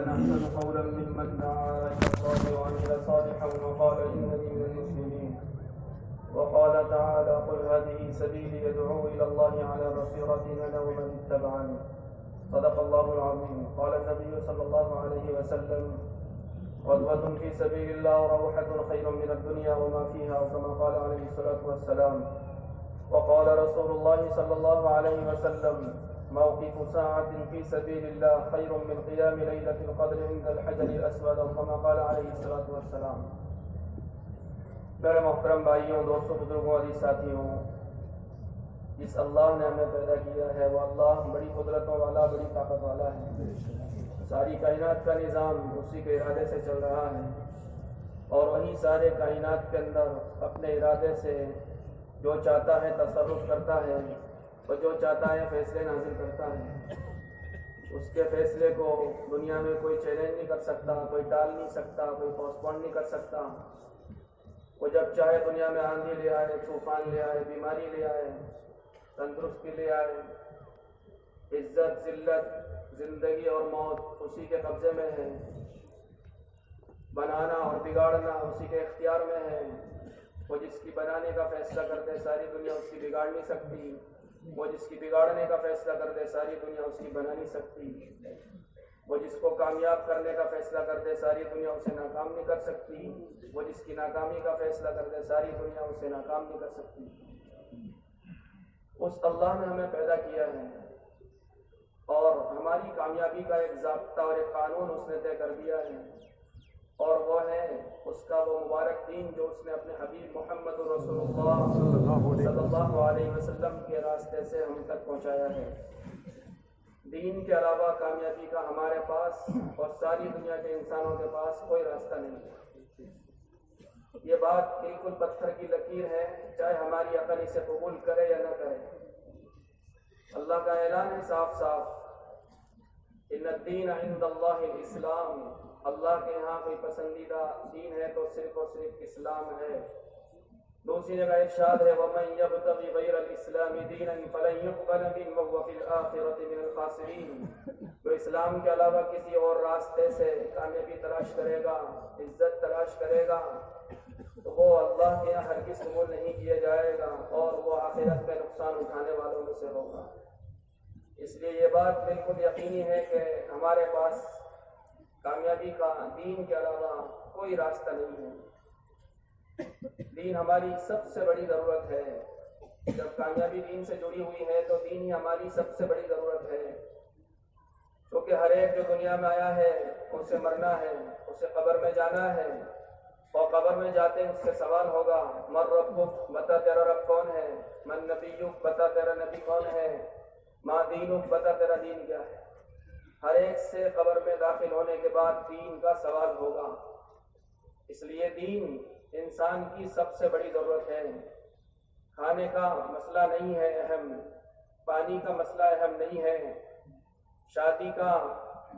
ومن أحسن قولا ممن دعا إلى الله وعمل صالحا وقال إنني من المسلمين. وقال تعالى قل هذه سبيلي يدعو إلى الله على بصيرة أنا ومن اتبعني. صدق الله العظيم. قال النبي صلى الله عليه وسلم غزوة في سبيل الله وروحة خير من الدنيا وما فيها، وكما قال عليه الصلاة والسلام. وقال رسول الله صلى الله عليه وسلم موقف ساعة في سبيل الله خير من قيام ليلة القدر عند الحجر الأسود، وكما قال عليه الصلاة والسلام. میرے محترم بھائیوں، دوستوں، بزرگوں، عزیز ساتھیوں، جس اللہ نے ہمیں پیدا کیا ہے وہ اللہ بڑی قدرتوں والا، بڑی طاقت والا ہے. ساری کائنات کا نظام اسی کے ارادے سے چل رہا ہے، اور وہی سارے کائنات کے اندر اپنے ارادے سے جو چاہتا ہے تصرف کرتا ہے، اور جو چاہتا ہے فیصلے نازل کرتا ہے. اس کے فیصلے کو دنیا میں کوئی چیلنج نہیں کر سکتا، کوئی ٹال نہیں سکتا، کوئی پوسٹپون نہیں کر سکتا. وہ جب چاہے دنیا میں آندھی لے آئے، طوفان لے آئے، بیماری لے آئے، تندرستی لے آئے. عزت، ذلت، زندگی اور موت اسی کے قبضے میں ہے. بنانا اور بگاڑنا اسی کے اختیار میں ہے. وہ جس کی بنانے کا فیصلہ کرتے ساری دنیا اس کی بگاڑ نہیں سکتی. وہ جس کی بگاڑنے کا فیصلہ کرتے ساری دنیا اس کی بنا نہیں سکتی. وہ جس کو کامیاب کرنے کا فیصلہ کرتے ساری دنیا اسے ناکام نہیں کر سکتی. وہ جس کی ناکامی کا فیصلہ کرتے ساری دنیا اسے ناکام نہیں کر سکتی. اس اللہ نے ہمیں پیدا کیا ہے، اور ہماری کامیابی کا ایک ضابطہ اور ایک قانون اس نے طے کر دیا ہے، اور وہ ہے اس کا وہ مبارک دین جو اس نے اپنے حبیب محمد رسول اللہ صلی اللہ علیہ وسلم کے راستے سے ہم تک پہنچایا ہے. دین کے علاوہ کامیابی کا ہمارے پاس اور ساری دنیا کے انسانوں کے پاس کوئی راستہ نہیں ہے. یہ بات بالکل پتھر کی لکیر ہے، چاہے ہماری عقل اسے قبول کرے یا نہ کرے. اللہ کا اعلان ہے صاف صاف، ان الدین عند اللہ الاسلام. اللہ کے ہاں کوئی پسندیدہ دین ہے تو صرف اور صرف اسلام ہے. دوسری جگہ ارشاد ہے وَمَن يَبْتَغِ غَيْرَ الْإِسْلَامِ دِينًا فَلَن يُقْبَلَ مِنْهُ وَهُوَ فِي الْآخِرَةِ مِنَ الْخَاسِرِينَ. جو اسلام کے علاوہ کسی اور راستے سے کامیابی تلاش کرے گا، عزت تلاش کرے گا، تو وہ اللہ کے یہاں ہرگز قبول نہیں کیا جائے گا، اور وہ آخرت میں نقصان اٹھانے والوں میں سے ہوگا. اس لیے یہ بات بالکل یقینی ہے کہ ہمارے پاس کامیابی کا دین کے علاوہ کوئی راستہ نہیں ہے. دین ہماری سب سے بڑی ضرورت ہے. جب کامیابی دین سے جڑی ہوئی ہے تو دین ہی ہماری سب سے بڑی ضرورت ہے. کیونکہ ہر ایک جو دنیا میں آیا ہے اسے مرنا ہے، اسے قبر میں جانا ہے، اور قبر میں جاتے اس سے سوال ہوگا من ربک، بتا تیرا رب کون ہے، من نبیک، بتا تیرا نبی کون ہے، ما دینک، بتا تیرا دین کیا ہے. ہر ایک سے قبر میں داخل ہونے کے بعد دین کا سوال ہوگا. اس لیے دین انسان کی سب سے بڑی ضرورت ہے. کھانے کا مسئلہ نہیں ہے اہم، پانی کا مسئلہ اہم نہیں ہے، شادی کا،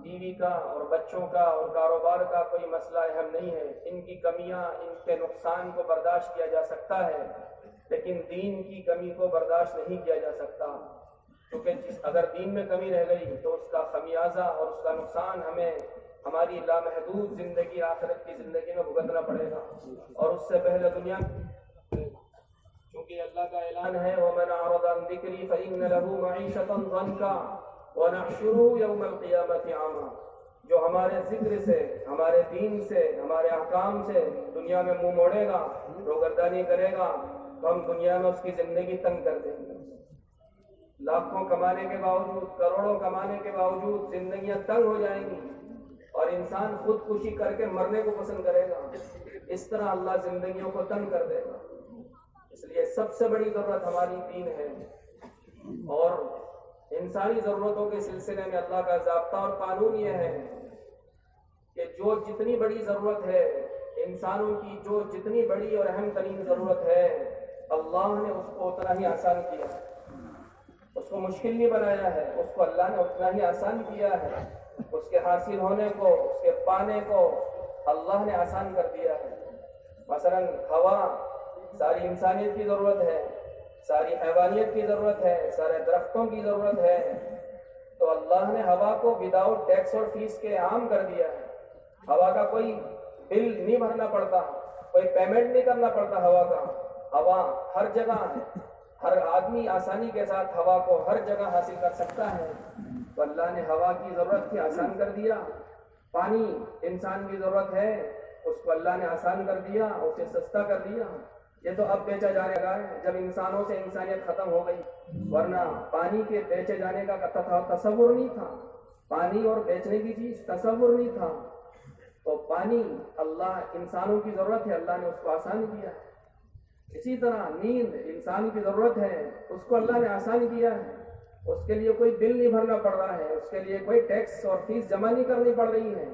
بیوی کا اور بچوں کا اور کاروبار کا کوئی مسئلہ اہم نہیں ہے. ان کی کمیاں، ان کے نقصان کو برداشت کیا جا سکتا ہے، لیکن دین کی کمی کو برداشت نہیں کیا جا سکتا. کیونکہ اگر دین میں کمی رہ گئی تو اس کا خمیازہ اور اس کا نقصان ہمیں ہماری لامحدود زندگی، آخرت کی زندگی میں بھگتنا پڑے گا، اور اس سے پہلے دنیا. کیونکہ اللہ کا اعلان ہے وَمَنْ أَعْرَضَ عَنْ ذِكْرِي فَإِنَّ لَهُ مَعِيشَةً ضَنْكًا وَنَحْشُرُهُ يَوْمَ الْقِيَامَةِ أَعْمَىٰ. جو ہمارے ذکر سے، ہمارے دین سے، ہمارے احکام سے دنیا میں منہ موڑے گا، روگردانی کرے گا، تو ہم دنیا میں اس کی زندگی تنگ کر دیں گے. لاکھوں کمانے کے باوجود، کروڑوں کمانے کے باوجود زندگیاں تنگ ہو جائیں گی، اور انسان خودکشی کر کے مرنے کو پسند کرے گا. اس طرح اللہ زندگیوں کو تنگ کر دے گا. اس لیے سب سے بڑی ضرورت ہماری دین ہے. اور انسانی ضرورتوں کے سلسلے میں اللہ کا ضابطہ اور قانون یہ ہے کہ جو جتنی بڑی ضرورت ہے انسانوں کی، جو جتنی بڑی اور اہم ترین ضرورت ہے، اللہ نے اس کو اتنا ہی آسان کیا ہے. اس کو مشکل نہیں بنایا ہے، اس کو اللہ نے اتنا ہی آسان کیا ہے. اس کے حاصل ہونے کو، اس کے پانے کو اللہ نے آسان کر دیا ہے. مثلا ہوا ساری انسانیت کی ضرورت ہے، ساری حیوانیت کی ضرورت ہے، سارے درختوں کی ضرورت ہے. تو اللہ نے ہوا کو وداؤٹ ٹیکس اور فیس کے عام کر دیا ہے. ہوا کا کوئی بل نہیں بھرنا پڑتا, کوئی پیمنٹ نہیں کرنا پڑتا ہوا کا. ہوا ہر جگہ ہے, ہر آدمی آسانی کے ساتھ ہوا کو ہر جگہ حاصل کر سکتا ہے. تو اللہ نے ہوا کی ضرورت تھی, آسان کر دیا. پانی انسان کی ضرورت ہے, اس کو اللہ نے آسان کر دیا, اسے سستا کر دیا. یہ تو اب بیچا جانے لگا ہے جب انسانوں سے انسانیت ختم ہو گئی, ورنہ پانی کے بیچے جانے کا تصور نہیں تھا. پانی اور بیچنے کی چیز تصور نہیں تھا. تو پانی اللہ انسانوں کی ضرورت ہے, اللہ نے اس کو آسان کیا ہے. اسی طرح نیند انسان کی ضرورت ہے, اس کو اللہ نے آسان کیا ہے. اس کے لیے کوئی بل نہیں بھرنا پڑ رہا ہے, اس کے لیے کوئی ٹیکس اور فیس جمع نہیں کرنی پڑ رہی ہے.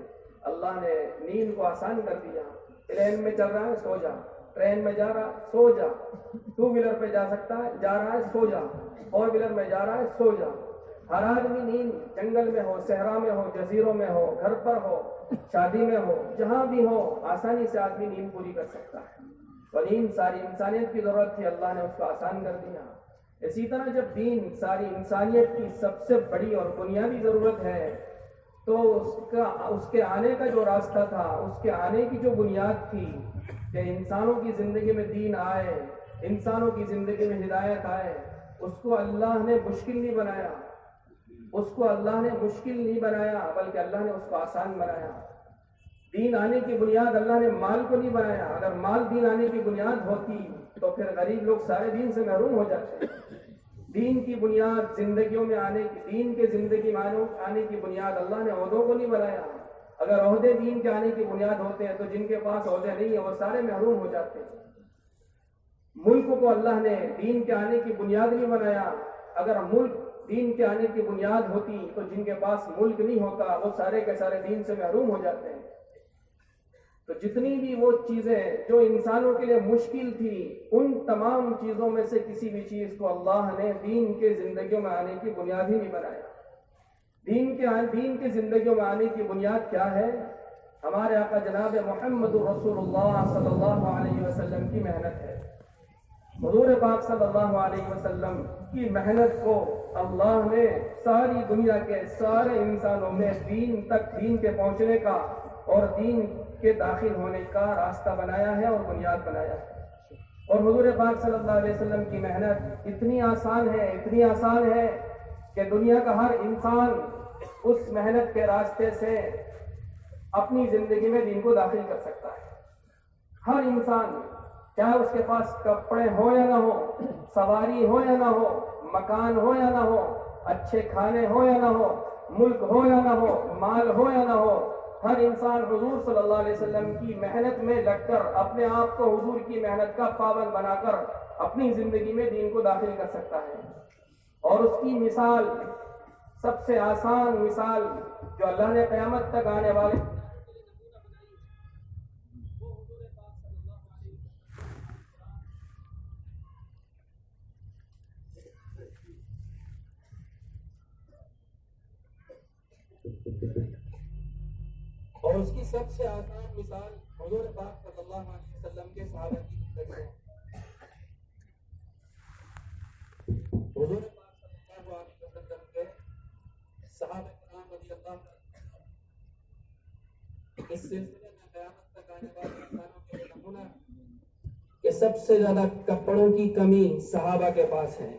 اللہ نے نیند کو آسان کر دیا. پلین میں چل رہا ہے, سو جا. ٹرین میں جا رہا, سو جا. 2 ویلر پہ جا رہا ہے, سو جا. 4 ویلر میں جا رہا ہے, سو جا. ہر آدمی نیند جنگل میں ہو, صحرا میں ہو, جزیروں میں ہو, گھر پر ہو, شادی میں ہو, جہاں بھی ہو, آسانی سے آدمی نیند پوری کر سکتا ہے. اور نیند ساری انسانیت کی ضرورت تھی, اللہ نے اس کو آسان کر دیا. اسی طرح جب دین ساری انسانیت کی سب سے بڑی اور بنیادی ضرورت ہے, تو اس کے آنے کا جو راستہ تھا, اس کے آنے کی جو بنیاد تھی کہ انسانوں کی زندگی میں دین آئے, انسانوں کی زندگی میں ہدایت آئے, اس کو اللہ نے مشکل نہیں بنایا. اس کو اللہ نے مشکل نہیں بنایا, بلکہ اللہ نے اس کو آسان بنایا. دین آنے کی بنیاد اللہ نے مال کو نہیں بنایا. اگر مال دین آنے کی بنیاد ہوتی تو پھر غریب لوگ سارے دین سے محروم ہو جاتے. دین کی بنیاد زندگیوں میں آنے کی, دین کے زندگی میں آنے کی بنیاد اللہ نے عہدوں کو نہیں بنایا. اگر عہدے دین کے آنے کی بنیاد ہوتے ہیں تو جن کے پاس عہدے نہیں ہیں وہ سارے محروم ہو جاتے. ملک کو اللہ نے دین کے آنے کی بنیاد نہیں بنایا. اگر ملک دین کے آنے کی بنیاد ہوتی تو جن کے پاس ملک نہیں ہوتا وہ سارے کے سارے دین سے محروم ہو جاتے ہیں. تو جتنی بھی وہ چیزیں جو انسانوں کے لیے مشکل تھی, ان تمام چیزوں میں سے کسی بھی چیز کو اللہ نے دین کے زندگیوں میں آنے کی بنیاد ہی نہیں بنایا. دین کے زندگیوں میں آنے کی بنیاد کیا ہے؟ ہمارے آقا جناب محمد رسول اللہ صلی اللہ علیہ وسلم کی محنت ہے. حضور پاک صلی اللہ علیہ وسلم کی محنت کو اللہ نے ساری دنیا کے سارے انسانوں میں دین تک, دین کے پہنچنے کا اور دین کے داخل ہونے کا راستہ بنایا ہے اور بنیاد بنایا ہے. اور حضور پاک صلی اللہ علیہ وسلم کی محنت اتنی آسان ہے کہ دنیا کا ہر انسان اس محنت کے راستے سے اپنی زندگی میں دین کو داخل کر سکتا ہے. ہر انسان, چاہے اس کے پاس کپڑے ہو یا نہ ہو, سواری ہو یا نہ ہو, مکان ہو یا نہ ہو, اچھے کھانے ہو یا نہ ہو, ملک ہو یا نہ ہو, مال ہو یا نہ ہو, ہر انسان حضور صلی اللہ علیہ وسلم کی محنت میں لگ کر اپنے آپ کو حضور کی محنت کا پابند بنا کر اپنی زندگی میں دین کو داخل کر سکتا ہے. اور اس کی مثال, سب سے آسان مثال جو اللہ نے قیامت تک آنے والے اور اس کی سب سے آسان مثال حضور پاک صلی اللہ علیہ وسلم کے صحابہ کی زندگی ہے. حضور پاک صلی اللہ علیہ وسلم کے صحابہ کرام رضی اللہ عنہ اس سلسلے میں قیامت تک آنے والے انسانوں کے لیے نمونہ کہ سب سے زیادہ کپڑوں کی کمی صحابہ کے پاس ہے,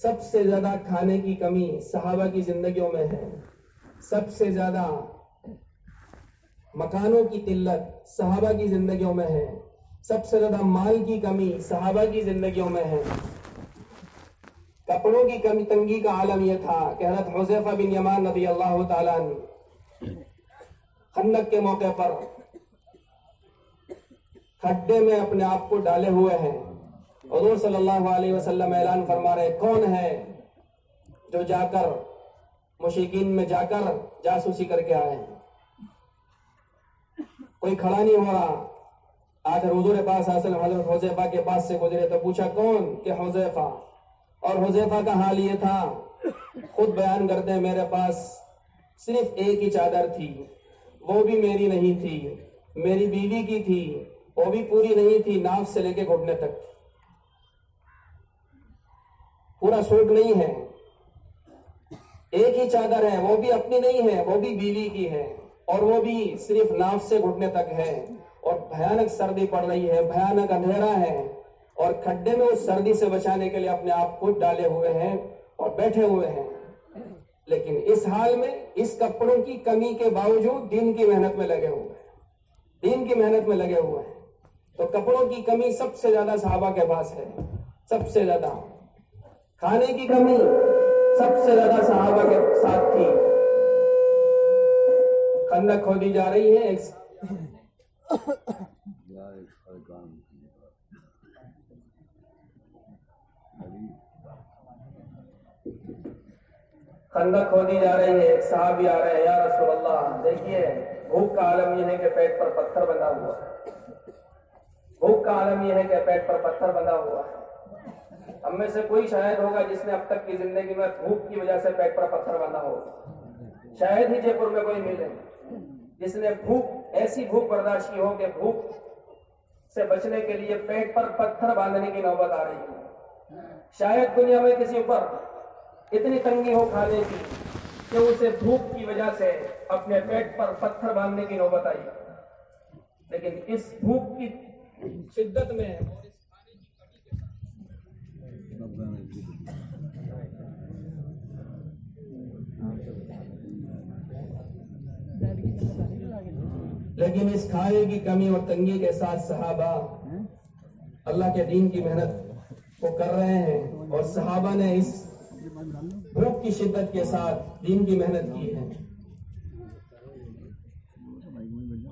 سب سے زیادہ کھانے کی کمی صحابہ کی زندگیوں میں ہے, سب سے زیادہ مکانوں کی قلت صحابہ کی زندگیوں میں ہے, سب سے زیادہ مال کی کمی صحابہ کی زندگیوں میں ہے. کپڑوں کی کمی تنگی کا عالم یہ تھا کہ حضرت حذیفہ بن یمان رضی اللہ تعالیٰ عنہ خندق کے موقع پر کھڈے میں اپنے آپ کو ڈالے ہوئے ہیں. حضور صلی اللہ علیہ وسلم اعلان فرما رہے, کون ہے جو جا کر مشرکین میں جا کر جاسوسی کر کے آئے ہیں؟ کوئی کھڑا نہیں ہو رہا. آخر حضور پاک صلی اللہ علیہ وسلم حضرت حذیفہ کے پاس سے گزرے تو پوچھا کون؟ کہ حذیفہ. اور حذیفہ کا حال یہ تھا, خود بیان کرتے ہیں, میرے پاس صرف ایک ہی چادر تھی, وہ بھی میری نہیں تھی, میری بیوی کی تھی, وہ بھی پوری نہیں تھی, ناف سے لے کے گھٹنے تک, پورا سوٹ نہیں ہے. ایک ہی چادر ہے، وہ بھی اپنی نہیں ہے، وہ بھی بیوی کی ہے، اور وہ بھی صرف ناف سے گھٹنے تک ہے، اور بھیانک سردی پڑ رہی ہے، بھیانک اندھیرا ہے، اور کھڈے میں اس سردی سے بچانے کے لیے اپنے آپ خود ڈالے ہوئے ہیں اور بیٹھے ہوئے ہیں. لیکن اس حال میں اس کپڑوں کی کمی کے باوجود دین کی محنت میں لگے ہوئے ہیں، دین کی محنت میں لگے ہوئے ہیں. تو کپڑوں کی کمی سب سے زیادہ صحابہ کے پاس ہے، سب سے زیادہ. کھانے کی کمی سب سے زیادہ صحابہ کے ساتھ تھی. خندق کھودی جا رہی ہے، خندق کھودی جا رہی ہے. ایک صحابی آ رہے ہیں، یا رسول اللہ دیکھیے بھوک کا عالم یہ ہے کہ پیٹ پر پتھر بندھا ہوا ہے. بھوک کا عالم یہ ہے کہ پیٹ پر پتھر بندھا ہوا ہے. ہم میں سے کوئی شاید ہوگا جس نے اب تک کی زندگی میں بھوک کی وجہ سے پیٹ پر پتھر بندھا ہوگا. شاید ہی جے پور میں کوئی ملے جس نے ایسی بھوک برداشت کی ہو کہ بھوک سے بچنے کے لیے پیٹ پر پتھر باندھنے کی نوبت آ رہی ہے. شاید دنیا میں کسی پر اتنی تنگی ہو کھانے کی کہ اسے بھوک کی وجہ سے اپنے پیٹ پر پتھر باندھنے کی نوبت آئی. لیکن اس بھوک کی شدت میں لیکن اس کھانے کی کمی اور تنگی کے ساتھ صحابہ اللہ کے دین کی محنت کو کر رہے ہیں، اور صحابہ نے اس بھوک کی شدت کے ساتھ دین کی محنت کی ہے.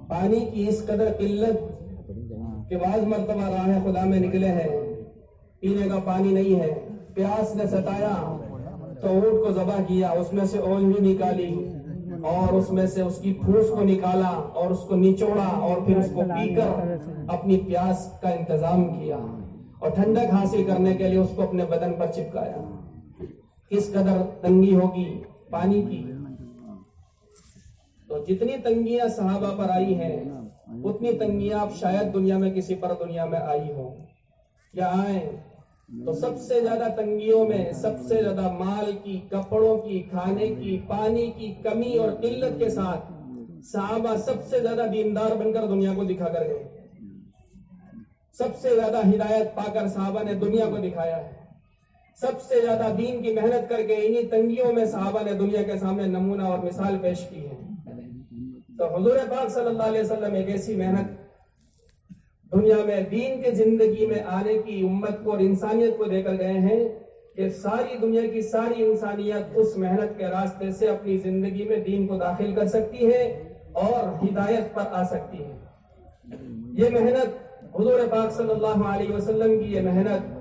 پانی کی اس قدر قلت کہ بعض مرتبہ راہ خدا میں نکلے ہیں، پینے کا پانی نہیں ہے، پیاس نے ستایا تو اونٹ کو ذبح کیا، اس میں سے اونجی نکالی اور اس میں سے اس کی پھوس کو نکالا اور اس کو نچوڑا اور پھر اس کو پی کر اپنی پیاس کا انتظام کیا اور ٹھنڈک حاصل کرنے کے لیے اس کو اپنے بدن پر چپکایا. کس قدر تنگی ہوگی پانی کی. تو جتنی تنگیاں صحابہ پر آئی ہیں اتنی تنگیاں اب شاید دنیا میں کسی پر دنیا میں آئی ہو یا آئیں. تو سب سے زیادہ تنگیوں میں سب سے زیادہ مال کی، کپڑوں کی، کھانے کی، پانی کی کمی اور قلت کے ساتھ صحابہ سب سے زیادہ دیندار بن کر دنیا کو دکھا کر گئے. سب سے زیادہ ہدایت پا کر صحابہ نے دنیا کو دکھایا ہے. سب سے زیادہ دین کی محنت کر کے انہی تنگیوں میں صحابہ نے دنیا کے سامنے نمونہ اور مثال پیش کی ہے. تو حضور پاک صلی اللہ علیہ وسلم ایک ایسی محنت دنیا میں دین کے زندگی میں آنے کی امت کو اور انسانیت کو دے کر گئے ہیں کہ ساری دنیا کی ساری انسانیت اس محنت کے راستے سے اپنی زندگی میں دین کو داخل کر سکتی ہے اور ہدایت پر آ سکتی ہے. یہ محنت حضور پاک صلی اللہ علیہ وسلم کی، یہ محنت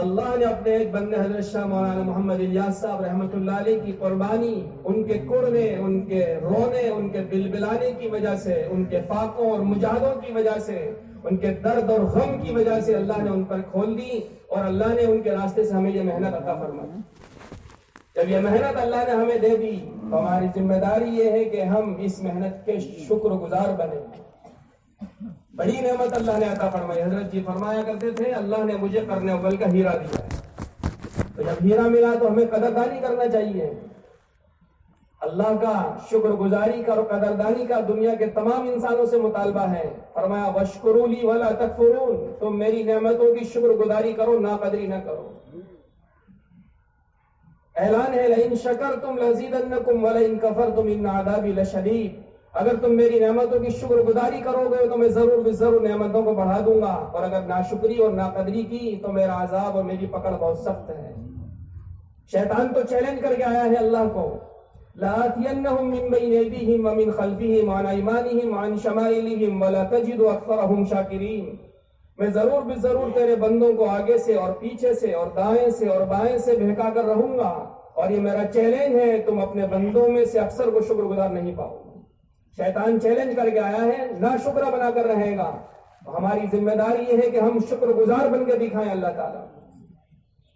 اللہ نے اپنے ایک بندے حضرت شاہ مولانا محمد الیاس صاحب رحمۃ اللہ علیہ کی قربانی، ان کے کڑنے، ان کے رونے، ان کے بلبلانے کی وجہ سے، ان کے فاقوں اور مجاہدوں کی وجہ سے، ان کے درد اور غم کی وجہ سے اللہ نے ان پر کھول دی اور اللہ نے ان کے راستے سے ہمیں یہ محنت عطا فرمائی. جب یہ محنت اللہ نے ہمیں دے دی تو ہماری ذمہ داری یہ ہے کہ ہم اس محنت کے شکر گزار بنیں. بڑی نعمت اللہ نے عطا فرمائی. حضرت جی فرمایا کرتے تھے اللہ نے مجھے قرن اول کا ہیرا دیا ہے. تو جب ہیرا ملا تو ہمیں قدردانی کرنا چاہیے. اللہ کا شکر گزاری کا اور قدردانی کا دنیا کے تمام انسانوں سے مطالبہ ہے. فرمایا وَاشْكُرُوا لِي وَلَا تَكْفُرُونَ، تم میری نعمتوں کی شکر گزاری کرو، ناقدری نہ کرو. اعلان ہے لَإِن شَكَرْتُمْ لَزِيدَنَّكُمْ وَلَإِن كَفَرْتُمْ إِنَّ عَذَابِي لَشَدِيدٌ. اگر تم میری نعمتوں کی شکر گزاری کرو گے تو میں ضرور نعمتوں کو بڑھا دوں گا، اور اگر ناشکری اور ناقدری کی تو میرا عذاب اور میری پکڑ بہت سخت ہے. شیطان تو چیلنج کر کے آیا ہے اللہ کو، لَآتِيَنَّهُمْ مِنْ بَيْنِ أَيْدِيهِمْ وَمِنْ خَلْفِهِمْ وَعَنْ أَيْمَانِهِمْ وَعَنْ شَمَائِلِهِمْ وَلَا تَجِدُ أَكْثَرَهُمْ شَاكِرِينَ. میں ضرور تیرے بندوں کو آگے سے اور پیچھے سے اور دائیں سے اور بائیں سے بہکا کر رہوں گا، اور یہ میرا چیلنج ہے، تم اپنے بندوں میں سے اکثر کو شکر گزار نہیں پاؤ. شیطان چیلنج کر کے آیا ہے، ناشکرہ بنا کر رہے گا. ہماری ذمہ داری یہ ہے کہ ہم شکر گزار بن کے دکھائیں اللہ تعالیٰ.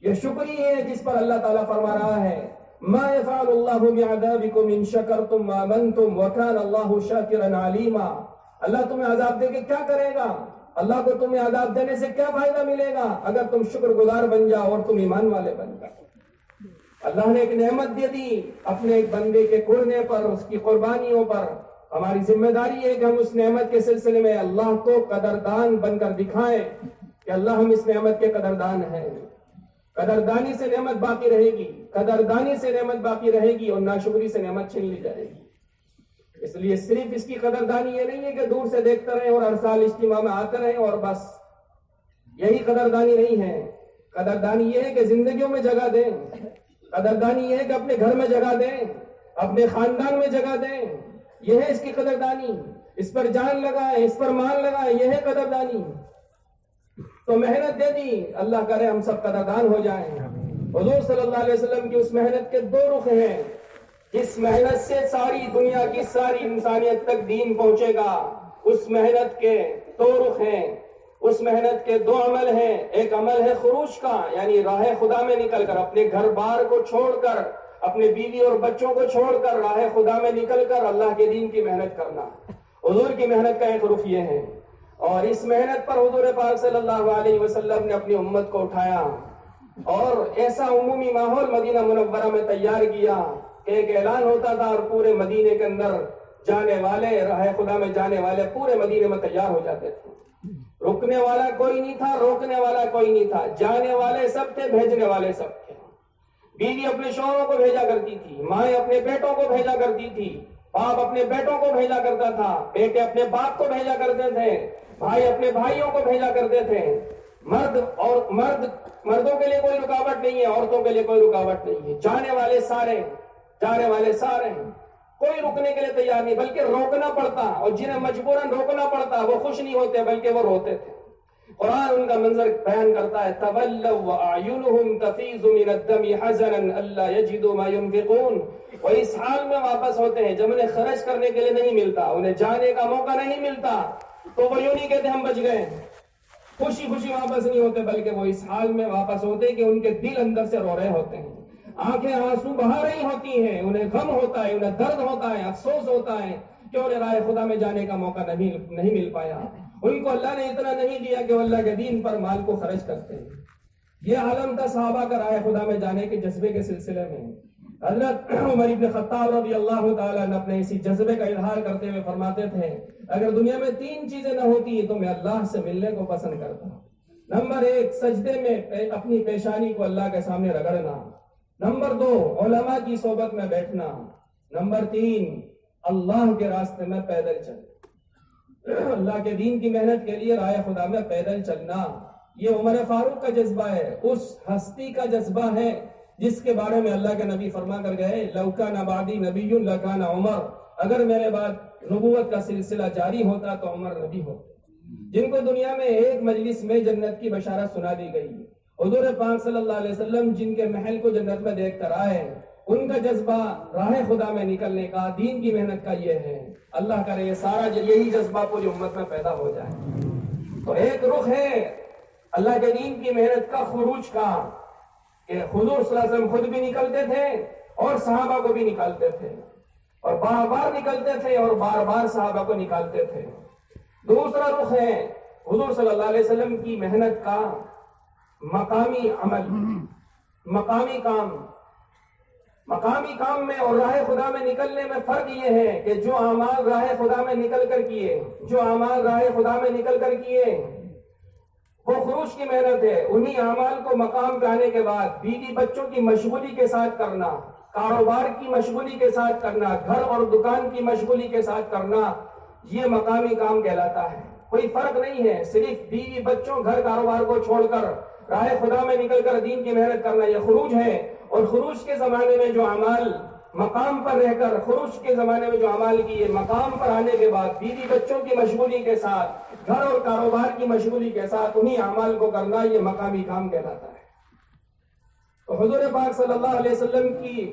یہ شکر ہی ہے جس پر اللہ تعالیٰ فرما رہا ہے مَا يَفْعَلُ اللَّهُ بِعَذَابِكُمْ إِن شَكَرْتُمْ وَآمَنْتُمْ وَكَانَ اللَّهُ شَاكِرًا عَلِيمًا. اللہ تمہیں عذاب دے کے کیا کرے گا؟ اللہ کو تمہیں عذاب دینے سے کیا فائدہ ملے گا اگر تم شکر گزار بن جاؤ اور تم ایمان والے بن جاؤ. اللہ نے ایک نعمت دے دی اپنے ایک بندے کے کرنے پر، اس کی قربانیوں پر. ہماری ذمہ داری ہے کہ ہم اس نعمت کے سلسلے میں اللہ کو قدردان بن کر دکھائیں کہ اللہ ہم اس نعمت کے قدردان ہیں. قدردانی سے نعمت باقی رہے گی، قدردانی سے نعمت باقی رہے گی، اور ناشکری سے نعمت چھین لی جائے گی. اس لیے صرف اس کی قدردانی یہ نہیں ہے کہ دور سے دیکھتے رہیں اور ہر سال اجتماع میں آتے رہیں اور بس، یہی قدردانی نہیں ہے. قدردانی یہ ہے کہ زندگیوں میں جگہ دیں. قدردانی یہ ہے کہ اپنے گھر میں جگہ دیں، اپنے خاندان میں جگہ دیں. یہ ہے اس کی قدردانی. اس پر جان لگائیں، اس پر مال لگائیں، یہ ہے قدردانی. تو محنت دے دی، اللہ کرے ہم سب قدردان ہو جائیں. حضور صلی اللہ علیہ وسلم کی اس محنت کے دو رخ ہیں. اس محنت سے ساری دنیا کی ساری انسانیت تک دین پہنچے گا. اس محنت کے دو رخ ہیں، اس محنت کے دو عمل ہیں. ایک عمل ہے خروج کا، یعنی راہ خدا میں نکل کر، اپنے گھر بار کو چھوڑ کر، اپنے بیوی اور بچوں کو چھوڑ کر راہ خدا میں نکل کر اللہ کے دین کی محنت کرنا. حضور کی محنت کا ایک رخ یہ ہے. اور اس محنت پر حضور پاک صلی اللہ علیہ وسلم نے اپنی امت کو اٹھایا اور ایسا عمومی ماحول مدینہ منورہ میں تیار کیا کہ ایک اعلان ہوتا تھا اور پورے مدینے کے اندر جانے والے، راہ خدا میں جانے والے پورے مدینے میں تیار ہو جاتے تھے. رکنے والا کوئی نہیں تھا، روکنے والا کوئی نہیں تھا. جانے والے سب تھے، بھیجنے والے سب تھے. بیوی اپنے شوہروں کو بھیجا کرتی تھی، مائیں اپنے بیٹوں کو بھیجا کرتی تھی، باپ اپنے بیٹوں کو بھیجا کرتا تھا، بیٹے اپنے باپ کو بھیجا کرتے تھے، بھائی اپنے بھائیوں کو بھیجا کرتے تھے. مردوں کے لیے کوئی رکاوٹ نہیں ہے، عورتوں کے لیے کوئی رکاوٹ نہیں ہے. جانے والے سارے، جانے والے سارے. کوئی رکنے کے لیے تیار نہیں، بلکہ روکنا پڑتا، اور جنہیں مجبوراً روکنا پڑتا وہ خوش نہیں ہوتے بلکہ وہ روتے تھے. قرآن ان کا منظر بیان کرتا ہے، تولوا واعینہم تفیض من الدم حزنا الا یجدوا ما ينفقون. وہ اس حال میں واپس ہوتے ہیں جب انہیں خرچ کرنے کے لیے نہیں ملتا، انہیں جانے کا موقع نہیں ملتا، تو وہ یوں نہیں کہتے ہم بچ گئے. خوشی خوشی واپس نہیں ہوتے بلکہ وہ اس حال میں واپس ہوتے کہ ان کے دل اندر سے رو رہے ہوتے ہیں، آنکھیں آنسو بہا رہی ہوتی ہیں، انہیں غم ہوتا ہے، انہیں درد ہوتا ہے، افسوس ہوتا ہے کہ انہیں راہ خدا میں جانے کا موقع نہیں مل پایا. ان کو اللہ نے اتنا نہیں دیا کہ وہ اللہ کے دین پر مال کو خرچ کرتے ہیں. یہ عالم تھا صحابہ کا راہ خدا میں جانے کے جذبے کے سلسلے میں. حضرت عمر بن خطاب رضی اللہ تعالیٰ نے اپنے اسی جذبے کا اظہار کرتے ہوئے فرماتے تھے، اگر دنیا میں 3 چیزیں نہ ہوتی تو میں اللہ سے ملنے کو پسند کرتا. نمبر 1 سجدے میں اپنی پیشانی کو اللہ کے سامنے رگڑنا. نمبر 2 علماء کی صحبت میں بیٹھنا. نمبر 3 اللہ کے راستے میں پیدل چلنا. اللہ کے دین کی محنت کے لیے راہ خدا میں پیدل چلنا، یہ عمر فاروق کا جذبہ ہے، اس ہستی کا جذبہ ہے جس کے بارے میں اللہ کے نبی فرما کر گئے، لو کان بعدی نبی لکان عمر. اگر میرے بعد نبوت کا سلسلہ جاری ہوتا تو عمر نبی ہوتے. جن کو دنیا میں ایک مجلس میں جنت کی بشارت سنا دی گئی. حضور پاک صلی اللہ علیہ وسلم جن کے محل کو جنت میں دیکھ کر آئے، ان کا جذبہ راہ خدا میں نکلنے کا، دین کی محنت کا یہ ہے. اللہ کرے یہ سارا یہی جذبہ پوری امت میں پیدا ہو جائے. تو ایک رخ ہے اللہ کے دین کی محنت کا، خروج کا، کہ حضور صلی اللہ علیہ وسلم خود بھی نکلتے تھے اور صحابہ کو بھی نکالتے تھے، اور بار بار نکلتے تھے اور بار بار صحابہ کو نکالتے تھے. دوسرا رخ ہے حضور صلی اللہ علیہ وسلم کی محنت کا، مقامی عمل، مقامی کام. مقامی کام میں اور راہ خدا میں نکلنے میں فرق یہ ہے کہ جو اعمال راہ خدا میں نکل کر کیے، جو اعمال راہ خدا میں نکل کر کیے وہ خروج کی محنت ہے. انہی اعمال کو مقام پہ آنے کے بعد بیوی بچوں کی مشغولی کے ساتھ کرنا، کاروبار کی مشغولی کے ساتھ کرنا، گھر اور دکان کی مشغولی کے ساتھ کرنا، یہ مقامی کام کہلاتا ہے. کوئی فرق نہیں ہے، صرف بیوی بچوں گھر کاروبار کو چھوڑ کر راہ خدا میں نکل کر دین کی محنت کرنا، یہ خروج ہے. اور خروج کے زمانے میں جو اعمال مقام پر رہ کر، خروج کے زمانے میں جو اعمال کیے مقام پر آنے کے بعد بیوی بچوں کی مشغولی کے ساتھ، گھر اور کاروبار کی مشغولی کے ساتھ انہی اعمال کو کرنا، یہ مقامی کام کہلاتا ہے. تو حضور پاک صلی اللہ علیہ وسلم کی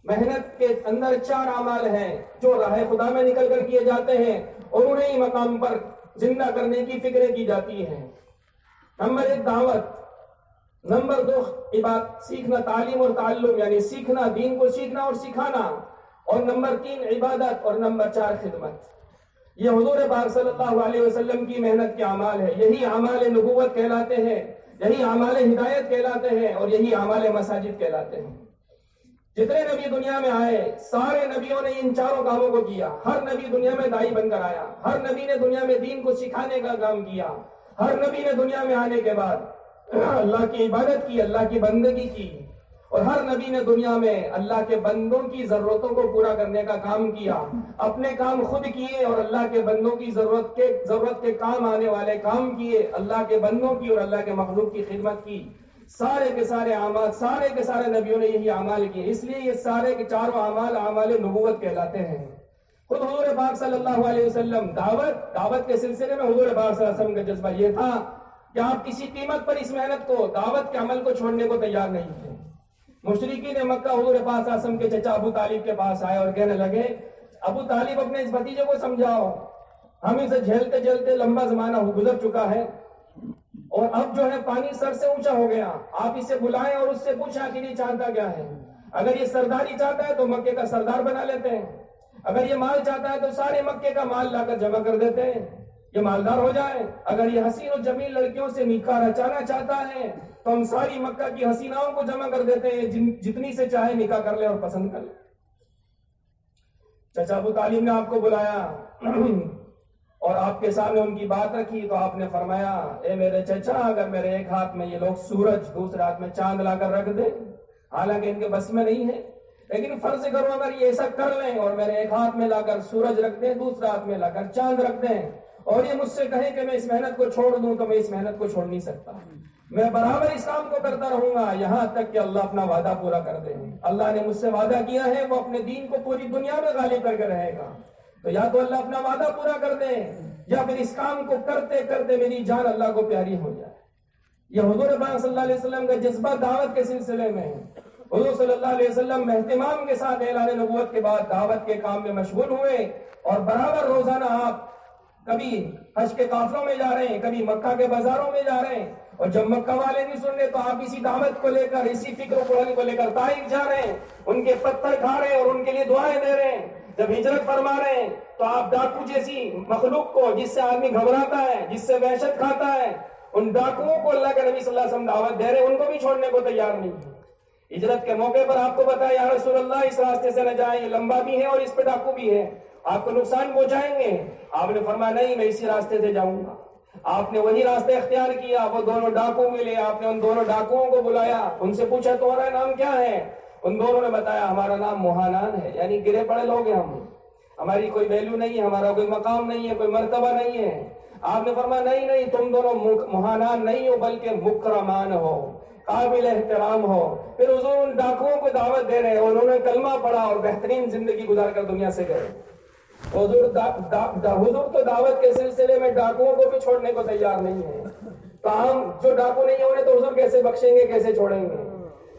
محنت کے اندر 4 اعمال ہیں جو راہ خدا میں نکل کر کیے جاتے ہیں اور انہیں مقام پر زندہ کرنے کی فکریں کی جاتی ہیں. نمبر 1 دعوت. نمبر 2 عبادت، سیکھنا، تعلیم اور تعلم، یعنی سیکھنا، دین کو سیکھنا اور سکھانا. اور نمبر 3 عبادت. اور نمبر 4 خدمت. یہ حضور پاک صلی اللہ علیہ وسلم کی محنت کے اعمال ہے. یہی اعمال نبوت کہلاتے ہیں، یہی اعمال ہدایت کہلاتے ہیں، اور یہی اعمال مساجد کہلاتے ہیں. جتنے نبی دنیا میں آئے سارے نبیوں نے ان چاروں کاموں کو کیا. ہر نبی دنیا میں داعی بن کر آیا, ہر نبی نے دنیا میں دین کو سکھانے کا کام کیا, ہر نبی نے دنیا میں آنے کے بعد اللہ کی عبادت کی, اللہ کی بندگی کی, اور ہر نبی نے دنیا میں اللہ کے بندوں کی ضرورتوں کو پورا کرنے کا کام کیا. اپنے کام خود کیے اور اللہ کے بندوں کی ضرورت کے کام آنے والے کام کیے, اللہ کے بندوں کی اور اللہ کے مخلوق کی خدمت کی. سارے کے سارے اعمال, سارے کے سارے نبیوں نے یہی اعمال کیے. اس لیے یہ سارے کے چاروں اعمال اعمال نبوت کہلاتے ہیں. خود حضور پاک صلی اللہ علیہ وسلم دعوت کے سلسلے میں حضور پاک صلی اللہ علیہ وسلم کا جذبہ یہ تھا کہ آپ کسی قیمت پر اس محنت کو, دعوت کے عمل کو چھوڑنے کو تیار نہیں تھے. مشرکین مکہ حضور پاک صلی اللہ علیہ وسلم کے چچا ابو طالب کے پاس آئے اور کہنے لگے, ابو طالب اپنے اس بھتیجے کو سمجھاؤ, ہم اسے جھیلتے جھیلتے لمبا زمانہ گزر چکا ہے اور اب جو ہے پانی سر سے اونچا ہو گیا. آپ اسے بلائیں اور اس سے پوچھیں کہ یہ چاہتا کیا ہے. اگر یہ سرداری چاہتا ہے تو مکے کا سردار بنا لیتے ہیں, اگر یہ مال چاہتا ہے تو سارے مکے کا مال لا کر جمع کر دیتے ہیں, یہ مالدار ہو جائے. اگر یہ حسین و جمیل لڑکیوں سے نکاح رچانا چاہتا ہے تو ہم ساری مکہ کی حسیناؤں کو جمع کر دیتے ہیں, جتنی سے چاہے نکاح کر لے اور پسند کر لے. چچا ابو طالب نے آپ کو بلایا اور آپ کے سامنے ان کی بات رکھی تو آپ نے فرمایا, اے میرے چچا, اگر میرے ایک ہاتھ میں یہ لوگ سورج, دوسرے ہاتھ میں چاند لا کر رکھ دیں, حالانکہ ان کے بس میں نہیں ہے, لیکن فرض کرو اگر یہ ایسا کر لیں اور میرے ایک ہاتھ میں لا کر سورج رکھ دیں, دوسرے ہاتھ میں لا کر چاند رکھ دیں, اور یہ مجھ سے کہیں کہ میں اس محنت کو چھوڑ دوں, تو میں اس محنت کو چھوڑ نہیں سکتا. میں برابر اس کام کو کرتا رہوں گا یہاں تک کہ اللہ اپنا وعدہ پورا کر دے. اللہ نے مجھ سے وعدہ کیا ہے وہ اپنے دین کو پوری دنیا میں غالب کر کے رہے گا, تو یا تو اللہ اپنا وعدہ پورا کر دے یا پھر اس کام کو کرتے کرتے میری جان اللہ کو پیاری ہو جائے. یہ حضور پاک صلی اللہ علیہ وسلم کا جذبہ دعوت کے سلسلے میں. حضور صلی اللہ علیہ وسلم اہتمام کے ساتھ اعلان نبوت کے بعد دعوت کے کام میں مشغول ہوئے, اور برابر روزانہ آپ کبھی حج کے قافلوں میں جا رہے ہیں, کبھی مکہ کے بازاروں میں جا رہے ہیں, اور جب مکہ والے نہیں سن رہے تو آپ اسی دعوت کو لے کر, اسی فکر و قرآن کو لے کر طائف جا رہے ہیں, ان کے پتھر کھا رہے ہیں اور ان کے لیے دعائیں دے رہے ہیں. جب ہجرت فرما رہے ہیں تو آپ ڈاکو جیسی مخلوق کو, جس سے آدمی گھبراتا ہے, جس سے وحشت کھاتا ہے, ان ڈاکوؤں کو اللہ کے نبی صلی اللہ علیہ وسلم دعوت دے رہے ہیں, ان کو بھی چھوڑنے کو تیار نہیں ہے. ہجرت کے موقع پر آپ کو بتایا, یا رسول اللہ اس راستے سے نہ جائیں, یہ لمبا بھی ہے اور اس پہ ڈاکو بھی ہے, آپ کو نقصان پہنچائیں گے. آپ نے فرمایا نہیں, میں اسی راستے سے جاؤں گا. آپ نے وہی راستہ اختیار کیا, وہ دونوں ڈاکو ملے, آپ نے ان دونوں ڈاکوؤں کو بلایا, ان سے پوچھا تمہارا نام کیا ہے. ان دونوں نے بتایا ہمارا نام موہانان ہے, یعنی گرے پڑے لوگ ہیں ہم, ہماری کوئی ویلیو نہیں ہے, ہمارا کوئی مقام نہیں ہے, کوئی مرتبہ نہیں ہے. آپ نے فرمایا نہیں, تم دونوں موہانان نہیں ہو بلکہ مکرمان ہو, قابل احترام ہو. پھر حضور ان ڈاکوؤں کو دعوت دے رہے ہیں, انہوں نے کلمہ پڑھا اور بہترین زندگی گزار کر دنیا سے گئے. حضور تو دعوت کے سلسلے میں ڈاکوؤں کو بھی چھوڑنے کو تیار نہیں ہے. تو ہم جو ڈاکو نہیں ہونے تو حضور کیسے بخشیں گے, کیسے چھوڑیں گے.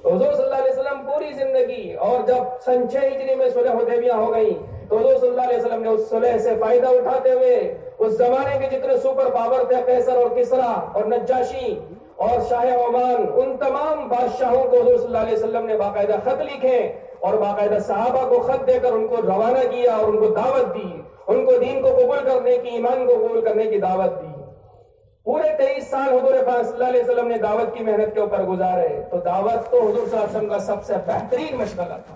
تو حضور صلی اللہ علیہ وسلم پوری زندگی, اور جب سن 6 ہجری میں صلح حدیبیہ ہو گئی تو حضور صلی اللہ علیہ وسلم نے اس صلح سے فائدہ اٹھاتے ہوئے اس زمانے کے جتنے سپر پاور تھے, قیصر اور کسرا اور نجاشی اور شاہ عمان, ان تمام بادشاہوں کو حضور صلی اللہ علیہ وسلم نے باقاعدہ خط لکھے اور باقاعدہ صحابہ کو خط دے کر ان کو روانہ کیا اور ان کو دعوت دی, ان کو دین کو قبول کرنے کی, ایمان کو قبول کرنے کی دعوت دی. پورے 23 سال حضور پاک صلی اللہ علیہ وسلم نے دعوت کی محنت کے اوپر گزارے. تو دعوت تو حضور صلی اللہ علیہ وسلم کا سب سے بہترین مشغلہ تھا,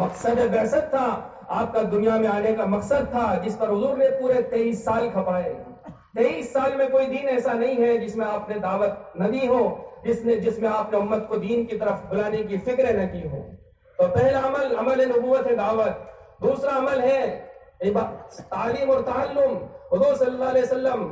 مقصد بعثت تھا, آپ کا دنیا میں آنے کا مقصد تھا, جس پر حضور نے پورے 23 سال کھپائے. 23 سال میں کوئی دین ایسا نہیں ہے جس میں آپ نے دعوت نہ دی ہو, جس میں آپ نے امت کو دین کی طرف بلانے کی فکر نہ کی ہو. تو پہلا عمل نبوت ہے دعوت. دوسرا عمل ہے تعلیم اور تعلم. حضور صلی اللہ علیہ وسلم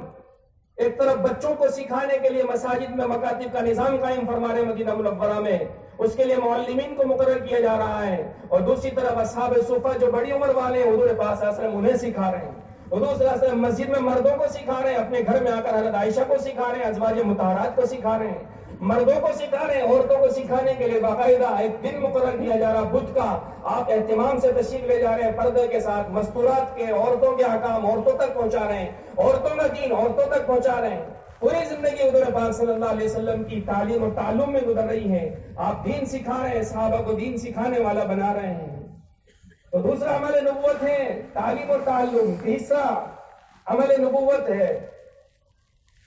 ایک طرف بچوں کو سکھانے کے لیے مساجد میں مکاتب کا نظام قائم فرما رہے مدینہ منورہ میں, اس کے لیے معلمین کو مقرر کیا جا رہا ہے, اور دوسری طرف اصحاب صفہ جو بڑی عمر والے ہیں حضور پاک صلی اللہ علیہ وسلم انہیں سکھا رہے ہیں. حضور صلی اللہ علیہ وسلم مسجد میں مردوں کو سکھا رہے ہیں, اپنے گھر میں آ کر حضرت عائشہ کو سکھا رہے ہیں, ازواج مطہرات کو سکھا رہے ہیں, مردوں کو سکھا رہے ہیں. عورتوں کو سکھانے کے لیے باقاعدہ ایک دن مقرر کیا جا رہا بدھ کا, آپ اہتمام سے تشریف لے جا رہے ہیں, پردے کے ساتھ مستورات کے, عورتوں کے احکام عورتوں تک پہنچا رہے ہیں, عورتوں کا دین عورتوں تک پہنچا رہے ہیں. پوری زندگی حضور پاک صلی اللہ علیہ وسلم کی تعلیم اور تعلم میں گزر رہی ہے. آپ دین سکھا رہے ہیں, صحابہ کو دین سکھانے والا بنا رہے ہیں. تو دوسرا عمل نبوت ہے تعلیم اور تعلم. تیسرا عمل نبوت ہے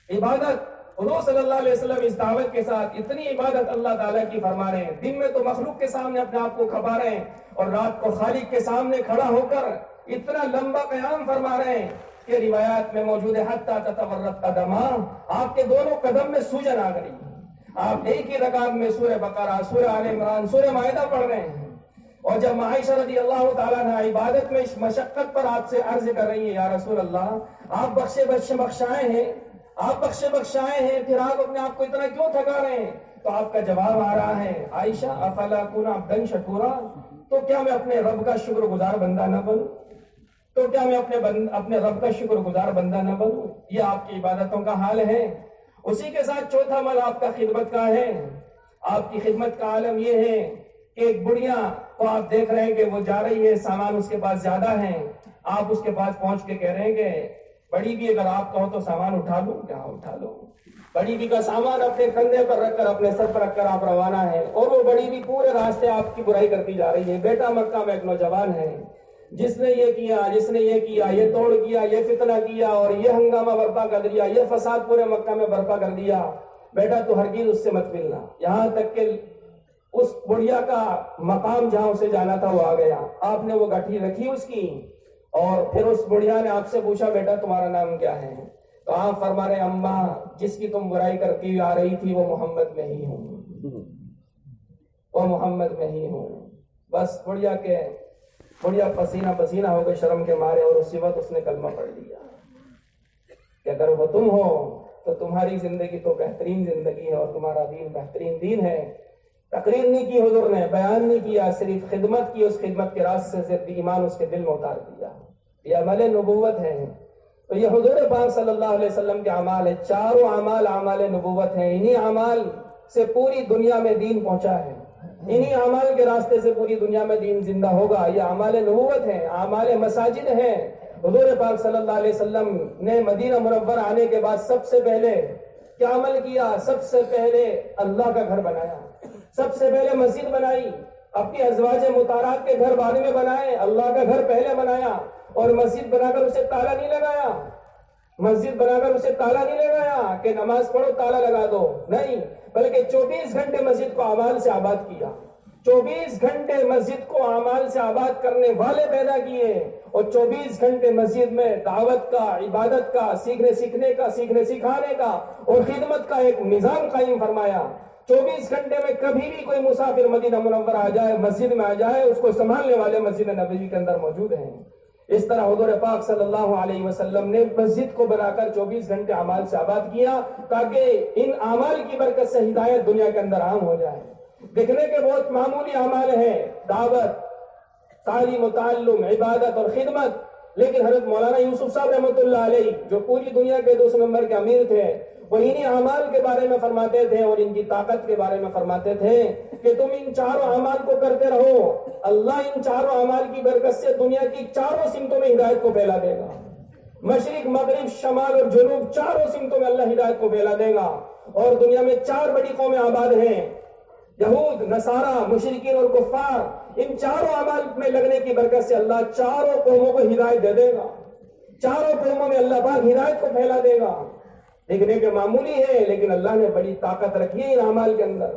عبادت. حضور صلی اللہ علیہ وسلم اس دعوت کے ساتھ اتنی عبادت اللہ تعالیٰ کی فرما رہے ہیں، دن میں تو مخلوق کے سامنے اپنے آپ کو کھپا رہے ہیں اور رات کو خالق کے سامنے کھڑا ہو کر اتنا لمبا قیام فرما رہے ہیں کہ روایات میں موجود ہے حتی تتورط قدما، آپ کے دونوں قدم میں سوجن آ گئی، آپ ایک ہی رکعت میں سورہ بقرہ، سورہ آل عمران، سورہ مائدہ پڑھ رہے ہیں۔ اور جب عائشہ رضی اللہ تعالیٰ عنہ عبادت میں اس مشقت پر آپ سے عرض کر رہی ہیں، یا رسول اللہ آپ بخشائے ہیں، پھر آپ اپنے آپ کو اتنا کیوں تھکا رہے ہیں؟ تو آپ کا جواب آ رہا ہے، عائشہ افلا اکون عبدا شکورا، تو کیا میں اپنے رب کا شکر گزار بندہ نہ بنوں؟ تو کیا میں اپنے رب کا شکر گزار بندہ نہ بنوں؟ یہ آپ کی عبادتوں کا حال ہے۔ اسی کے ساتھ چوتھا عمل آپ کا خدمت کا ہے۔ آپ کی خدمت کا عالم یہ ہے کہ ایک بڑھیا کو آپ دیکھ رہے ہیں کہ وہ جا رہی ہے، سامان اس کے پاس زیادہ ہے، آپ اس کے پاس پہنچ کے کہہ رہے ہیں کہ بڑی بھی اگر آپ کہو تو سامان اٹھا لوں، کیا اٹھا لو؟ بڑی بھی کا سامان اپنے کندھے پر رکھ کر، اپنے سر پر رکھ کر آپ روانہ ہیں، اور وہ بڑی بھی پورے راستے آپ کی برائی کرتی جا رہی ہے۔ بیٹا مکہ میں ایک نوجوان ہے جس نے یہ کیا، جس نے یہ کیا، یہ توڑ کیا، یہ فتنہ کیا اور یہ ہنگامہ برپا کر دیا، یہ فساد پورے مکہ میں برپا کر دیا، بیٹا تو ہرگز اس سے مت ملنا۔ یہاں تک کہ اس بڑھیا کا مقام جہاں اسے جانا تھا وہ آ گیا، آپ نے وہ گٹھی رکھی اس کی، اور پھر اس بڑھیا نے آپ سے پوچھا بیٹا تمہارا نام کیا ہے؟ تو آپ فرما رہے اماں جس کی تم برائی کرتی ہوئی آ رہی تھی وہ محمد میں ہی ہوں، وہ محمد میں ہی ہوں۔ بس بڑھیا پسینہ پسینہ ہو گئے شرم کے مارے، اور اسی وقت اس نے کلمہ پڑھ لیا کہ اگر وہ تم ہو تو تمہاری زندگی تو بہترین زندگی ہے اور تمہارا دین بہترین دین ہے۔ تقریر نہیں کی حضور نے، بیان نہیں کیا، صرف خدمت کی، اس خدمت کے راستے سے ایمان اس کے دل میں اتار دیا۔ یہ عمل نبوت ہے۔ تو یہ حضور پاک صلی اللہ علیہ وسلم کے اعمال ہے، چاروں اعمال نبوت ہیں۔ انہی اعمال سے پوری دنیا میں دین پہنچا ہے، انہی اعمال کے راستے سے پوری دنیا میں دین زندہ ہوگا۔ یہ اعمال نبوت ہیں، اعمال مساجد ہیں۔ حضور پاک صلی اللہ علیہ وسلم نے مدینہ منورہ آنے کے بعد سب سے پہلے کیا عمل کیا؟ سب سے پہلے اللہ کا گھر بنایا، سب سے پہلے مسجد بنائی، اپنی ازواج مطہرات کے گھر بعد میں بنائے، اللہ کا گھر پہلے بنایا، اور مسجد بنا کر اسے تالا نہیں لگایا، مسجد بنا کر اسے تالا نہیں لگایا کہ نماز پڑھو تالا لگا دو، نہیں، بلکہ 24 گھنٹے مسجد کو اعمال سے آباد کیا، 24 گھنٹے مسجد کو اعمال سے آباد کرنے والے پیدا کیے، اور 24 گھنٹے مسجد میں دعوت کا، عبادت کا، سیکھنے سیکھنے کا، سیکھنے سکھانے کا اور خدمت کا ایک نظام قائم فرمایا۔ 24 گھنٹے میں کبھی بھی کوئی مسافر مدینہ منورہ آ جائے، مسجد میں آ جائے، اس کو سنبھالنے والے مسجد نبوی کے اندر موجود ہیں۔ اس طرح حضور پاک صلی اللہ علیہ وسلم نے مسجد کو بنا کر 24 گھنٹے اعمال سے آباد کیا، تاکہ ان اعمال کی برکت سے ہدایت دنیا کے اندر عام ہو جائے۔ دیکھنے کے بہت معمولی اعمال ہیں، دعوت، تعلیم و تعلم، عبادت اور خدمت، لیکن حضرت مولانا یوسف صاحب رحمۃ اللہ علیہ جو پوری دنیا کے 2 نمبر کے امیر تھے، وہ انہی اعمال کے بارے میں فرماتے تھے اور ان کی طاقت کے بارے میں فرماتے تھے کہ تم ان چاروں اعمال کو کرتے رہو، اللہ ان چاروں اعمال کی برکت سے دنیا کی چاروں سمتوں میں ہدایت کو پھیلا دے گا۔ مشرق، مغرب، شمال اور جنوب، چاروں سمتوں میں اللہ ہدایت کو پھیلا دے گا، اور دنیا میں 4 بڑی قومیں آباد ہیں، یہود، نصارہ، مشرکین اور کفار۔ ان چاروں اعمال میں لگنے کی برکت سے اللہ چاروں قوموں کو ہدایت دے دے گا، چاروں قوموں میں اللہ پاک ہدایت کو پھیلا دے گا۔ دیکھنے کے معمولی ہے، لیکن اللہ نے بڑی طاقت رکھی ہے ان اعمال کے اندر۔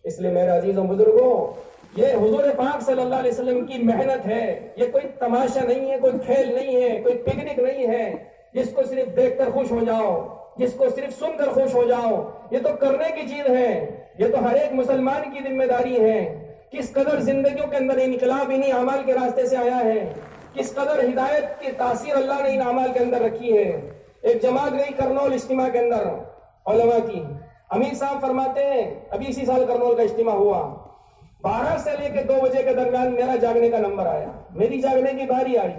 اس لیے میرے عزیزوں بزرگوں، یہ حضور پاک صلی اللہ علیہ وسلم کی محنت ہے، یہ کوئی تماشا نہیں ہے، کوئی کھیل نہیں ہے، کوئی پکنک نہیں ہے جس کو صرف دیکھ کر خوش ہو جاؤ، جس کو صرف سن کر خوش ہو جاؤ۔ یہ تو کرنے کی چیز ہے، یہ تو ہر ایک مسلمان کی ذمہ داری ہے۔ کس قدر زندگیوں کے اندر انقلاب انہی اعمال کے راستے سے آیا ہے، کس قدر ہدایت کی تاثیر اللہ نے ان اعمال کے اندر رکھی ہے۔ ایک جماعت گئی کرنول اجتماع کے اندر علماء کی، امیر صاحب فرماتے ہیں ابھی اسی سال کرنول کا اجتماع ہوا، 12 سے لے کے 2 بجے کے درمیان میرا جاگنے کا نمبر آیا، میری جاگنے کی باری آئی۔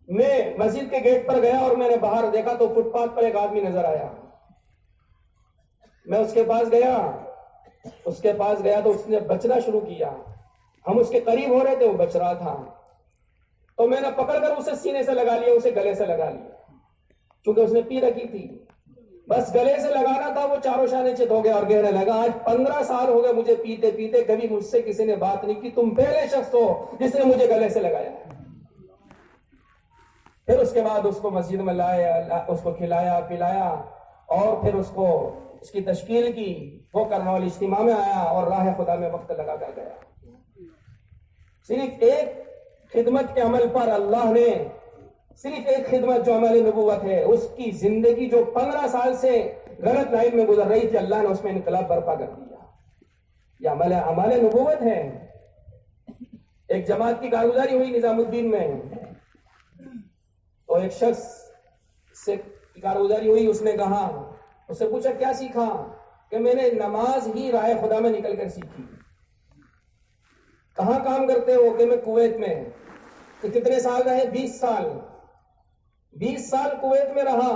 میں مسجد کے گیٹ پر گیا اور میں نے باہر دیکھا تو فٹ پاتھ پر ایک آدمی نظر آیا۔ میں اس کے پاس گیا تو اس نے بچنا شروع کیا، ہم اس کے قریب ہو رہے تھے، وہ بچ رہا تھا، تو میں نے پکڑ کر اسے سینے سے لگا لیا، اسے گلے سے لگا لیا، چونکہ اس نے پی رکھی تھی، بس گلے سے لگانا تھا، وہ چاروں شانے چت ہو گیا اور کہنے لگا آج 15 سال ہو گئے مجھے پیتے پیتے، کبھی مجھ سے کسی نے بات نہیں کی، تم پہلے شخص ہو جس نے مجھے گلے سے لگایا۔ پھر اس کے بعد اس کو مسجد میں لایا، اس کو کھلایا پلایا، اور پھر اس کی تشکیل کی، وہ کرما والی اجتماع میں آیا اور راہ خدا میں وقت لگا کر گیا۔ صرف ایک خدمت کے عمل پر اللہ نے، صرف ایک خدمت جو عمل نبوت ہے، اس کی زندگی جو 15 سال سے غلط لائن میں گزر رہی تھی، اللہ نے اس میں انقلاب برپا کر دیا۔ یہ عمل نبوت ہے۔ ایک جماعت کی کارگزاری ہوئی نظام الدین میں، تو ایک شخص سے کارگزاری ہوئی، اس نے کہا، اس سے پوچھا کیا سیکھا؟ کہ میں نے نماز ہی راہ خدا میں نکل کر سیکھی۔ کہاں کام کرتے ہو؟ کہ میں کویت میں۔ کہ کتنے سال رہے؟ 20 سال۔ 20 سال کویت میں رہا۔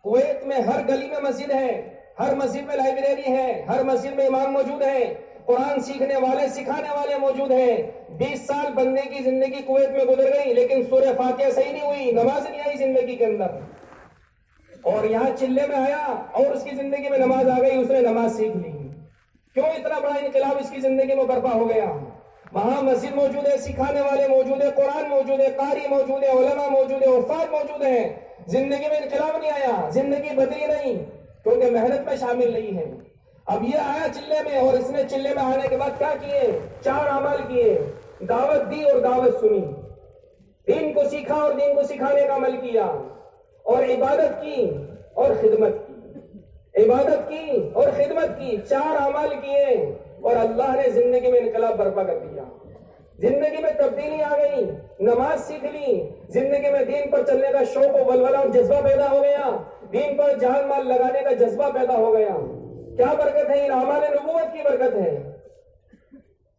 کویت میں ہر گلی میں مسجد ہے، ہر مسجد میں لائبریری ہے، ہر مسجد میں امام موجود ہے، قرآن سیکھنے والے سکھانے والے موجود ہیں۔ 20 سال بندے کی زندگی کویت میں گزر گئی، لیکن سورہ فاتحہ صحیح نہیں ہوئی، نماز نہیں آئی زندگی کے اندر۔ اور یہاں چلے میں آیا اور اس کی زندگی میں نماز آ گئی، اس نے نماز سیکھ لی۔ کیوں اتنا بڑا انقلاب اس کی زندگی میں برپا ہو گیا؟ وہاں مسجد موجود ہے، سکھانے والے موجود ہے، قرآن موجود ہے، قاری موجود ہے، علماء موجود ہے، حفاظ موجود ہیں۔ زندگی میں انقلاب نہیں آیا، زندگی بدلی نہیں، کیونکہ محنت میں شامل نہیں ہے۔ اب یہ آیا چلے میں، اور اس نے چلے میں آنے کے بعد کیا کیے؟ 4 اعمال کیے۔ دعوت دی اور دعوت سنی، دین کو سیکھا اور دین کو سکھانے کا عمل کیا، اور عبادت کی اور خدمت کی، عبادت کی اور خدمت کی، 4 اعمال کیے، اور اللہ نے زندگی میں انقلاب برپا کر دیا۔ زندگی میں تبدیلی آ گئی، نماز سیکھ لی، زندگی میں دین پر چلنے کا شوق و ولولہ اور جذبہ پیدا ہو گیا، دین پر جان مال لگانے کا جذبہ پیدا ہو گیا۔ کیا برکت ہے؟ ان اعمال نبوت کی برکت ہے۔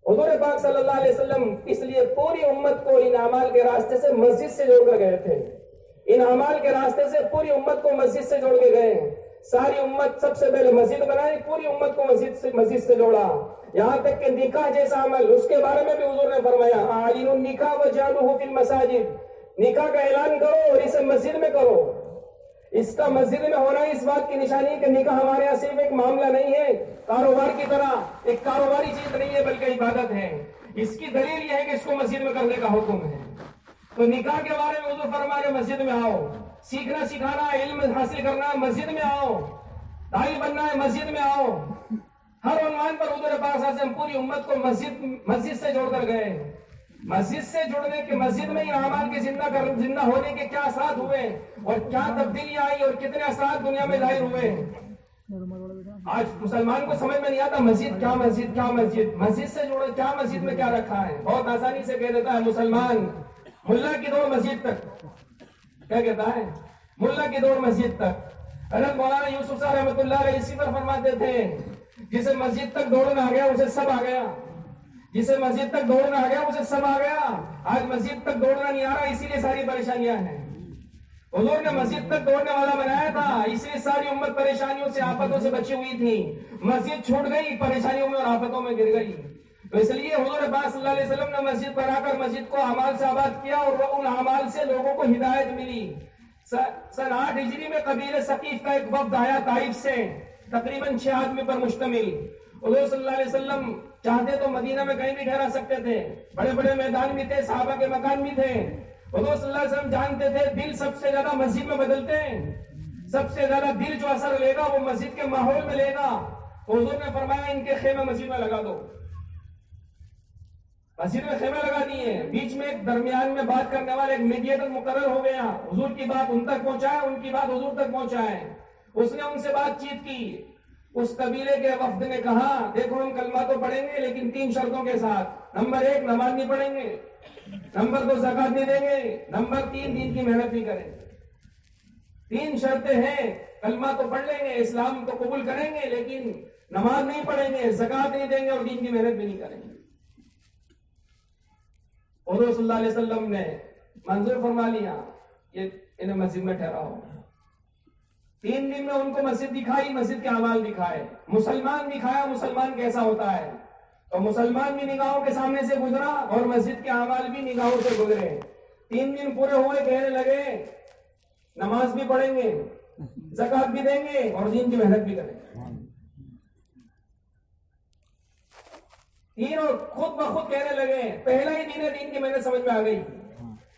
حضور پاک صلی اللہ علیہ وسلم اس لیے پوری امت کو ان اعمال کے راستے سے مسجد سے جوڑ کر گئے تھے۔ ان اعمال کے راستے سے پوری امت کو مسجد سے جوڑ کے گئے۔ ساری امت سب سے پہلے مسجد بنائی، پوری امت کو مسجد سے جوڑا، یہاں تک کہ نکاح جیسا عمل، اس کے بارے میں بھی حضور نے فرمایا، اعلنوا النکاح وجعلوہ فی المساجد، نکاح کا اعلان کرو اور اسے مسجد میں کرو۔ اس کا مسجد میں ہونا اس بات کی نشانی ہے کہ نکاح ہمارے یہاں صرف ایک معاملہ نہیں ہے، کاروبار کی طرح ایک کاروباری چیز نہیں ہے، بلکہ عبادت ہے۔ اس کی دلیل یہ ہے کہ اس کو مسجد میں کرنے کا حکم ہے۔ تو نکاح کے بارے میں حضور فرما رہے مسجد میں آؤ، سیکھنا سکھانا علم حاصل کرنا ہے مسجد میں آؤ، داعی بننا ہے مسجد میں آؤ۔ ہر عنوان پر حضور پاک صلی اللہ علیہ وسلم پوری امت کو مسجد سے جوڑ کر گئے۔ مسجد سے جڑنے کے، مسجد میں ان اعمال کے زندہ ہونے کے کیا اثرات ہوئے اور کیا تبدیلی آئی اور کتنے اثرات دنیا میں ظاہر ہوئے۔ آج مسلمان کو سمجھ میں نہیں آتا مسجد کیا، مسجد کیا، مسجد سے جوڑے کیا، مسجد میں کیا رکھا ہے۔ بہت آسانی سے کہہ دیتا ہے مسلمان، ملا کی دوڑ مسجد تک۔ کیا کہتا ہے؟ ملا کی دوڑ مسجد تک۔ حضرت مولانا یوسف صاحب رحمۃ اللہ علیہ اسی پر فرماتے تھے، جسے مسجد تک دوڑنا آ گیا اسے سب آ گیا، جسے مسجد تک دوڑنا آ گیا اسے سب آ گیا۔ آج مسجد تک دوڑنا نہیں آ رہا، اسی لیے ساری پریشانیاں ہیں۔ حضور نے مسجد تک دوڑنے والا بنایا تھا، اس لیے ساری امت پریشانیوں سے، آفتوں سے بچی ہوئی تھی۔ مسجد چھوٹ گئی، پریشانیوں میں اور آفتوں میں گر گئی۔ تو اس لیے حضور پاک صلی اللہ علیہ وسلم نے مسجد پر آ کر مسجد کو اعمال سے آباد کیا، اور ان اعمال سے لوگوں کو ہدایت ملی۔ سن 8 ہجری میں قبیلہ ثقیف کا ایک وفد آیا طائف سے، تقریباً 6 آدمی پر مشتمل۔ حضور صلی اللہ علیہ وسلم چاہتے تو مدینہ میں کہیں بھی ٹھہرا سکتے تھے، بڑے بڑے میدان بھی تھے، صحابہ کے مکان بھی تھے۔ حضور صلی اللہ علیہ وسلم جانتے تھے دل سب سے زیادہ مسجد میں بدلتے ہیں، سب سے زیادہ دل جو اثر لے گا وہ مسجد کے ماحول میں لے گا۔ حضور نے فرمایا ان کے خیمے مسجد میں لگا دو۔ مسجد میں خیمے لگا دیے، بیچ میں ایک درمیان میں بات کرنے والا ایک میڈیٹر مقرر ہو گیا، حضور کی بات ان تک پہنچائے، ان کی بات حضور تک پہنچائے۔ اس نے ان سے بات چیت کی۔ اس قبیلے کے وفد نے کہا دیکھو ہم کلمہ تو پڑھیں گے لیکن 3 شرطوں کے ساتھ۔ نمبر 1 نماز نہیں پڑھیں گے، نمبر 2 زکات نہیں دیں گے، نمبر 3 دین کی محنت نہیں کریں گے۔ 3 شرطیں ہیں، کلمہ تو پڑھ لیں گے، اسلام تو قبول کریں گے، لیکن نماز نہیں پڑھیں گے، زکات نہیں دیں گے اور دین کی محنت بھی نہیں کریں گے۔ حضور صلی اللہ علیہ وسلم نے منظور فرما لیا، یہ انہیں مسجد میں ٹھہراؤ۔ 3 دن میں ان کو مسجد دکھائی، مسجد کے اعمال دکھائے، مسلمان دکھایا مسلمان کیسا ہوتا ہے۔ تو مسلمان بھی نگاہوں کے سامنے سے گزرا اور مسجد کے اعمال بھی نگاہوں سے گزرے۔ 3 دن پورے ہوئے، کہنے لگے نماز بھی پڑھیں گے، زکات بھی دیں گے اور دین کی محنت بھی کریں گے۔ تینوں خود بخود کہنے لگے پہلا ہی دن ہے، دین کی محنت سمجھ میں آ گئی،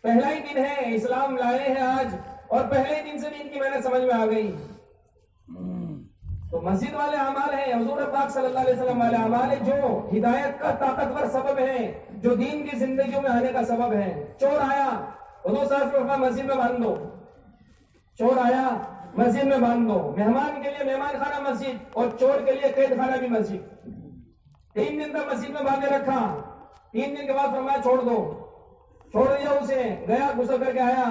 پہلا ہی دن ہے، اسلام لائے ہیں آج اور پہلے ہی دن سے دین کی محنت سمجھ میں آ گئی۔ تو مسجد والے اعمال ہیں، حضور پاک صلی اللہ علیہ وسلم والے اعمال ہیں جو ہدایت کا طاقتور سبب ہے، جو دین کی زندگیوں میں آنے کا سبب ہے۔ چور آیا، حضور صلی اللہ علیہ وسلم مسجد میں باندھ دو، چور آیا مسجد میں باندھ دو، مہمان کے لیے مہمان خانہ مسجد اور چور کے لیے قید خانہ بھی مسجد۔ 3 دن تک مسجد میں باندھے رکھا، 3 دن کے بعد فرمایا چھوڑ دو، چھوڑ دیا اسے، گیا غسل کر کے آیا،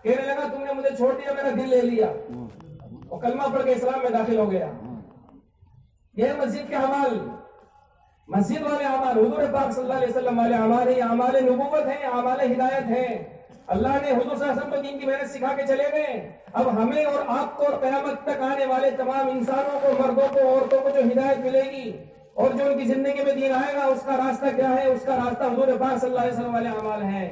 کہنے لگا تم نے مجھے چھوڑ دیا، میرا دل لے لیا، اور کلمہ پڑھ کے اسلام میں داخل ہو گیا۔ یہ مسجد کے اعمال، مسجد والے اعمال، حضور پاک صلی اللہ علیہ وسلم والے اعمال ہیں، اعمال نبوت ہیں، اعمال ہدایت ہیں۔ اللہ نے حضور صلی اللہ علیہ وسلم کو دین کی محنت سکھا کے چلے گئے، اب ہمیں اور آپ کو اور قیامت تک آنے والے تمام انسانوں کو، مردوں کو، عورتوں کو جو ہدایت ملے گی اور جو ان کی زندگی میں دین آئے گا، اس کا راستہ کیا ہے؟ اس کا راستہ حضور پاک صلی اللہ علیہ وسلم والے اعمال ہیں،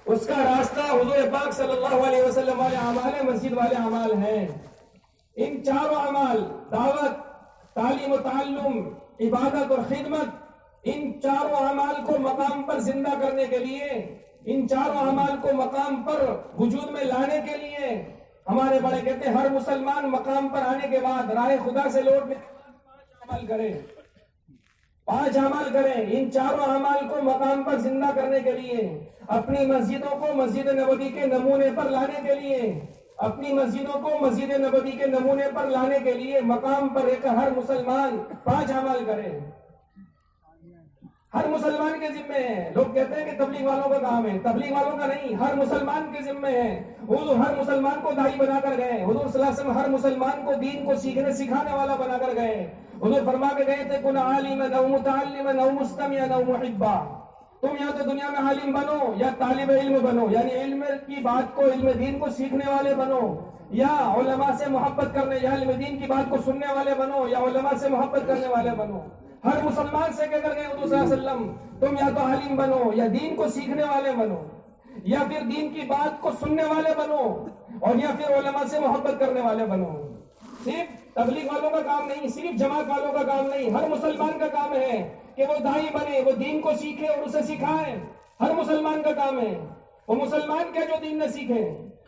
اس کا راستہ حضور پاک صلی اللہ علیہ وسلم والے اعمال ہیں، مسجد والے اعمال ہیں۔ ان چاروں اعمال، دعوت، تعلیم و تعلم، عبادت اور خدمت، ان چاروں اعمال کو مقام پر زندہ کرنے کے لیے، ان چاروں اعمال کو مقام پر وجود میں لانے کے لیے، ہمارے بڑے کہتے ہیں ہر مسلمان مقام پر آنے کے بعد راہ خدا سے لوٹنے کے بعد 5 عمل کرے، 5 عمل کریں۔ ان چاروں اعمال کو مقام پر زندہ کرنے کے لیے، اپنی مسجدوں کو مسجد نبوی کے نمونے پر لانے کے لیے، اپنی مسجدوں کو مسجد نبوی کے نمونے پر لانے کے لیے مقام پر ایک ہر مسلمان 5 عمل کرے۔ ہر مسلمان کے ذمے ہے۔ لوگ کہتے ہیں کہ تبلیغ والوں کا کام ہے، تبلیغ والوں کا نہیں، ہر مسلمان کے ذمے ہے۔ حضور ہر مسلمان کو داعی بنا کر گئے، حضور صلی اللہ علیہ وسلم ہر مسلمان کو دین کو سیکھنے سکھانے والا بنا کر گئے۔ حضور فرما کے گئے تھے کن عالما او متعلما او مستمعا او محبا، تم یا تو دنیا میں عالم بنو یا طالب علم بنو، یعنی علم کی بات کو، علم دین کو سیکھنے والے بنو، یا علماء سے محبت کرنے، یا علم دین کی بات کو سننے والے بنو، یا علماء سے محبت کرنے والے بنو۔ ہر مسلمان سے کہہ کر گئے حضور صلی اللہ علیہ وسلم تم یا تو عالم بنو یا دین کو سیکھنے والے بنو، یا پھر دین کی بات کو سننے والے بنو، اور یا پھر علماء سے محبت کرنے والے بنو۔ صرف تبلیغ والوں کا کام نہیں، صرف جماعت والوں کا کام نہیں، ہر مسلمان کا کام ہے کہ وہ داعی بنے، وہ دین کو سیکھے اور اسے سکھائے۔ ہر مسلمان کا کام ہے۔ وہ مسلمان کیا جو دین نہ سیکھے،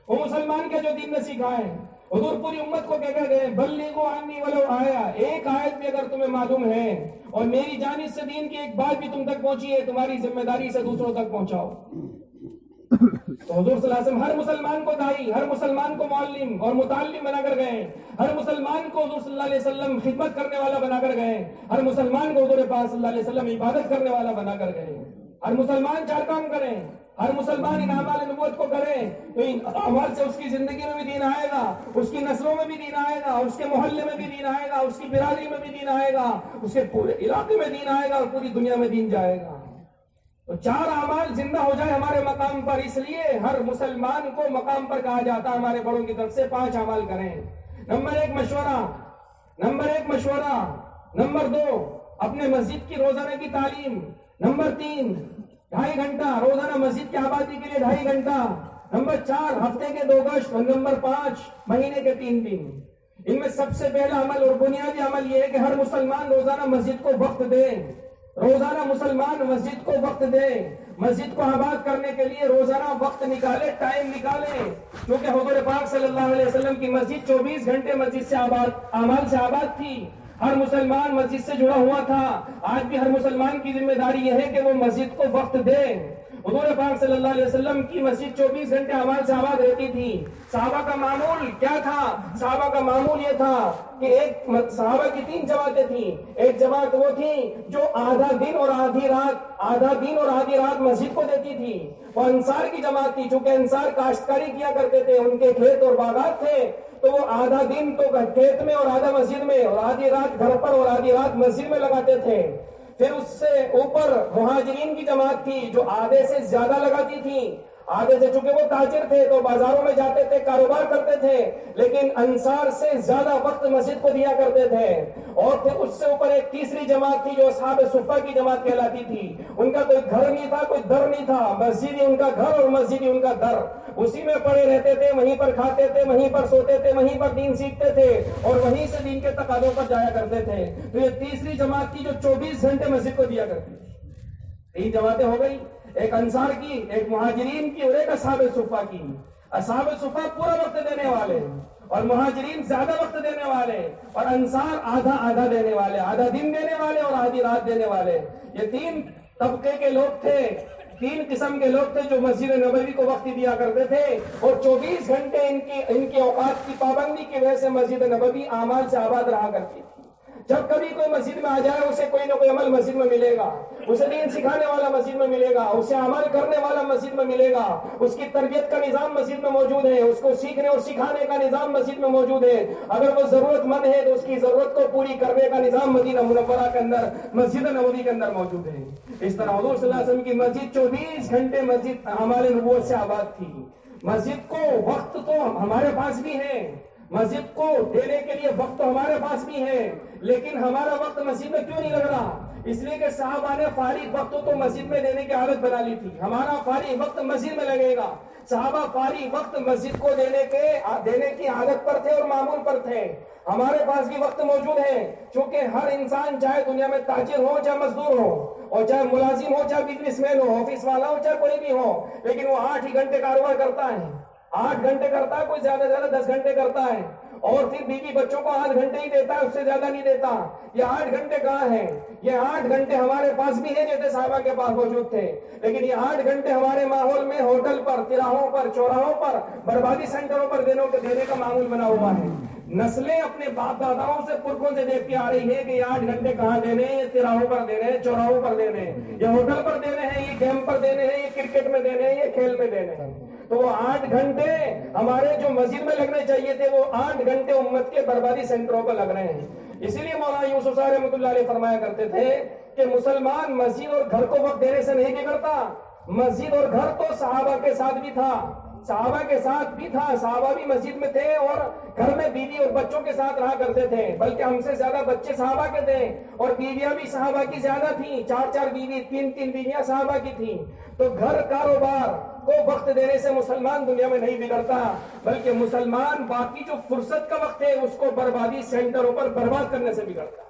وہ مسلمان کیا جو دین نہ سکھائے۔ حضور پوری امت کو کہہ کر گئے بلغوا عنی ولو آیا، ایک آیت بھی اگر تمہیں معلوم ہے اور میری جانب سے دین کی ایک بات بھی تم تک پہنچی ہے، تمہاری ذمہ داری سے دوسروں تک پہنچاؤ۔ تو حضور صلی اللہ علیہ وسلم ہر مسلمان کو داعی، ہر مسلمان کو معلم اور متعلم بنا کر گئے، ہر مسلمان کو حضور صلی اللہ علیہ وسلم خدمت کرنے والا بنا کر گئے، ہر مسلمان کو حضور پاک صلی اللہ علیہ وسلم عبادت کرنے والا بنا کر گئے۔ ہر مسلمان 4 کام کریں، ہر مسلمان ان اعمال نبوت کو کرے تو ان اعمال سے اس کی زندگی میں بھی دین آئے گا، اس کی نسلوں میں بھی دین آئے گا، اس کے محلے میں بھی دین آئے گا، اس کی برادری میں بھی دین آئے گا، اس کے پورے علاقے میں دین آئے گا اور پوری دنیا میں دین جائے گا۔ تو 4 اعمال زندہ ہو جائے ہمارے مقام پر، اس لیے ہر مسلمان کو مقام پر کہا جاتا ہے ہمارے بڑوں کی طرف سے 5 اعمال کریں۔ نمبر 1 مشورہ، نمبر 1 مشورہ، نمبر 2 اپنے مسجد کی روزانہ کی تعلیم، نمبر 3 2.5 گھنٹہ روزانہ مسجد کی آبادی کے لیے 2.5 گھنٹہ، نمبر 4 ہفتے کے 2 گشت، اور نمبر 5 مہینے کے 3 دن۔ ان میں سب سے پہلا عمل اور بنیادی عمل یہ ہے کہ ہر مسلمان روزانہ مسجد کو وقت دے، روزانہ مسلمان مسجد کو وقت دے، مسجد کو آباد کرنے کے لیے روزانہ وقت نکالے، ٹائم نکالے، کیونکہ حضور پاک صلی اللہ علیہ وسلم کی مسجد 24 گھنٹے مسجد سے آباد، اعمال سے آباد تھی، ہر مسلمان مسجد سے جڑا ہوا تھا۔ آج بھی ہر مسلمان کی ذمہ داری یہ ہے کہ وہ مسجد کو وقت دے۔ حضور پاک صلی اللہ علیہ وسلم کی مسجد 24 گھنٹے اعمال سے آباد رہتی تھی۔ صحابہ کا معمول کیا تھا؟ صحابہ کا معمول یہ تھا کہ ایک صحابہ کی 3 جماعتیں تھیں۔ ایک جماعت وہ تھی جو آدھا دن اور آدھی رات مسجد کو دیتی تھی، وہ انصار کی جماعت تھی۔ چونکہ انصار کاشتکاری کیا کرتے تھے، ان کے کھیت اور باغات تھے، تو وہ آدھا دن تو کھیت میں اور آدھا مسجد میں، اور آدھی رات گھر پر اور آدھی رات مسجد میں لگاتے تھے۔ پھر اس سے اوپر مہاجرین کی جماعت تھی جو آدھے سے زیادہ لگاتی تھی۔ آدھے سے، چونکہ وہ تاجر تھے تو بازاروں میں جاتے تھے، کاروبار کرتے تھے، لیکن انصار سے زیادہ وقت مسجد کو دیا کرتے تھے۔ اور پھر اس سے اوپر ایک تیسری جماعت تھی جو اصحاب صفہ کی جماعت کہلاتی تھی۔ ان کا کوئی گھر نہیں تھا، کوئی در نہیں تھا، مسجد ہی ان کا گھر اور مسجد ہی ان کا در، اسی میں پڑے رہتے تھے، وہیں پر کھاتے تھے، وہیں پر سوتے تھے، وہیں پر دین سیکھتے تھے اور وہیں سے دین کے تقاضوں پر جایا کرتے تھے۔ تو یہ تیسری جماعت تھی جو 24 گھنٹے مسجد کو دیا کرتی تھی۔ 3 جماعتیں ہو گئی۔ ایک انصار کی، ایک مہاجرین کی اور ایک اصحاب صفہ کی. اصحاب صفہ پورا وقت دینے والے اور مہاجرین زیادہ وقت دینے والے اور انصار آدھا آدھا دینے والے، آدھا دن دینے والے اور آدھی رات دینے والے. یہ تین طبقے کے لوگ تھے، تین قسم کے لوگ تھے جو مسجد نبوی کو وقت دیا کرتے تھے. اور 24 گھنٹے ان کی اوقات کی پابندی کی وجہ سے مسجد نبوی اعمال سے آباد رہا کرتی تھی. جب کبھی کوئی مسجد میں آ جائے اسے کوئی نہ کوئی عمل مسجد میں ملے گا، اسے دین سکھانے والا مسجد میں ملے گا، اسے عمل کرنے والا مسجد میں ملے گا، اس کی تربیت کا نظام مسجد میں موجود ہے، اس کو سیکھنے اور سکھانے کا نظام مسجد میں موجود ہے. اگر وہ ضرورت مند ہے تو اس کی ضرورت کو پوری کرنے کا نظام مدینہ منورہ کے اندر، مسجد نبوی کے اندر موجود ہے. اس طرح حضور صلی اللہ علیہ وسلم کی مسجد 24 گھنٹے مسجد اعمال نبوت سے آباد تھی. مسجد کو وقت تو ہمارے پاس بھی ہے، مسجد کو دینے کے لیے وقت تو ہمارے پاس بھی ہے، لیکن ہمارا وقت مسجد میں کیوں نہیں لگ رہا؟ اس لیے کہ صحابہ نے فارغ وقت تو مسجد میں دینے کی عادت بنا لی تھی. ہمارا فارغ وقت مسجد میں لگے گا. صحابہ فارغ وقت مسجد کو دینے کی عادت پر تھے اور معمول پر تھے. ہمارے پاس بھی وقت موجود ہے، چونکہ ہر انسان چاہے دنیا میں تاجر ہو چاہے مزدور ہو، اور چاہے ملازم ہو چاہے بزنس مین ہو، آفس والا ہو چاہے کوئی بھی ہو، لیکن وہ 8 ہی گھنٹے کاروبار کرتا ہے. 8 گھنٹے کرتا ہے، کوئی زیادہ 10 گھنٹے کرتا ہے، اور پھر بیوی بچوں کو 8 گھنٹے ہی دیتا ہے، اس سے زیادہ نہیں دیتا. یہ 8 گھنٹے کہاں ہیں؟ یہ 8 گھنٹے ہمارے پاس بھی ہیں جیسے صحابہ کے پاس موجود تھے، لیکن یہ 8 گھنٹے ہمارے ماحول میں ہوٹل پر، تراہوں پر، چوراہوں پر، بربادی سینٹروں پر دینے کا معمول بنا ہوا ہے. نسلیں اپنے باپ داداؤں سے پرکھوں سے دیکھتی آ رہی ہے کہ یہ 8 گھنٹے کہاں دینے ہیں؟ یہ تراہوں پر دینے ہیں، چوراہوں پر دینے ہیں، یہ ہوٹل پر دینے ہیں، یہ گیم پر دینے ہیں، یہ کرکٹ میں دینے ہیں، یہ کھیل میں دینے ہیں. تو وہ 8 گھنٹے ہمارے جو مسجد میں لگنے چاہیے تھے، وہ 8 گھنٹے امت کے بربادی سینٹروں پر لگ رہے ہیں. اسی لیے مولانا یوسف صاحب رحمۃ اللہ علیہ فرمایا کرتے تھے کہ مسلمان مسجد اور گھر کو وقت دینے سے نہیں بگڑتا. مسجد اور گھر تو صحابہ کے ساتھ بھی تھا، صحابہ کے ساتھ بھی تھا، صحابہ بھی مسجد میں تھے اور گھر میں بیوی اور بچوں کے ساتھ رہا کرتے تھے. بلکہ ہم سے زیادہ بچے صحابہ کے تھے اور بیویاں بھی صحابہ کی زیادہ تھیں. 4 بیوی، 3 بیویاں صحابہ کی تھیں. تو گھر کاروبار کو وقت دینے سے مسلمان دنیا میں نہیں بگڑتا، بلکہ مسلمان باقی جو فرصت کا وقت ہے اس کو بربادی سینٹروں پر برباد کرنے سے بگڑتا ہے.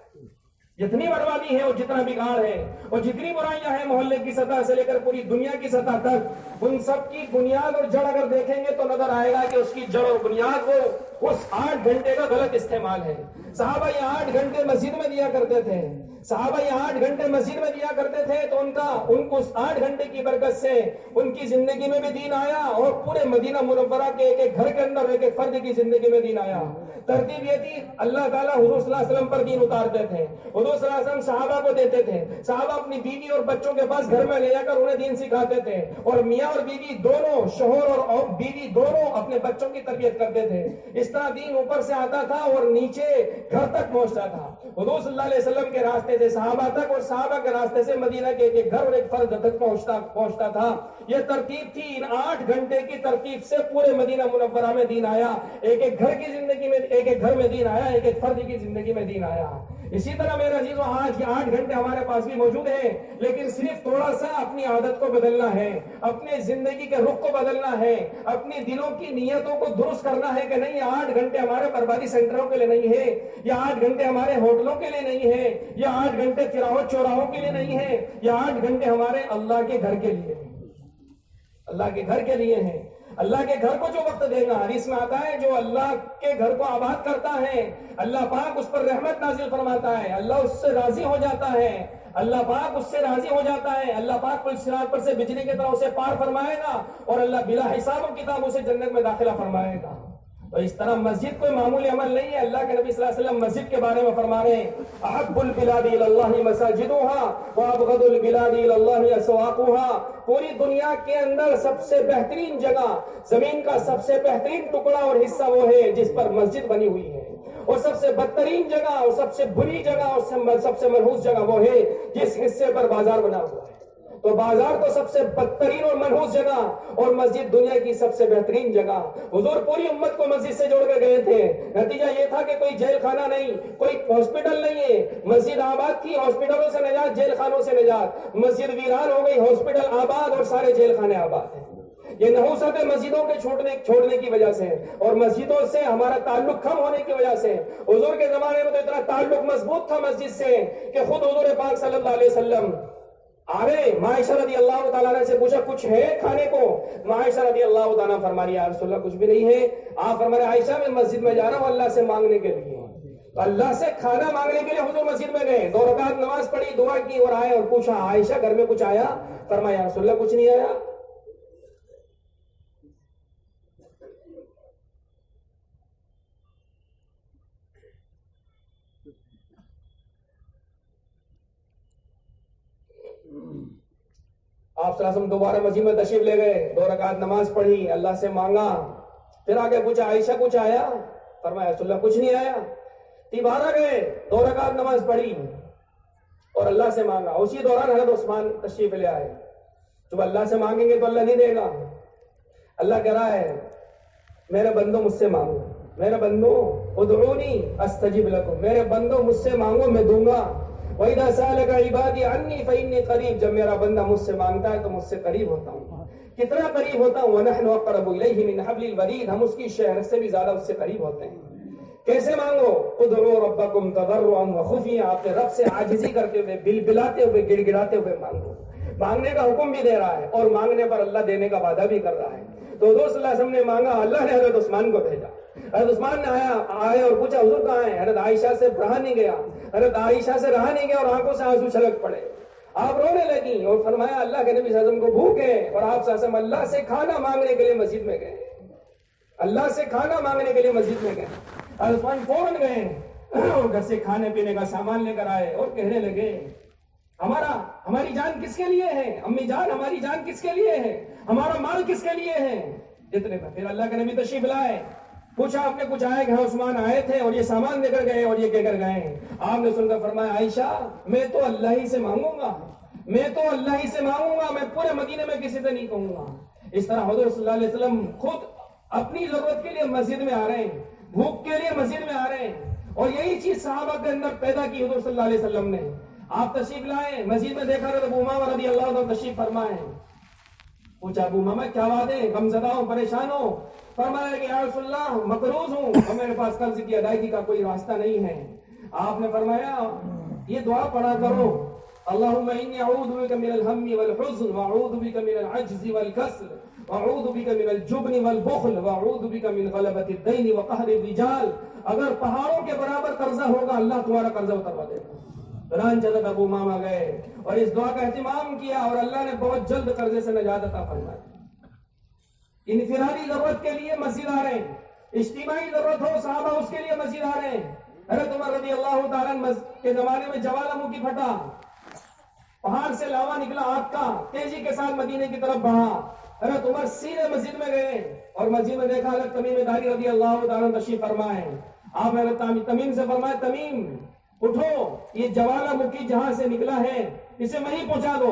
جتنی بربادی ہے اور جتنا بگاڑ ہے اور جتنی برائیاں ہیں محلے کی سطح سے لے کر پوری دنیا کی سطح تک، ان سب کی بنیاد اور جڑ اگر دیکھیں گے تو نظر آئے گا کہ اس کی جڑ اور بنیاد وہ اس 8 گھنٹے کا غلط استعمال ہے. صحابہ یہ 8 گھنٹے مسجد میں دیا کرتے تھے، صحابہ یہ 8 گھنٹے مسجد میں دیا کرتے تھے، تو ان کو اس 8 گھنٹے کی برکت سے ان کی زندگی میں بھی دین آیا اور پورے مدینہ منورہ کے ایک گھر کے اندر ایک فرد کی زندگی میں دین آیا. ترتیب یہ تھی، اللہ تعالیٰ حضور صلی اللہ علیہ وسلم پر دین اتارتے تھے، حضور صلی اللہ علیہ وسلم صحابہ کو دیتے تھے، صحابہ اپنی بیوی اور بچوں کے پاس گھر میں لے جا کر انہیں دین سکھاتے تھے، اور میاں اور بیوی دونوں، شوہر اور بیوی دونوں اپنے بچوں کی تربیت کرتے تھے. اس طرح دین اوپر سے آتا تھا اور نیچے گھر تک پہنچتا تھا. حضور صلی اللہ علیہ وسلم کے راستے سے صحابہ تک اور صحابہ کے راستے سے مدینہ کے ایک گھر اور ایک فرد تک پہنچتا تھا. یہ ترتیب تھی. ان 8 گھنٹے کی ترتیب سے پورے مدینہ منورہ میں دین آیا. ایک گھر کی زندگی میں ایک گھر میں دین آیا، ایک فرد کی زندگی میں دین آیا. اسی طرح میرے عزیزو آج یہ 8 گھنٹے ہمارے پاس بھی موجود ہیں، لیکن صرف تھوڑا سا اپنی عادت کو بدلنا ہے، اپنے زندگی کے رخ کو بدلنا ہے، اپنی دلوں کی نیتوں کو درست کرنا ہے کہ نہیں، یہ 8 گھنٹے ہمارے بربادی سینٹروں کے لیے نہیں ہے، یہ 8 گھنٹے ہمارے ہوٹلوں کے لیے نہیں ہے، یہ 8 گھنٹے چوراہوں کے لیے نہیں ہے، یہ 8 گھنٹے ہمارے اللہ کے گھر کے لیے، اللہ کے گھر کے لیے ہیں. اللہ کے گھر کو جو وقت دینا، حدیث میں آتا ہے جو اللہ کے گھر کو آباد کرتا ہے اللہ پاک اس پر رحمت نازل فرماتا ہے، اللہ اس سے راضی ہو جاتا ہے، اللہ پاک اس سے راضی ہو جاتا ہے، اللہ پاک پل صراط پر سے بجلی کی طرح اسے پار فرمائے گا اور اللہ بلا حساب و کتاب اسے جنت میں داخلہ فرمائے گا. تو اس طرح مسجد کوئی معمولی عمل نہیں ہے. اللہ کے نبی صلی اللہ علیہ وسلم مسجد کے بارے میں فرما رہے ہیں، احب البلاد الی اللہ مساجدها وابغض البلاد الی اللہ اسواقها. پوری دنیا کے اندر سب سے بہترین جگہ، زمین کا سب سے بہترین ٹکڑا اور حصہ وہ ہے جس پر مسجد بنی ہوئی ہے، اور سب سے بدترین جگہ اور سب سے بری جگہ اور سب سے منحوس جگہ وہ ہے جس حصے پر بازار بنا ہوا ہے. تو بازار تو سب سے بدترین اور منحوس جگہ اور مسجد دنیا کی سب سے بہترین جگہ. حضور پوری امت کو مسجد سے جوڑ کر گئے تھے. نتیجہ یہ تھا کہ کوئی جیل خانہ نہیں، کوئی ہاسپٹل نہیں ہے. مسجد آباد تھی، ہاسپٹلوں سے نجات، جیل خانوں سے نجات. مسجد ویران ہو گئی، ہاسپٹل آباد اور سارے جیل خانے آباد ہیں. یہ نحوست مسجدوں کے چھوڑنے کی وجہ سے اور مسجدوں سے ہمارا تعلق کم ہونے کی وجہ سے. حضور کے زمانے میں تو اتنا تعلق مضبوط تھا مسجد سے کہ خود حضور پاک صلی اللہ علیہ وسلم آگے عائشہ رضی اللہ تعالیٰ عنہ سے پوچھا کچھ ہے کھانے کو؟ عائشہ رضی اللہ تعالیٰ فرما رہی ہے یا رسول اللہ کچھ بھی نہیں ہے. آپ فرما رہے عائشہ میں مسجد میں جا رہا ہوں اللہ سے مانگنے کے لیے. تو اللہ سے کھانا مانگنے کے لیے حضور مسجد میں گئے, 2 رکعت نماز پڑھی, دعا کی اور آئے اور پوچھا عائشہ گھر میں کچھ آیا؟ فرمایا یا رسول اللہ کچھ نہیں آیا. آپ صلی اللہ علیہ وسلم دوبارہ مسجد میں تشریف لے گئے, 2 رکعت نماز پڑھی, اللہ سے مانگا, پھر آگے پوچھا عائشہ کچھ آیا؟ فرمایا رسول اللہ کچھ نہیں آیا. تیبارہ گئے, 2 رکعت نماز پڑھی اور اللہ سے مانگا. اسی دوران حضرت عثمان تشریف لے آئے. جب اللہ سے مانگیں گے تو اللہ نہیں دے گا. اللہ کہہ رہا ہے میرے بندوں مجھ سے مانگو, میرے بندوں ادعونی استجب لکم, میرے بندوں مجھ سے مانگو میں دوں گا. وَإِذَا سَأَلَكَ عِبَادِي عَنِّي فَإِنِّي قَرِيبٌ, جب میرا بندہ مجھ سے مانگتا ہے تو مجھ سے قریب ہوتا ہوں. کتنا قریب ہوتا ہوں؟ وَنَحْنُ أَقْرَبُ إِلَيْهِ مِنْ حَبْلِ الْوَرِيدِ, ہم اس کی شہر سے بھی زیادہ اس سے قریب ہوتے ہیں. کیسے مانگو؟ ادعوا ربکم تضرعا وخفیا, آپ کے رب سے عاجزی کرتے ہوئے, بلبلاتے ہوئے, گڑ گڑاتے ہوئے مانگو. مانگنے کا حکم بھی دے رہا ہے اور مانگنے پر اللہ دینے کا وعدہ بھی کر رہا ہے. تو حضور صلی اللہ علیہ وسلم نے مانگا, اللہ نے حضرت عثمان کو بھیجا. حضرت عثمان نے آئے اور پوچھا حضور کہاں ہیں؟ حضرت عائشہ سے رہا نہیں گیا, حضرت عائشہ سے رہا نہیں گیا اور آنکھوں سے آنسو چھلک پڑے. آپ رونے لگی اور فرمایا اللہ کے نبی صلی اللہ علیہ وسلم کو بھوک ہے, اور آپ صلی اللہ علیہ وسلم اللہ سے کھانا مانگنے کے لیے مسجد میں گئے. اللہ سے کھانا مانگنے کے لیے مسجد میں گئے. حضرت عثمان فوراً گئے اور گھر سے کھانے پینے کا سامان لے کر آئے اور کہنے لگے ہماری جان کس کے لیے ہے؟ امی جان ہماری جان کس کے لیے ہے؟ ہمارا مال کس کے لیے ہے؟ اتنے پر پھر اللہ کے نبی تشریف لائے. پوچھا آپ نے کچھ آئے کہ عثمان آئے تھے اور یہ سامان دے کر گئے اور یہ کہہ کر گئے. آپ نے سن کر فرمایا عائشہ میں تو اللہ ہی سے مانگوں گا, میں تو اللہ ہی سے مانگوں گا, میں پورے مدینے میں کسی سے نہیں کہوں گا. اس طرح حضور صلی اللہ علیہ وسلم خود اپنی ضرورت کے لیے مسجد میں آ رہے ہیں, بھوک کے لیے مسجد میں آ رہے ہیں, اور یہی چیز صحابہ کے اندر پیدا کی حضور صلی اللہ علیہ وسلم نے. آپ تشریف لائے, مسجد میں دیکھا رہے ابو امامہ رضی اللہ عنہ تشریف فرمائے. پوچھا ابو امامہ کیا بات ہے, غم زدہ ہو, پریشان ہو؟ فرمایا کہ یا رسول اللہ مقروض ہوں اور میرے پاس قرض کی ادائیگی کا کوئی راستہ نہیں ہے. آپ نے فرمایا یہ دعا پڑھا کرو, اللہم انی اعوذ بک من الہم والحزن واعوذ بک من العجز والکسل واعوذ بک من الجبن والبخل واعوذ بک من غلبۃ الدین وقہر الرجال. اگر پہاڑوں کے برابر قرضہ ہوگا اللہ تمہارا قرضہ اتروا دے گا. حضرت ابو امامہ گئے اور اس دعا کا اہتمام کیا اور اللہ نے بہت جلد قرضے سے نجات عطا فرمائی. انفرادی ضرورت کے لیے مسجد آ رہے ہیں, اجتماعی ضرورت ہو صحابہ اس کے لیے مسجد آ رہے ہیں. حضرت عمر رضی اللہ تعالیٰ کے زمانے میں جوالامکھی پھٹا, پہاڑ سے لاوا نکلا آگ کا, تیزی کے ساتھ مدینے کی طرف بڑھا. حضرت عمر سیدھے مسجد میں گئے اور مسجد میں دیکھا حضرت تمیم داری رضی اللہ تعالیٰ تشریف فرمائے. آپ نے حضرت تمیم سے فرمایا تمیم اٹھو, یہ جوالامکھی جہاں سے نکلا ہے اسے وہیں پہنچا دو.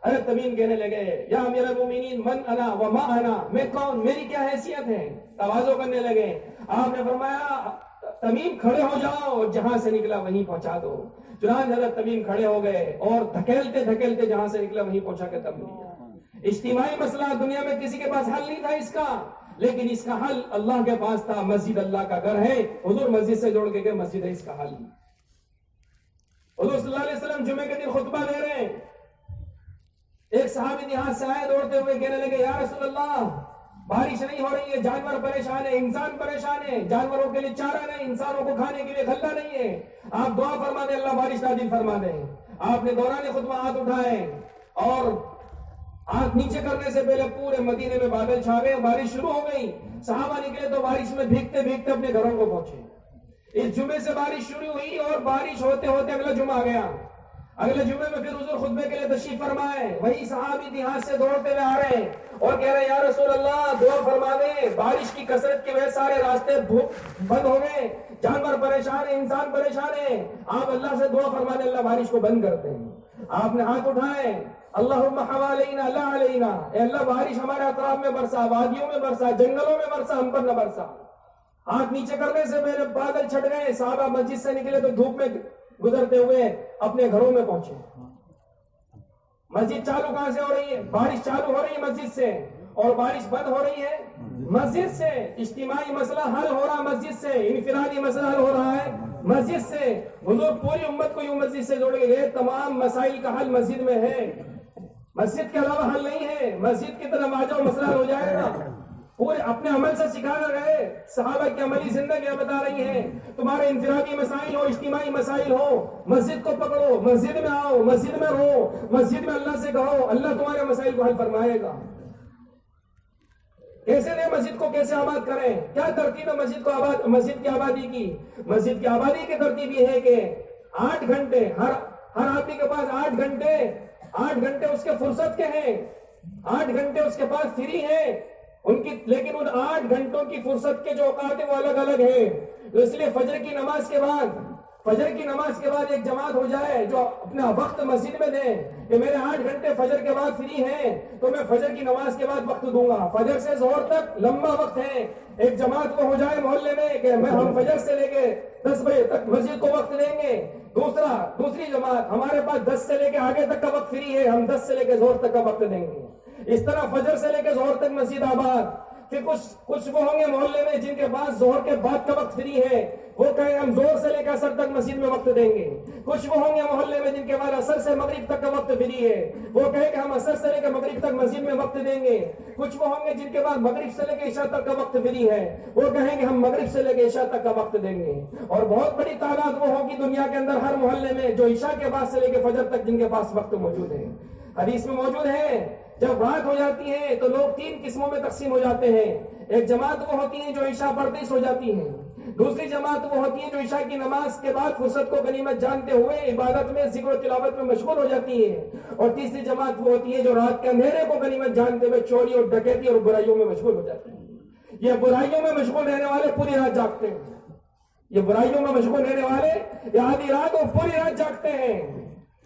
حضرت تمیم کہنے لگے یا امیر المومنین من انا وما انا, میں کون, میری کیا حیثیت ہے؟ تواضع کرنے لگے. آپ نے فرمایا تمیم کھڑے ہو جاؤ اور جہاں سے نکلا وہیں پہنچا دو. چنانچہ حضرت تمیم کھڑے ہو گئے اور دھکیلتے دھکیلتے جہاں سے نکلا وہیں پہنچا کے دم لیا. اجتماعی مسئلہ دنیا میں کسی کے پاس حل نہیں تھا اس کا, لیکن اس کا حل اللہ کے پاس تھا. مسجد اللہ کا گھر ہے, حضور مسجد سے جوڑ کے کہ مسجد ہے اس کا حل. حضور صلی اللہ علیہ وسلم جمعے کے دن خطبہ دے رہے ہیں, ایک صحابی دیہات سے آئے دوڑتے ہوئے کہنے لگے یا رسول اللہ بارش نہیں ہو رہی ہے, جانور پریشان ہے, انسان پریشان ہے, جانوروں کے لیے چارہ نہیں, انسانوں کو کھانے کے لیے کھلا نہیں ہے, آپ دعا فرما دیں اللہ بارش نازل فرما دیں. آپ نے دوران خطبہ ہاتھ اٹھائے اور ہاتھ نیچے کرنے سے پہلے پورے مدینے میں بادل چھا گئے, بارش شروع ہو گئی. صحابہ نکلے تو بارش میں بھیگتے بھیگتے اپنے گھروں کو پہنچے. اس جمعے سے بارش شروع ہوئی اور بارش ہوتے ہوتے اگلا جمعہ آ گیا. اگلے جمعے میں پھر حضور خطبے کے لیے تشریف فرمائے. وہی صحابی دیہات سے دوڑتے ہوئے آ رہے ہیں اور کہہ رہے ہیں یا رسول اللہ دعا فرما دیں, بارش کی کثرت کی وجہ سارے راستے بند ہو گئے, جانور پریشان ہیں, انسان پریشان ہیں, آپ اللہ سے دعا فرما دیں اللہ بارش کو بند کرتے ہیں. آپ نے ہاتھ اٹھائے اللہم حوالینا لا علینا, اے اللہ بارش ہمارے اطراف میں برسا, وادیوں میں برسا, جنگلوں میں برسا, ہم پر نہ برسا. ہاتھ نیچے کرنے سے میرے بادل چھٹ گئے. صحابہ مسجد سے نکلے تو دھوپ میں گزرتے ہوئے اپنے گھروں میں پہنچے. مسجد چالو کہاں سے ہو رہی ہے؟ بارش چالو ہو رہی ہے مسجد سے, اور بارش بند ہو رہی ہے مسجد سے، اجتماعی مسئلہ حل ہو رہا مسجد سے، انفرادی مسئلہ حل ہو رہا ہے مسجد سے، حضور پوری امت کو یوں مسجد سے جوڑ کے گئے، تمام مسائل کا حل مسجد میں ہے، مسجد کے علاوہ حل نہیں ہے، مسجد کی طرف آ جاؤ مسئلہ ہو جائے گا۔ پورے اپنے عمل سے سکھا کر گئے، صحابہ کی عملی زندگیاں بتا رہی ہیں، تمہارے انفرادی مسائل ہو، اجتماعی مسائل ہو، مسجد کو پکڑو، مسجد میں آؤ، مسجد میں رہو، مسجد میں اللہ سے کہو، اللہ تمہارے مسائل کو حل فرمائے گا۔ کیسے دیں مسجد کو، کیسے آباد کریں، کیا ترتیب ہے مسجد کی آبادی کی؟ مسجد کی آبادی کی ترتیب یہ ہے کہ 8 گھنٹے ہر آدمی کے پاس 8 گھنٹے اس کے فرصت کے ہیں، 8 گھنٹے اس کے پاس فری ہیں ان کی، لیکن ان 8 گھنٹوں کی فرصت کے جو اوقات ہیں وہ الگ الگ ہیں۔ تو اس لیے فجر کی نماز کے بعد ایک جماعت ہو جائے جو اپنا وقت مسجد میں دیں کہ میرے 8 گھنٹے فجر کے بعد فری ہیں تو میں فجر کی نماز کے بعد وقت دوں گا، فجر سے ظہر تک لمبا وقت ہے، ایک جماعت وہ ہو جائے محلے میں کہ ہم فجر سے لے کے 10 بجے تک مسجد کو وقت دیں گے، دوسری جماعت ہمارے پاس 10 سے لے کے آگے تک کا وقت فری ہے، ہم 10 سے لے کے ظہر تک کا وقت دیں گے۔ اس طرح فجر سے لے کے ظہر تک مسجد آباد۔ پھر کچھ وہ ہوں گے محلے میں جن کے پاس ظہر کے بعد کا وقت فری ہے، وہ کہیں ہم زور سے لے کر اثر تک مسجد میں وقت دیں گے۔ کچھ وہ ہوں گے محلے میں جن کے بعد اثر سے مغرب تک کا وقت فری ہے، وہ کہیں کہ ہم اثر سے لے کر مغرب تک مسجد میں وقت دیں گے۔ کچھ وہ ہوں گے جن کے بعد مغرب سے لے کے عشاء تک کا وقت فری ہے، وہ کہیں گے ہم مغرب سے لے کے عشاء تک کا وقت دیں گے۔ اور بہت بڑی تعداد وہ ہوگی دنیا کے اندر ہر محلے میں جو عشاء کے بعد سے لے کے فجر تک جن کے پاس وقت موجود ہے۔ حدیث میں موجود ہے جب رات ہو جاتی ہے تو لوگ 3 قسموں میں تقسیم ہو جاتے ہیں۔ ایک جماعت وہ ہوتی ہے جو عشاء پڑھتے ہی سو جاتی ہیں، دوسری جماعت وہ ہوتی ہے جو عشاء کی نماز کے بعد فرصت کو غنیمت جانتے ہوئے عبادت میں ذکر و تلاوت میں مشغول ہو جاتی ہے، اور تیسری جماعت وہ ہوتی ہے جو رات کے اندھیرے کو غنیمت جانتے ہوئے چوری اور ڈکیتی اور برائیوں میں مشغول ہو جاتی ہے۔ یہ برائیوں میں مشغول رہنے والے پوری رات جاگتے ہیں، یہ برائیوں میں مشغول رہنے والے یہ آدھی رات اور پوری رات جاگتے ہیں۔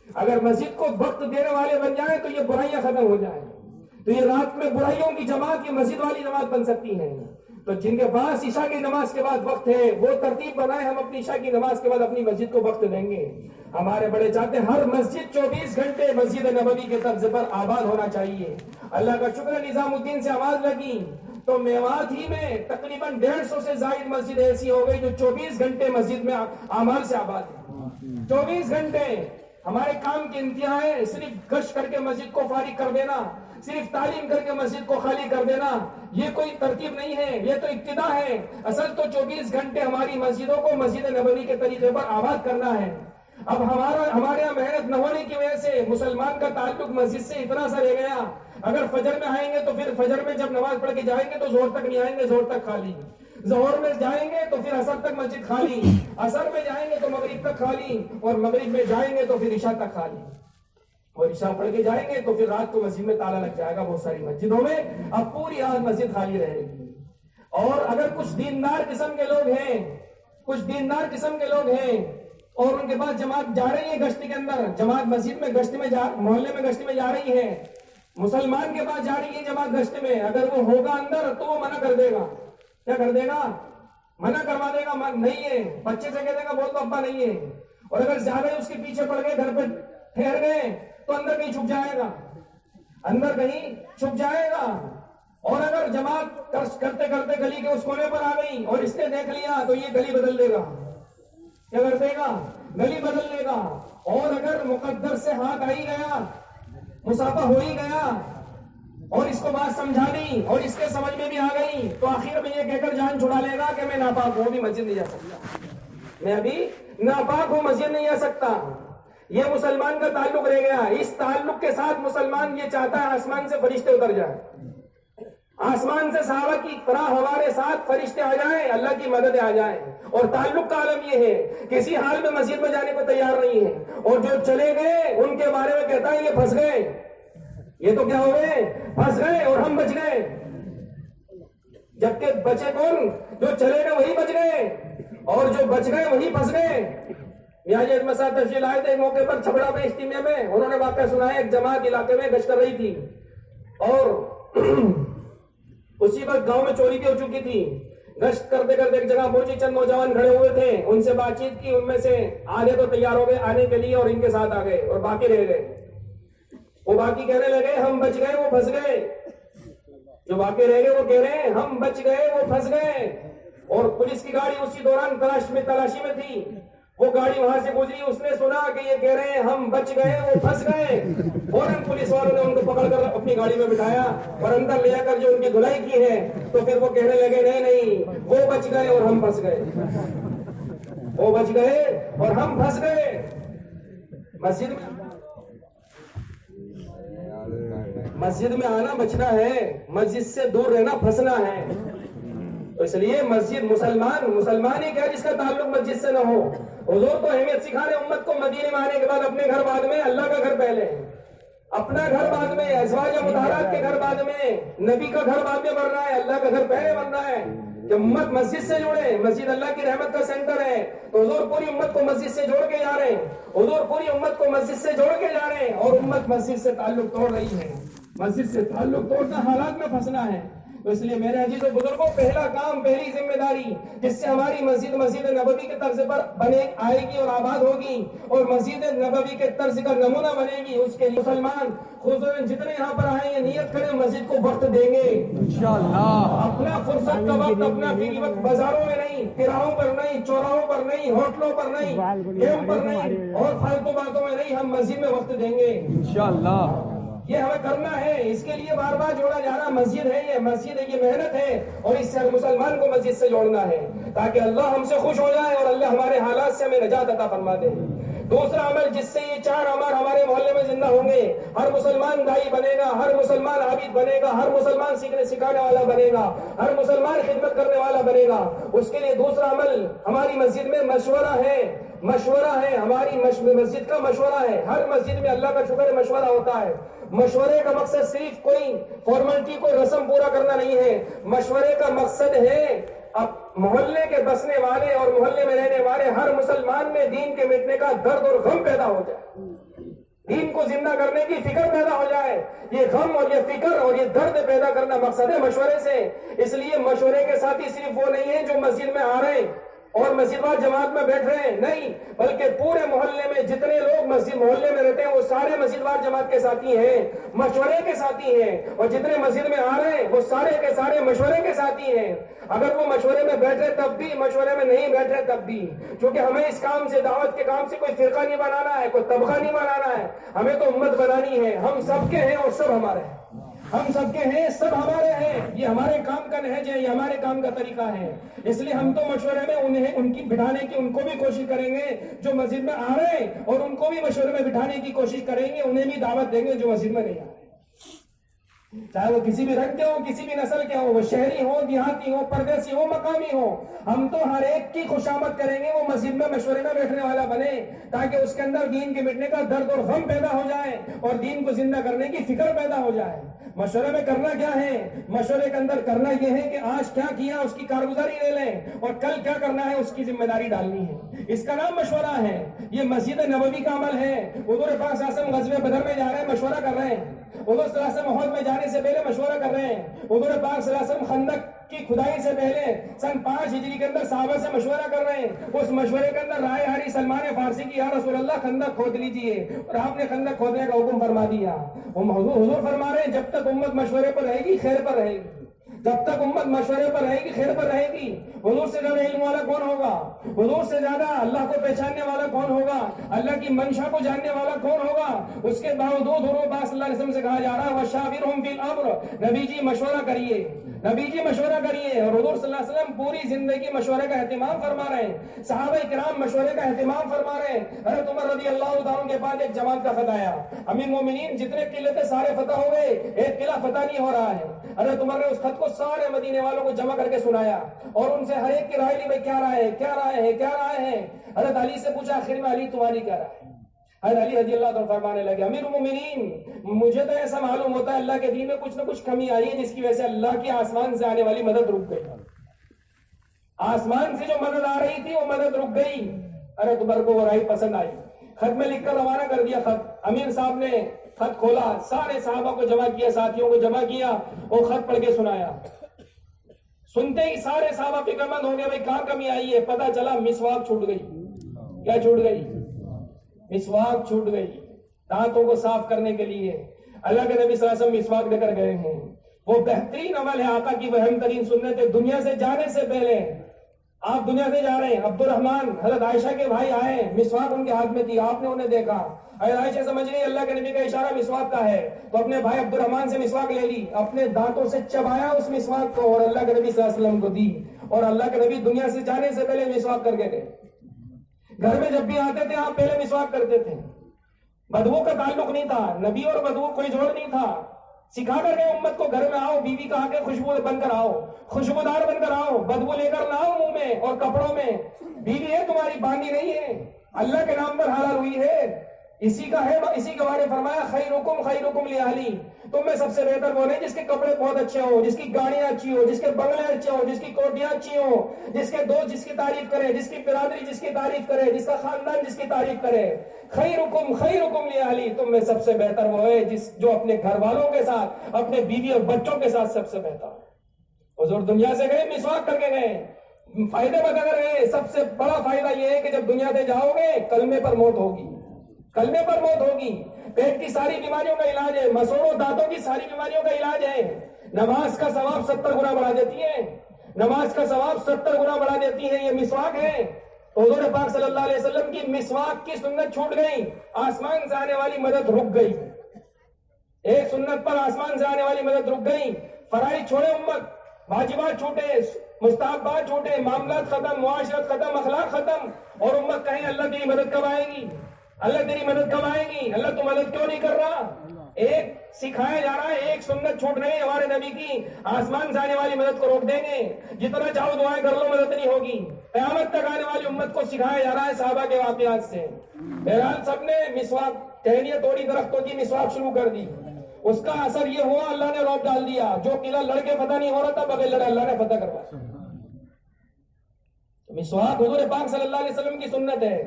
اگر مسجد کو وقت دینے والے بن جائیں تو یہ برائیاں ختم ہو جائیں، تو یہ رات میں برائیوں کی جماعت یہ مسجد والی جماعت بن سکتی ہیں۔ تو جن کے پاس عشاء کی نماز کے بعد وقت ہے وہ ترتیب بنائے، ہم اپنی عشاء کی نماز کے بعد اپنی مسجد کو وقت دیں گے۔ ہمارے بڑے چاہتے ہیں ہر مسجد 24 گھنٹے مسجد نبوی کے طرز پر آباد ہونا چاہیے۔ اللہ کا شکر ہے نظام الدین سے آواز لگی تو میوات ہی میں تقریباً 150 سے زائد مسجد ایسی ہو گئی جو 24 گھنٹے مسجد میں اعمال سے آباد ہے۔ 24 گھنٹے ہمارے کام کی انتہا ہے صرف گشت کر کے مسجد کو فارغ کر دینا، صرف تعلیم کر کے مسجد کو خالی کر دینا، یہ کوئی ترتیب نہیں ہے، یہ تو ابتدا ہے۔ اصل تو 24 گھنٹے ہماری مسجدوں کو مسجد نبوی کے طریقے پر آباد کرنا ہے۔ اب ہمارے یہاں محنت نہ ہونے کی وجہ سے مسلمان کا تعلق مسجد سے اتنا سا رہ گیا، اگر فجر میں آئیں گے تو پھر فجر میں جب نماز پڑھ کے جائیں گے تو زہر تک نہیں آئیں گے، زہر تک خالی، ظہر میں جائیں گے تو پھر عصر تک مسجد خالی، عصر میں جائیں گے تو مغرب تک خالی، اور مغرب میں جائیں گے تو پھر عشاء تک خالی، اور عشاء پڑھ کے جائیں گے تو پھر رات کو مسجد میں تالا لگ جائے گا۔ بہت ساری مسجدوں میں اب پوری رات مسجد خالی رہے گی۔ اور اگر کچھ دیندار قسم کے لوگ ہیں اور ان کے پاس جماعت جا رہی ہے گشت کے اندر، جماعت مسجد میں گشت میں محلے میں گشت میں جا رہی ہے، مسلمان کے پاس جا رہی ہے جماعت گشت میں، اگر وہ ہوگا اندر تو وہ منع کر دے گا۔ کیا کر دے گا؟ منع کروا دے گا، نہیں ہے، بچے سے کہہ دے گا بول تو ابا نہیں ہے۔ اور اگر زیادہ اس کے پیچھے پڑ گئے، گھر پہ ٹھہر گئے تو اندر کہیں چھپ جائے گا، اور اگر جماعت کرتے کرتے گلی کے اس کونے پر آ گئی اور اس نے دیکھ لیا تو یہ گلی بدل دے گا۔ کیا کر دے گا؟ گلی بدل دے گا۔ اور اگر مقدر سے ہاتھ آ ہی گیا، مسافہ ہو ہی گیا، اور اس کو بات سمجھا دی اور اس کے سمجھ میں بھی آ گئی تو آخر میں یہ کہہ کر جان چھڑا لے گا کہ میں ناپاک ہوں، ابھی مسجد نہیں جا سکتا، میں ابھی ناپاک ہوں، مسجد نہیں جا سکتا۔ یہ مسلمان کا تعلق رہ گیا۔ اس تعلق کے ساتھ مسلمان یہ چاہتا ہے آسمان سے فرشتے اتر جائیں، آسمان سے صحابہ کی طرح ہمارے ساتھ فرشتے آ جائیں، اللہ کی مدد آ جائے۔ اور تعلق کا عالم یہ ہے کسی حال میں مسجد میں جانے کو تیار نہیں ہے، اور جو چلے گئے ان کے بارے میں کہتا ہے یہ پھنس گئے، یہ تو کیا ہو گئے؟ پھنس گئے، اور ہم بچ گئے۔ جبکہ بچے کون؟ جو چلے گئے وہی بچ گئے، اور جو بچ گئے وہی پھنس گئے۔ میاں احمد صاحب تشریف لائے تھے ایک موقع پر چھپڑا میں اجتماع میں، انہوں نے واقعہ سنایا، ایک جماعت علاقے میں گشت کر رہی تھی اور اسی وقت گاؤں میں چوری بھی ہو چکی تھی۔ گشت کرتے کرتے ایک جگہ پہنچی، چند نوجوان کھڑے ہوئے تھے، ان سے بات چیت کی، ان میں سے آدھے تو تیار ہو گئے آنے کے لیے اور ان کے ساتھ آ گئے، اور باقی رہ گئے۔ وہ باقی کہنے لگے ہم بچ گئے، وہ پھنس گئے۔ جو واقع رہ گئے وہ کہہ رہے ہیں ہم بچ گئے وہ پھنس گئے، اور پولیس کی گاڑی اسی دوران تلاشی میں تھی، وہ گاڑی وہاں سے گزری، اس نے سنا کہ یہ کہہ رہے ہیں ہم بچ گئے وہ پھنس گئے، فوراً پولیس والوں نے ان کو پکڑ کر اپنی گاڑی میں بٹھایا اور اندر لے کر جو ان کی دھلائی کی ہے، تو پھر وہ کہنے لگے نہیں وہ بچ گئے اور ہم پھنس گئے، وہ بچ گئے اور ہم پھنس گئے۔ مسجد میں آنا بچنا ہے، مسجد سے دور رہنا پھنسنا ہے۔ تو اس لیے مسجد مسلمان ہی کیا جس کا تعلق مسجد سے نہ ہو۔ حضور تو اہمیت سکھا رہے امت کو، مدینے میں آنے کے بعد اپنے گھر بعد میں، اللہ کا گھر پہلے، اپنا گھر بعد میں، ازواج مطہرات کے گھر بعد میں، نبی کا گھر بعد میں بن رہا ہے، اللہ کا گھر پہلے بن رہا ہے کہ امت مسجد سے جڑے۔ مسجد اللہ کی رحمت کا سینٹر ہے، تو حضور پوری امت کو مسجد سے جوڑ کے جا رہے ہیں، حضور پوری امت کو مسجد سے جوڑ کے جا رہے ہیں، اور امت مسجد سے تعلق توڑ رہی ہے۔ مسجد سے تعلق توڑنا حالات میں پھنسنا ہے۔ تو اس لیے میرے عزیز و بزرگوں، پہلا کام، پہلی ذمہ داری جس سے ہماری مسجد نبوی کے طرز پر آئے گی اور آباد ہوگی، اور مسجد نبوی کے طرز کا نمونہ بنے گی، اس کے لیے مسلمان خصوصاً جتنے یہاں پر آئے ہیں نیت کریں مسجد کو وقت دیں گے انشاءاللہ۔ اپنا فرصت کا وقت، اپنا فری وقت بازاروں میں نہیں، تراہوں پر نہیں، چوراہوں پر نہیں، ہوٹلوں پر نہیں، گیم پر نہیں، اور فالتو باتوں میں نہیں، ہم مسجد میں وقت دیں گے انشاءاللہ۔ یہ ہمیں کرنا ہے، اس کے لیے بار بار جوڑا جانا، مسجد ہے، یہ مسجد ہے، یہ محنت ہے، اور اس سے ہر مسلمان کو مسجد سے جوڑنا ہے تاکہ اللہ ہم سے خوش ہو جائے اور اللہ ہمارے حالات سے ہمیں نجات عطا فرما دے۔ دوسرا عمل جس سے یہ چار امر ہمارے محلے میں زندہ ہوں گے، ہر مسلمان دائی بنے گا، ہر مسلمان عابد بنے گا، ہر مسلمان سیکھنے سکھانے والا بنے گا، ہر مسلمان خدمت کرنے والا بنے گا۔ اس کے لیے دوسرا عمل ہماری مسجد میں مشورہ ہے، ہماری مسجد کا مشورہ ہے۔ ہر مسجد میں اللہ کا شکر مشورہ ہوتا ہے۔ مشورے کا مقصد صرف کوئی فارملٹی، کوئی رسم پورا کرنا نہیں ہے، مشورے کا مقصد ہے اب محلے کے بسنے والے اور محلے میں رہنے والے ہر مسلمان میں دین کے مٹنے کا درد اور غم پیدا ہو جائے، دین کو زندہ کرنے کی فکر پیدا ہو جائے۔ یہ غم اور یہ فکر اور یہ درد پیدا کرنا مقصد ہے مشورے سے۔ اس لیے مشورے کے ساتھی صرف وہ نہیں ہیں جو مسجد میں آ رہے ہیں اور مسجد وار جماعت میں بیٹھ رہے ہیں، نہیں، بلکہ پورے محلے میں جتنے لوگ محلے میں رہتے ہیں وہ سارے مسجد وار جماعت کے ساتھی ہیں، مشورے کے ساتھی ہیں، اور جتنے مسجد میں آ رہے ہیں وہ سارے کے سارے مشورے کے ساتھی ہیں۔ اگر وہ مشورے میں بیٹھے تب بھی، مشورے میں نہیں بیٹھے تب بھی، کیونکہ ہمیں اس کام سے، دعوت کے کام سے کوئی فرقہ نہیں بنانا ہے، کوئی طبقہ نہیں بنانا ہے، ہمیں تو امت بنانی ہے۔ ہم سب کے ہیں اور سب ہمارے ہیں، ہم سب کے ہیں، سب ہمارے ہیں۔ یہ ہمارے کام کا نہج ہے، یہ ہمارے کام کا طریقہ ہے۔ اس لیے ہم تو مشورے میں ان کی بٹھانے کی ان کو بھی کوشش کریں گے جو مسجد میں آ رہے ہیں، اور ان کو بھی مشورے میں بٹھانے کی کوشش کریں گے، انہیں بھی دعوت دیں گے جو مسجد میں نہیں آ رہے، چاہے وہ کسی بھی رنگ کے ہوں، کسی بھی نسل کے ہوں، وہ شہری ہوں، دیہاتی ہوں، پردیسی ہوں، مقامی ہوں، ہم تو ہر ایک کی خوشامد کریں گے وہ مسجد میں مشورے میں بیٹھنے والا بنے، تاکہ اس کے اندر دین کے مٹنے کا درد اور غم پیدا ہو جائے اور دین کو زندہ کرنے کی فکر پیدا ہو جائے۔ مشورے میں کرنا کیا ہے؟ مشورے کے اندر کرنا یہ ہے کہ آج کیا کیا اس کی کارگزاری لے لیں، اور کل کیا کرنا ہے اس کی ذمہ داری ڈالنی ہے۔ اس کا نام مشورہ ہے، یہ مسجد نبوی کا عمل ہے۔ حضور پاک صلی اللہ علیہ وسلم غزوہ بدر میں جا رہے ہیں، مشورہ کر رہے ہیں۔ حضور صلی اللہ علیہ وسلم احد میں جانے سے پہلے مشورہ کر رہے ہیں۔ حضور پاک صلی اللہ علیہ وسلم خندق کی کھدائی سے پہلے سن 5 ہجری کے اندر صحابہ سے مشورہ کر رہے ہیں۔ اس مشورے کے اندر رائے ہاری سلمان فارسی کی، یا رسول اللہ خندق کھود لیجئے، اور آپ نے خندق کھودنے کا حکم فرما دیا۔ حضور فرما رہے ہیں جب تک امت مشورے پر رہے گی خیر پر رہے گی، جب تک امت مشورے پر رہے گی خیر پر رہے گی۔ حضور سے زیادہ علم والا کون ہوگا؟ حضور سے زیادہ اللہ کو پہچاننے والا کون ہوگا؟ اللہ کی منشا کو جاننے والا کون ہوگا؟ اس کے باوجود حضور پاک صلی اللہ علیہ وسلم سے کہا جا رہا ہے وَشَاوِرْهُمْ فِي الْأَمْرِ، نبی جی مشورہ کریے، نبی جی مشورہ کریے۔ اور حضور صلی اللہ علیہ وسلم پوری زندگی مشورے کا اہتمام فرما رہے ہیں، صحابہ کرام مشورے کا اہتمام فرما رہے ہیں۔ حضرت عمر رضی اللہ عنہ کے بعد ایک جماعت کا خط آیا، امیر مومنین جتنے قلعے تھے سارے فتح ہو گئے، ایک قلعہ فتح نہیں ہو رہا ہے۔ حضرت عمر نے اس خط کو سارے مدینے والوں کو جمع کر کے سنایا اور ان سے ہر ایک کی رائے لی، بھائی کیا رائے ہے، کیا رائے ہے، کیا رائے ہے۔ حضرت علی سے پوچھا، آخر میں علی تمہاری کیا رائے ہے؟ حضرت علی رضی اللہ عنہ فرمانے لگے، امیر المومنین مجھے تو ایسا معلوم ہوتا ہے اللہ کے دین میں کچھ نہ کچھ کمی آئی ہے جس کی وجہ سے اللہ کی آسمان سے آنے والی مدد رک گئی، آسمان سے جو مدد آ رہی تھی وہ مدد رک گئی۔ حضرت عمر کو وہ رائے پسند آئی، خط میں لکھ کر روانہ کر دیا۔ خط امیر صاحب نے خط کھولا، سارے صحابہ کو جمع کیا، ساتھیوں کو جمع کیا اور خط پڑھ کے سنایا۔ سنتے ہی سارے صحابہ فکر مند ہو گئے، بھائی کہاں کمی آئی ہے؟ پتہ چلا مسواک چھوٹ گئی۔ کیا چھوٹ گئی؟ مسواک چھوٹ گئی۔ دانتوں کو صاف کرنے کے لیے اللہ کے نبی صلی اللہ علیہ وسلم مسواک لے کر گئے ہیں، وہ بہترین عمل ہے آقا کی اہم ترین سنت ہے. دنیا سے جانے سے پہلے آپ دنیا سے جا رہے ہیں, عبد الرحمان حضرت عائشہ کے بھائی آئے, مسواک ان کے ہاتھ میں تھی, آپ نے انہیں دیکھا, اگر عائشہ سمجھ گئی اللہ کے نبی کا اشارہ مسواک کا ہے, تو اپنے بھائی عبد الرحمان سے مسواک لے لی, اپنے دانتوں سے چبایا اس مسواک کو اور اللہ کے نبی صلی اللہ علیہ وسلم کو دی. اور اللہ کے نبی دنیا سے جانے سے پہلے مسواک کر کے گئے. گھر میں جب بھی آتے تھے آپ پہلے مسواک کرتے تھے. بدبو کا تعلق نہیں تھا, نبی اور بدبو کوئی جوڑ نہیں تھا. سکھا کر گئے امت کو, گھر میں آؤ بیوی کہا کے خوشبو بن کر آؤ, خوشبودار بن کر آؤ, بدبو لے کر نہ آؤ منہ میں اور کپڑوں میں. بیوی ہے تمہاری, باندھی نہیں ہے, اللہ کے نام پر حلال ہوئی ہے, اسی کا ہے. اسی کے بارے فرمایا خیرکم لأہلی, تم میں سب سے بہتر وہ نہیں جس کے کپڑے بہت اچھے ہوں, جس کی گاڑیاں اچھی ہو, جس کے بنگلے اچھے ہوں, جس کی کوٹیاں اچھی ہوں, جس کے دوست جس کی تعریف کرے, جس کی برادری جس کی تعریف کرے, جس کا خاندان جس کی تعریف کرے. خیرکم لأہلی, تم میں سب سے بہتر وہ ہے جو اپنے گھر والوں کے ساتھ, اپنے بیوی اور بچوں کے ساتھ سب سے بہتر. حضور دنیا سے گئے, مسواک کر کے گئے, فائدے بتا کر گئے. سب سے بڑا فائدہ یہ ہے کہ جب دنیا سے جاؤ گے کلمے پر موت ہوگی, کلمے پر موت ہوگی. پیٹ کی ساری بیماریوں کا علاج ہے, مسوڑوں دانتوں کی ساری بیماریوں کا علاج ہے. نماز کا ثواب 70 گنا بڑھا دیتی ہے, نماز کا ثواب 70 گنا بڑھا دیتی ہے. یہ مسواک ہے. تو حضور پاک صلی اللہ علیہ وسلم کی مسواک کی سنت چھوٹ گئی, آسمان سے آنے والی مدد رک گئی. ایک سنت پر آسمان سے آنے والی مدد رک گئی. فرائض چھوڑے امت, واجبات چھوٹے, مستحبات چھوٹے, معاملات ختم, معاشرت ختم, اخلاق ختم, اور امت کہیں اللہ تیری مدد کب آئے گی, اللہ تیری مدد کب آئے گی, اللہ تو مدد کیوں نہیں کر رہا. ایک سکھایا جا رہا ہے, ایک سنت چھوٹ رہی ہے ہمارے نبی کی, آسمان سے آنے والی مدد کو روک دیں گے. جتنا چاہو دعائیں کر لو مدد نہیں ہوگی. قیامت تک آنے والی امت کو سکھایا جا رہا ہے صحابہ کے واقعات سے. بہرحال سب نے مسواک, ٹہنیاں توڑی درختوں کی, مسواک شروع کر دی. اس کا اثر یہ ہوا اللہ نے روک ڈال دیا. جو قلعہ لڑکے فتح نہیں ہو رہا تھا بغیر لڑے اللہ نے فتح کروایا. مسواک حضور پاک صلی اللہ علیہ وسلم کی سنت ہے.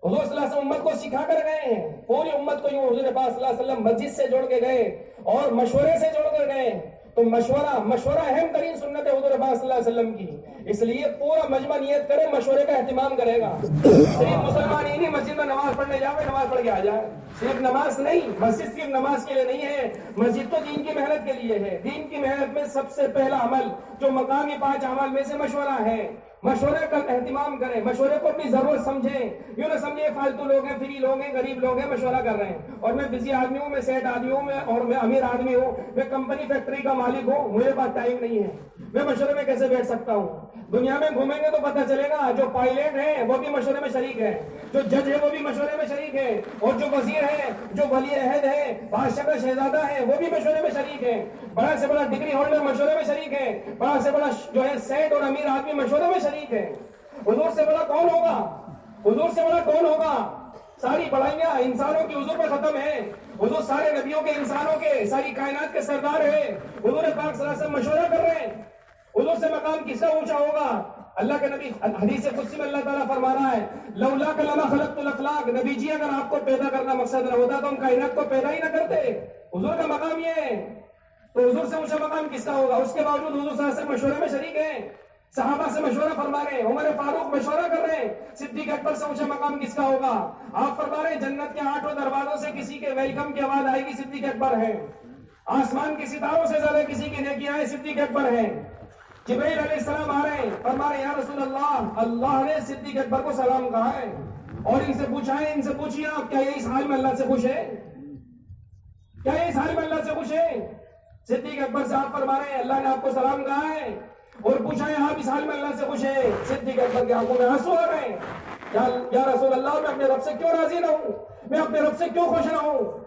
حضور صلی اللہ علیہ وسلم امت کو سکھا کر گئے ہیں, پوری امت کو یوں حضور پاک صلی اللہ علیہ وسلم مسجد سے جوڑ کے گئے اور مشورے سے جوڑ کر گئے. تو مشورہ اہم ترین سنت ہے حضور پاک صلی اللہ علیہ وسلم کی. اس لیے پورا مجمع نیت کرے, مشورے کا اہتمام کرے گا. صرف مسلمان ہی نہیں مسجد میں نماز پڑھنے جاوے, نماز پڑھ کے آ جائے. صرف نماز نہیں, مسجد صرف نماز کے لیے نہیں ہے, مسجد تو دین کی محنت کے لیے ہے. دین کی محنت میں سب سے پہلا عمل جو مقامی 5 اعمال میں سے مشورہ ہے. مشورے کا اہتمام کریں, مشورے کو اپنی ضرورت سمجھیں. یوں نہ سمجھے فالتو لوگ ہیں, فری لوگ ہیں, غریب لوگ ہیں, مشورہ کر رہے ہیں, اور میں بزی آدمی ہوں, میں سیٹ آدمی ہوں, اور میں امیر آدمی ہوں, میں کمپنی فیکٹری کا مالک ہوں, مجھے پاس ٹائم نہیں ہے, میں مشورے میں کیسے بیٹھ سکتا ہوں. دنیا میں گھومیں گے تو پتہ چلے گا جو پائلٹ ہیں وہ بھی مشورے میں شریک ہے, جو جج ہے وہ بھی مشورے میں شریک ہے, اور جو وزیر ہے, جو ولی عہد ہے, بادشاہ کا شہزادہ ہے, وہ بھی مشورے میں شریک ہے. بڑا سے بڑا ڈگری ہولڈر مشورے میں شریک ہے, بڑا سے بڑا جو ہے سیٹ اور امیر آدمی مشورے میں شریک ہے. حضور سے بڑا کون ہوگا, حضور سے بڑا کون ہوگا. ساری بڑائیاں انسانوں کی حضور پر ختم ہے. حضور سارے نبیوں کے, انسانوں کے, ساری کائنات کے سردار ہے. حضور پاک صلی اللہ علیہ وسلم مشورہ کر رہے ہیں. حضور سے مقام کس کا اونچا ہوگا. اللہ کے نبی حدیث قدسی میں اللہ تعالیٰ فرما رہا ہے, لولاک لما خلقت الافلاق, نبی جی اگر آپ کو پیدا کرنا مقصد نہ ہوتا تو ہم کائنات کو پیدا ہی نہ کرتے. حضور کا مقام یہ ہے. تو حضور سے اونچا مقام کس کا ہوگا. اس کے باوجود حضور صلی اللہ علیہ وسلم مشورے میں شریک ہیں, صحابہ سے مشورہ فرما رہے ہیں, عمر فاروق مشورہ کر رہے ہیں. صدیق اکبر سے اونچا مقام کس کا ہوگا. آپ فرما رہے ہیں جنت کے 8 دروازوں سے کسی کے ویلکم کی آواز آئے گی, صدیق اکبر ہے. آسمان کے ستاروں سے زیادہ کسی کی نیکیاں ہیں, صدیق اکبر ہے. جبرائیل علیہ السلام آ رہے ہیں, فرما رہے ہیں یا رسول اللہ, اللہ نے صدیق اکبر کو سلام کہا ہے, اور ان سے پوچھا ہے, ان سے پوچھیے آپ کیا یہ اس حال میں اللہ سے خوش ہے, کیا یہ اس حال میں اللہ سے خوش ہے. صدیق اکبر سے آپ فرما رہے ہیں اللہ نے آپ کو سلام کہا ہے, اور پوچھا ہے آپ اس حال میں اللہ سے خوش ہے. صدیق اکبر کی آنکھوں میں آنسو آ رہے ہیں, یا رسول اللہ میں اپنے رب سے کیوں راضی نہ ہوں, میں اپنے رب سے کیوں خوش نہ ہوں.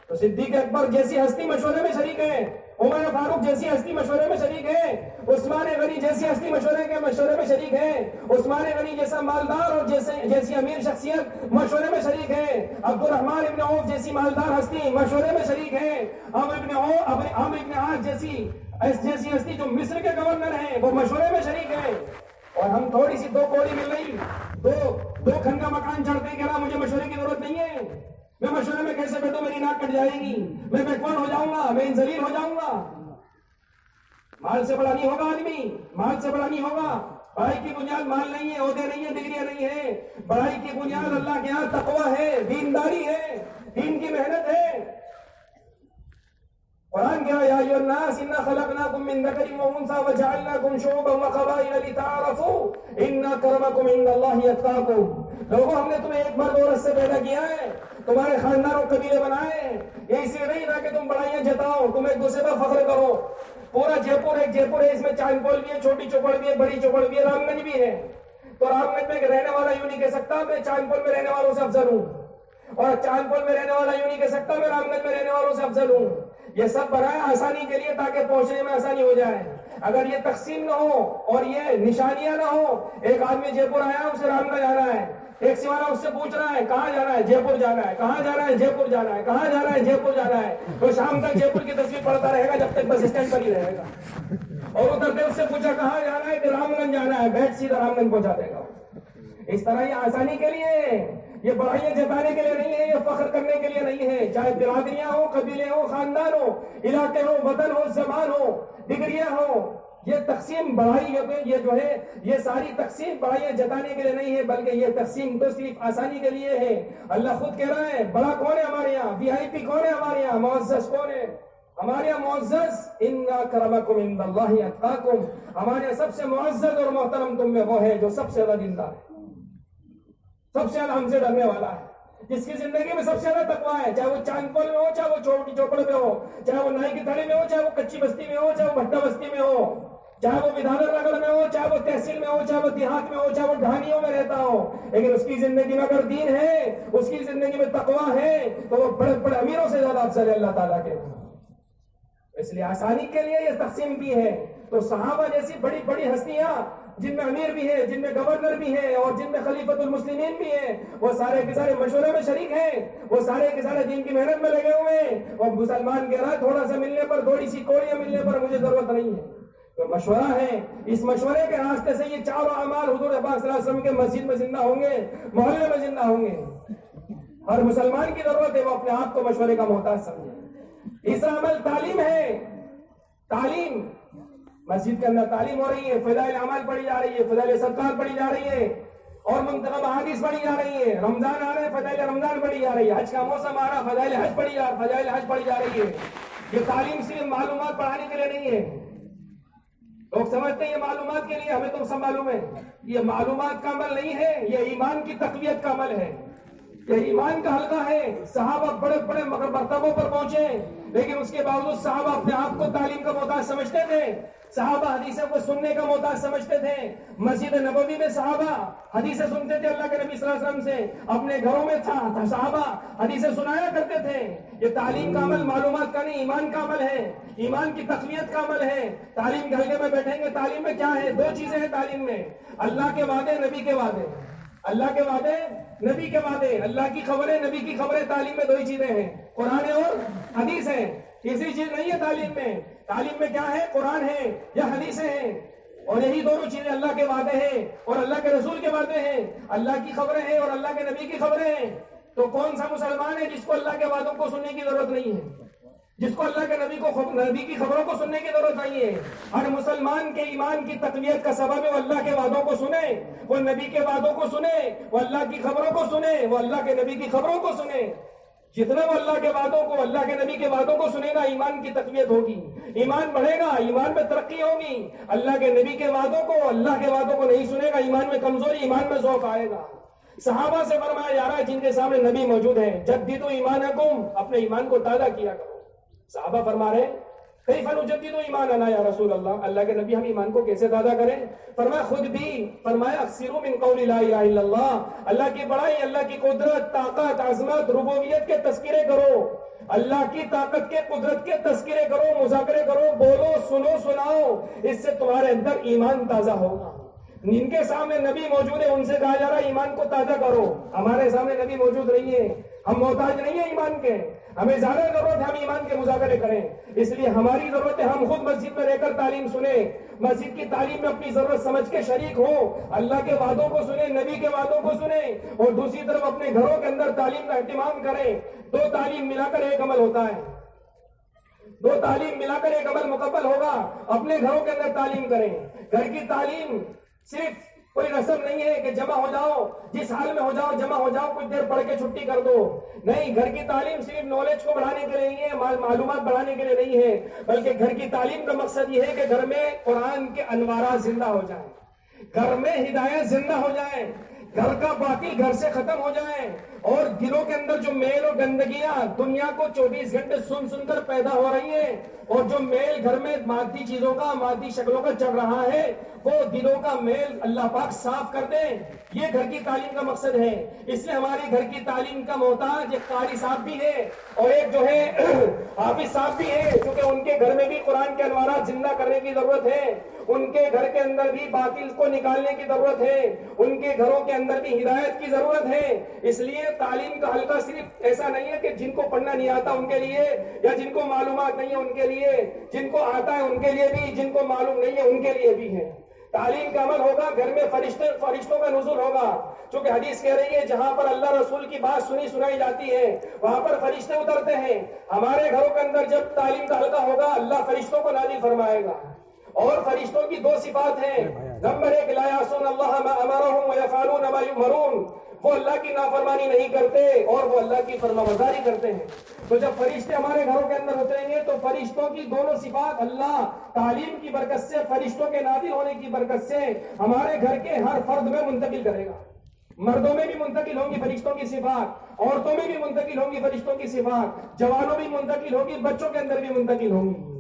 تو صدیق اکبر جیسی ہستی مشورے میں شریک ہے, عمر فاروق جیسی ہستی مشورے میں شریک ہے, عثمان غنی جیسی ہستی مشورے میں شریک ہے, عثمان غنی جیسا مالدار اور جیسی امیر شخصیت مشورے میں شریک ہے, عبد الرحمان ابن عوف جیسی مالدار ہستی مشورے میں شریک ہے, عمرو ابن عاص جیسی ہستی جو مصر کے گورنر ہیں وہ مشورے میں شریک ہے. اور ہم تھوڑی سی 2 کوڑی مل رہی, دو کھن کا مکان چڑھتے ہیں کہ نا مجھے مشورے کی ضرورت نہیں ہے, میں مشورے میں کیسے بیٹھوں, میری ناک کٹ جائے گی, میں بیکورڈ ہو جاؤں گا, میں ذلیل ہو جاؤں گا. مال سے بڑا نہیں ہوگا آدمی, مال سے بڑا نہیں ہوگا. بڑائی کی بنیاد مال نہیں ہے, عہدے نہیں ہے, ڈگریاں نہیں ہے. بڑائی کی بنیاد اللہ کے یہاں تقویٰ ہے, دینداری ہے, دین کی محنت ہے. قرآن کہہ رہا ہے یا ایھا الناس انا خلقناکم من ذکر و انثی وجعلناکم شعوبا وقبائل لتعارفوا ان اکرمکم عند اللہ اتقاکم. لوگوں ہم نے تمہیں ایک مرد عورت سے پیدا کیا ہے, تمہارے خاندان اور قبیلے بنائے ہیں, یہ اس لیے نہیں تھا کہ تم بڑائیاں جتاؤ, تم ایک دوسرے پر فخر کرو. پورا جے پور ایک جے پور ہے, اس میں چاند پول بھی ہے, چھوٹی چوپڑ بھی ہے, بڑی چوپڑ بھی ہے, رام گنج بھی ہے. تو رام گنج میں رہنے والا یوں نہیں کہہ سکتا میں چاند پول میں رہنے والوں سے افضل ہوں, اور چاند پول میں رہنے والا یوں نہیں کہہ سکتا میں رام گنج میں رہنے والوں سے افضل ہوں. یہ سب بنایا آسانی کے لیے تاکہ پہنچنے میں آسانی ہو جائے. اگر یہ تقسیم نہ ہو اور یہ نشانیاں نہ ہو, ایک آدمی جے پور آیا اسے رام گنج جانا ہے, ایک سیوانا اس سے پوچھ رہا ہے کہاں جانا ہے, جے پور جانا ہے, کہاں جانا ہے, جے پور جانا ہے, کہاں جانا ہے, جے پور جانا ہے. تو شام تک جے پور کی تصویر پڑھتا رہے گا جب تک بس اسٹینڈ پر ہی رہے گا. اور اترتے اس سے پوچھا کہاں جانا ہے, کہ رام گنج جانا ہے, بیٹھ سیدھا رام گنج پہنچا دے گا. اس طرح یہ آسانی کے لیے ہے, یہ بڑائیاں جتانے کے لیے نہیں ہے, یہ فخر کرنے کے لیے نہیں ہے. چاہے برادریاں ہو, قبیلے ہو, خاندان ہو, علاقے ہو, وطن ہو, زبان ہو, ڈگریاں ہو, یہ تقسیم بڑائی یہ جو ہے یہ ساری تقسیم بڑائیاں جتانے کے لیے نہیں ہے, بلکہ یہ تقسیم تو صرف آسانی کے لیے ہے. اللہ خود کہہ رہا ہے بڑا کون ہے ہمارے یہاں, وی آئی پی کون ہے ہمارے یہاں, معزز کون ہے ہمارے یہاں معزز. ان اکرمکم عند اللہ اتقاکم, ہمارے یہاں سب سے معزز اور محترم تم میں وہ ہے جو سب سے زیادہ دیندار ہے, سب سے زیادہ ہم سے ڈرنے والا ہے, جس کی زندگی میں سب سے زیادہ تقویٰ ہے, چاہے وہ چاند پول میں ہو, چاہے وہ چھوٹی چوپڑ میں ہو, چاہے وہ نائی کی تھڑی میں ہو, چاہے وہ کچی بستی میں ہو, چاہے وہ بھٹا بستی میں ہو, چاہے وہ ودھانر نگر میں ہو, چاہے وہ تحصیل میں ہو, چاہے وہ دیہات میں ہو, چاہے وہ ڈھانیوں میں رہتا ہو, لیکن اس کی زندگی میں اگر دین ہے, اس کی زندگی میں تقویٰ ہے, تو وہ بڑے بڑے امیروں سے زیادہ افضل ہے اللہ تعالیٰ کے. اس لیے آسانی کے لیے یہ تقسیم بھی ہے. تو صحابہ جیسی بڑی بڑی ہستیاں جن میں امیر بھی ہے, جن میں گورنر بھی ہے, اور جن میں خلیفۃ المسلمین بھی ہیں, وہ سارے کے سارے مشورے میں شریک ہیں, وہ سارے کے سارے دین کی محنت میں لگے ہوئے ہیں. اور مسلمان کہہ رہا ہے تھوڑا سا ملنے پر, تھوڑی سی کوڑیاں ملنے پر مجھے ضرورت نہیں ہے. تو مشورہ ہے, اس مشورے کے راستے سے یہ چاروں اعمال حضور پاک صلی اللہ علیہ وسلم کے مسجد میں زندہ ہوں گے, محلے میں زندہ ہوں گے. ہر مسلمان کی ضرورت ہے وہ اپنے آپ کو مشورے کا محتاج سمجھے. تیسرا عمل تعلیم ہے. تعلیم, مسجد کے اندر تعلیم ہو رہی ہے, فضائل اعمال پڑھی جا رہی ہے, فضائل صدقات پڑھی جا رہی ہے, اور منتخب احادیث پڑھی جا رہی ہے. رمضان آ رہے ہیں, فضائل رمضان پڑھی جا رہی ہے. حج کا موسم آ رہا, فضائل حج پڑھی جا رہی ہے. یہ تعلیم صرف معلومات پڑھانے کے لیے نہیں ہے. لوگ سمجھتے ہیں یہ معلومات کے لیے, ہمیں تو سب معلوم ہے. یہ معلومات کا عمل نہیں ہے, یہ ایمان کی تقویت کا عمل ہے, یہ ایمان کا حلقہ ہے. صحابہ بڑے بڑے مرتبوں پر پہنچے, لیکن اس کے باوجود صحابہ اپنے آپ کو تعلیم کا محتاج سمجھتے تھے. صحابہ حدیثوں کو سننے کا محتاج سمجھتے تھے. مسجد نبوی میں صحابہ حدیثیں سنتے تھے اللہ کے نبی صلی اللہ علیہ وسلم سے, اپنے گھروں میں صحابہ حدیثیں سنایا کرتے تھے. یہ تعلیم کا عمل معلومات کا نہیں, ایمان کا عمل ہے, ایمان کی تقویت کا عمل ہے. تعلیم کے حلقے میں بیٹھیں گے, تعلیم میں کیا ہے, دو چیزیں ہیں تعلیم میں, اللہ کے وعدے, نبی کے وعدے. اللہ کے وعدے, نبی کے وعدے, اللہ کی خبریں, نبی کی خبریں. تعلیم میں دو ہی چیزیں ہیں, قرآن اور حدیث ہے. تیسری چیز نہیں ہے تعلیم میں. تعلیم میں کیا ہے, قرآن ہے یا حدیثیں ہیں, اور یہی دونوں چیزیں اللہ کے وعدے ہیں اور اللہ کے رسول کے وعدے ہیں. اللہ کی خبریں ہیں اور اللہ کے نبی کی خبریں ہیں. تو کون سا مسلمان ہے جس کو اللہ کے وعدوں کو سننے کی ضرورت نہیں ہے, جس کو اللہ کے نبی کی خبروں کو سننے کی ضرورت نہیں ہے؟ ہر مسلمان کے ایمان کی تقویت کا سبب ہے وہ اللہ کے وعدوں کو سنے, وہ نبی کے وعدوں کو سنے, وہ اللہ کی خبروں کو سنے, وہ اللہ کے نبی کی خبروں کو سنے. جتنا وہ اللہ کے وعدوں کو, اللہ کے نبی کے وعدوں کو سنے گا, ایمان کی تقویت ہوگی, ایمان بڑھے گا, ایمان میں ترقی ہوگی. اللہ کے نبی کے وعدوں کو, اللہ کے وعدوں کو نہیں سنے گا, ایمان میں کمزوری, ایمان میں ذوق آئے گا. صحابہ سے فرمایا جا رہا ہے جن کے سامنے نبی موجود ہیں, جددوا ایمانکم, اپنے ایمان کو تازہ کیا کرو. صحابہ فرما رہے ہیں کیف نجدد ایماننا یا رسول اللہ, اللہ کے نبی ہم ایمان کو کیسے تازہ کریں؟ فرمایا خود بھی, فرمایا اکثروا من قول لا الہ الا اللہ, اللہ کی بڑائی, اللہ کی قدرت, طاقت, عظمت, ربوبیت کے تذکرے کرو, اللہ کی طاقت کے, قدرت کے تذکرے کرو, مذاکرے کرو, بولو, سنو, سناؤ, اس سے تمہارے اندر ایمان تازہ ہوگا. جن کے سامنے نبی موجود ہے ان سے کہا جا رہا ہے ایمان کو تازہ کرو. ہمارے سامنے نبی موجود نہیں ہے, ہم محتاج نہیں ہیں ایمان کے, ہمیں زیادہ ضرورت ہے ہم ایمان کے مذاکرے کریں. اس لیے ہماری ضرورت ہے ہم خود مسجد میں رہ کر تعلیم سنیں, مسجد کی تعلیم میں اپنی ضرورت سمجھ کے شریک ہوں, اللہ کے وعدوں کو سنیں, نبی کے وعدوں کو سنیں, اور دوسری طرف اپنے گھروں کے اندر تعلیم کا اہتمام کریں. دو تعلیم ملا کر ایک عمل ہوتا ہے, دو تعلیم ملا کر ایک عمل مکمل ہوگا. اپنے گھروں کے اندر تعلیم کریں. گھر کی تعلیم صرف کوئی رسم نہیں ہے کہ جمع ہو جاؤ، جس حال میں ہو جاؤ جمع ہو جاؤ، کچھ دیر پڑھ کے چھٹی کر دو. نہیں، گھر کی تعلیم صرف نالج کو بڑھانے کے لیے نہیں ہے، معلومات بڑھانے کے لیے نہیں ہے، بلکہ گھر کی تعلیم کا مقصد یہ ہے کہ گھر میں قرآن کے انوارات زندہ ہو جائیں، گھر میں ہدایت زندہ ہو جائیں، گھر کا باطل گھر سے ختم ہو جائے، اور دلوں کے اندر جو میل اور گندگیاں دنیا کو 24 گھنٹے سن سن کر پیدا ہو رہی ہیں، اور جو میل گھر میں مادی چیزوں کا، مادی شکلوں کا چل رہا ہے، وہ دلوں کا میل اللہ پاک صاف کر دیں. یہ گھر کی تعلیم کا مقصد ہے. اس لیے ہمارے گھر کی تعلیم کا محتاج ایک قاری صاحب بھی ہے اور ایک جو ہے حافظ صاحب بھی ہے، کیونکہ ان کے گھر میں بھی قرآن کے انوارات زندہ کرنے کی ضرورت ہے. ان کے گھر کے اندر بھی باطل کو نکالنے کی ضرورت ہے، ان کے گھروں کے اندر بھی ہدایت کی ضرورت ہے. اس لیے تعلیم کا حلقہ صرف ایسا نہیں ہے کہ جن کو پڑھنا نہیں آتا ان کے لیے، یا جن کو معلومات نہیں ہے ان کے لیے، جن کو آتا ہے ان کے لیے بھی، جن کو معلوم نہیں ہے ان کے لیے بھی ہے. تعلیم کا عمل ہوگا، گھر میں فرشتوں کا نزول ہوگا، چونکہ حدیث کہہ رہی ہے جہاں پر اللہ رسول کی بات سنائی جاتی ہے وہاں پر فرشتے اترتے ہیں. ہمارے گھروں کے اندر جب تعلیم کا حلقہ ہوگا اللہ فرشتوں کو نازل فرمائے گا. اور فرشتوں کی 2 صفات ہیں. نمبر 1 لا یعصون اللہ ما امرهم ویفعلون ما یؤمرون، وہ اللہ کی نافرمانی نہیں کرتے اور وہ اللہ کی فرمانبرداری کرتے ہیں. تو جب فرشتے ہمارے گھروں کے اندر اتریں گے تو فرشتوں کی دونوں صفات اللہ تعلیم کی برکت سے، فرشتوں کے نازل ہونے کی برکت سے ہمارے گھر کے ہر فرد میں منتقل کرے گا. مردوں میں بھی منتقل ہوں گی فرشتوں کی صفات، عورتوں میں بھی منتقل ہوں گی فرشتوں کی صفات، جوانوں میں منتقل ہوگی، بچوں کے اندر بھی منتقل ہوں گی.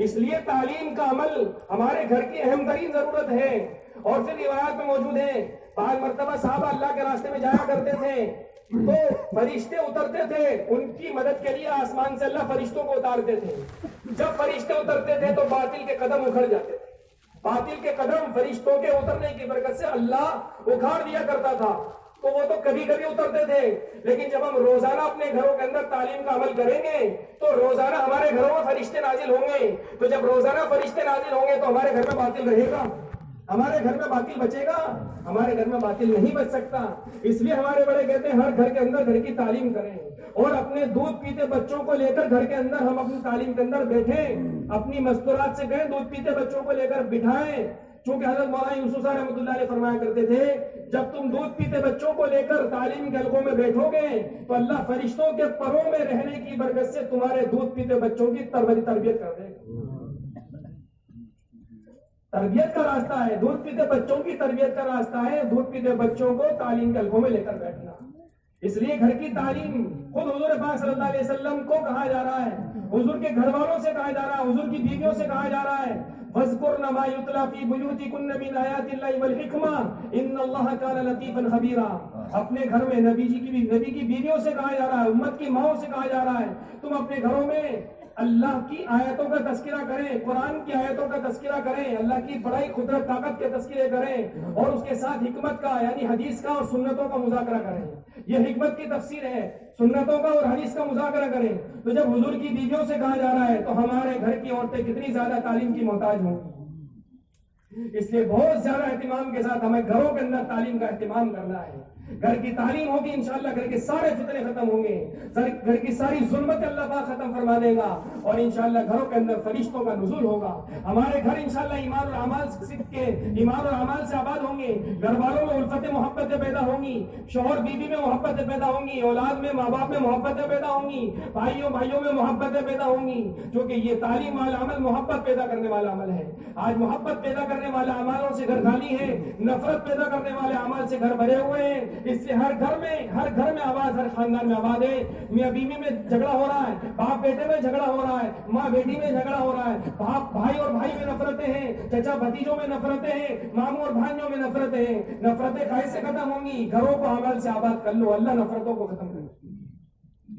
اس لیے تعلیم کا عمل ہمارے گھر کی اہم ترین ضرورت ہے. اور پھر روایات میں موجود ہے بعض مرتبہ صحابہ اللہ کے راستے میں جایا کرتے تھے تو فرشتے اترتے تھے، ان کی مدد کے لیے آسمان سے اللہ فرشتوں کو اتارتے تھے. جب فرشتے اترتے تھے تو باطل کے قدم اکھڑ جاتے تھے. باطل کے قدم فرشتوں کے اترنے کی برکت سے اللہ اکھاڑ دیا کرتا تھا. تو وہ تو کبھی کبھی اترتے تھے، لیکن جب ہم روزانہ اپنے گھروں کے اندر تعلیم کا عمل کریں گے تو روزانہ ہمارے گھروں میں فرشتے نازل ہوں گے. تو جب روزانہ فرشتے نازل ہوں گے تو ہمارے گھر میں باطل رہے گا، ہمارے گھر میں باطل بچے گا؟ ہمارے گھر میں باطل نہیں بچ سکتا. اس لیے ہمارے بڑے کہتے ہیں ہر گھر کے اندر گھر کی تعلیم کریں، اور اپنے دودھ پیتے بچوں کو لے کر گھر کے اندر ہم اپنی تعلیم کے اندر بیٹھیں، اپنی مستورات سے کہیں دودھ پیتے بچوں کو لے کر بٹھائیں. چونکہ حضرت مولانا یوسف صاحب رحمۃ اللہ علیہ فرمایا کرتے تھے جب تم دودھ پیتے بچوں کو لے کر تعلیم کے حلقوں میں بیٹھو گے تو اللہ فرشتوں کے پروں میں رہنے کی برکت سے تمہارے دودھ پیتے بچوں کی تربیت کر دے گا. تربیت کا راستہ ہے، دودھ پیتے بچوں کی تربیت کا راستہ ہے دودھ پیتے بچوں کو تعلیم کے حلقوں میں لے کر بیٹھنا. اس لیے گھر کی تعلیم خود حضور پاک صلی اللہ علیہ وسلم کو کہا جا رہا ہے، حضور کے گھر والوں سے کہا جا رہا ہے، حضور کی بیویوں سے کہا جا رہا ہے وَاذْكُرْنَ مَا يُتْلَى فِي بُيُوتِكُنَّ مِنْ آيَاتِ اللَّهِ وَالْحِكْمَةِ إِنَّ اللَّهَ كَانَ لَطِيفًا خَبِيرًا. اپنے گھر میں نبی کی بیویوں سے کہا جا رہا ہے، امت کی ماؤں سے کہا جا رہا ہے تم اپنے گھروں میں اللہ کی آیتوں کا تذکرہ کریں، قرآن کی آیتوں کا تذکرہ کریں، اللہ کی بڑائی قدرت طاقت کے تذکرے کریں، اور اس کے ساتھ حکمت کا یعنی حدیث کا اور سنتوں کا مذاکرہ کریں. یہ حکمت کی تفسیر ہے، سنتوں کا اور حدیث کا مذاکرہ کریں. تو جب حضور کی بیویوں سے کہا جا رہا ہے تو ہمارے گھر کی عورتیں کتنی زیادہ تعلیم کی محتاج ہوں گی. اس لیے بہت زیادہ اہتمام کے ساتھ ہمیں گھروں کے اندر تعلیم کا اہتمام کرنا ہے. گھر کی تعلیم ہوگی انشاءاللہ گھر کے سارے فتنے ختم ہوں گے، گھر کی ساری ظلمت اللہ پاک ختم فرما دے گا، اور انشاءاللہ گھروں کے اندر فرشتوں کا نزول ہوگا. ہمارے گھر انشاءاللہ ایمان اور اعمال سیکھ کے ایمان اور اعمال سے آباد ہوں گے. گھر والوں میں الفت محبتیں پیدا ہوں گی، شوہر بیوی میں محبتیں پیدا ہوں گی، اولاد میں ماں باپ میں محبتیں پیدا ہوں گی، بھائیوں میں محبتیں پیدا ہوں گی. کیونکہ یہ تعلیم والا عمل محبت پیدا کرنے والا عمل ہے. آج محبت پیدا کرنے والے اعمالوں سے گھر خالی ہے، نفرت پیدا کرنے والے اعمال سے گھر بھرے ہوئے ہیں. اس سے ہر گھر میں آواز، ہر خاندان میں آواز ہے. میاں بیوی میں جھگڑا ہو رہا ہے، باپ بیٹے میں جھگڑا ہو رہا ہے، ماں بیٹی میں جھگڑا ہو رہا ہے، باپ بھائی اور بھائی میں نفرتیں ہیں، چچا بھتیجوں میں نفرتیں ہیں، ماموں اور بھانجوں میں نفرتیں ہیں. نفرتیں کیسے ختم ہوں گی؟ گھروں کو عمل سے آباد کر لو، اللہ نفرتوں کو ختم کرے.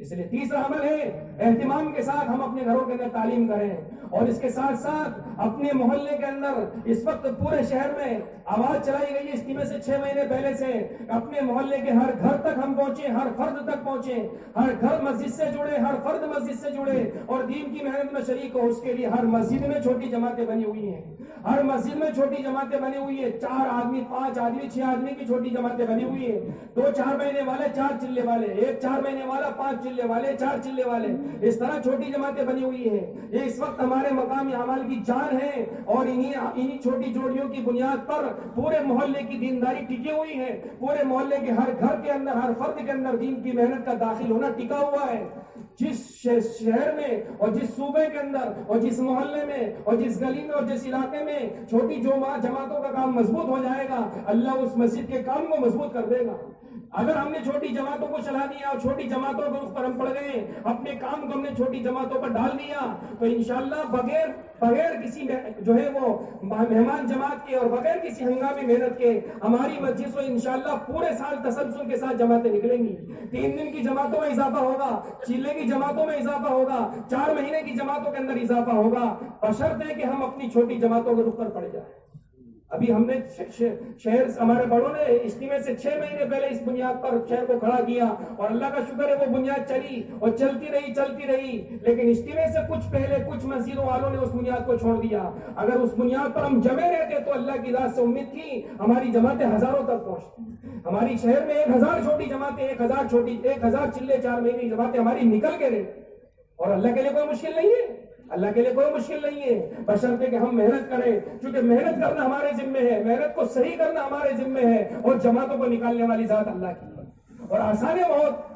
اس لیے تیسرا عمل ہے اہتمام کے ساتھ ہم اپنے گھروں کے اندر تعلیم کریں، اور اس کے ساتھ ساتھ اپنے محلے کے اندر اس وقت پورے شہر میں آواز چلائی گئی ہے اجتماع سے 6 مہینے پہلے سے اپنے محلے کے ہر گھر تک ہم پہنچے، ہر فرد تک پہنچے، ہر گھر مسجد سے جڑے، ہر فرد مسجد سے جڑے اور دین کی محنت میں شریک ہو. اس کے لیے ہر مسجد میں چھوٹی جماعتیں بنی ہوئی ہیں، ہر مسجد میں چھوٹی جماعتیں بنی ہوئی ہیں. 4 آدمی 5 آدمی 6 آدمی کی چھوٹی جماعتیں بنی ہوئی ہیں. 2 4 مہینے والے 4 چلے والے، 1 4 مہینے والا 5 چلے چلے والے 4 چلے والے، اس طرح چھوٹی جماعتیں بنی ہوئی ہیں. یہ اس وقت ہمارے مقامی اعمال کی جان ہے، اور انہی چھوٹی جوڑیوں کی بنیاد پر پورے محلے کی دینداری ٹکی ہوئی ہے. پورے محلے کے ہر گھر کے اندر، ہر فرد کے اندر دین کی محنت کا داخل ہونا ٹکا ہوا ہے. جس شہر میں اور جس صوبے کے اندر اور جس محلے میں اور جس گلی میں اور جس علاقے میں چھوٹی جماعتوں کا کام مضبوط ہو جائے گا، اللہ اس مسجد کے کام کو مضبوط کر دے گا. اگر ہم نے چھوٹی جماعتوں کو چلا دیا اور چھوٹی جماعتوں کے رخ پر ہم پڑ گئے، اپنے کام کو ہم نے چھوٹی جماعتوں پر ڈال دیا، تو انشاءاللہ بغیر کسی جو ہے وہ مہمان جماعت کے اور بغیر کسی ہنگامی محنت کے ہماری مسجد سے انشاءاللہ پورے سال تسلسل کے ساتھ جماعتیں نکلیں گی. 3 دن کی جماعتوں میں اضافہ ہوگا، چلے کی جماعتوں میں اضافہ ہوگا، 4 مہینے کی جماعتوں کے اندر اضافہ ہوگا، بشرط کہ ہم اپنی چھوٹی جماعتوں کے رخ پر پڑ جائیں. ابھی ہم نے شہر ہمارے بڑوں نے اجتماع سے 6 مہینے پہلے اس بنیاد پر شہر کو کھڑا کیا، اور اللہ کا شکر ہے وہ بنیاد چلی اور چلتی رہی. لیکن اجتماع سے کچھ پہلے کچھ مسجدوں والوں نے اس بنیاد کو چھوڑ دیا. اگر اس بنیاد پر ہم جمے رہتے تو اللہ کی ذات سے امید تھی ہماری جماعتیں ہزاروں تک پہنچتی. ہماری شہر میں 1000 چھوٹی جماعتیں، 1000 چلے 4 مہینے کی جماعتیں ہماری نکل کے رہتی. اور اللہ کے لیے کوئی مشکل نہیں ہے، اللہ کے لیے کوئی مشکل نہیں ہے، بشرطے کہ ہم محنت کریں. کیونکہ محنت کرنا ہمارے ذمے ہے، محنت کو صحیح کرنا ہمارے ذمے ہے، اور جماعتوں کو نکالنے والی ذات اللہ کی ہے. اور آسان ہے بہت.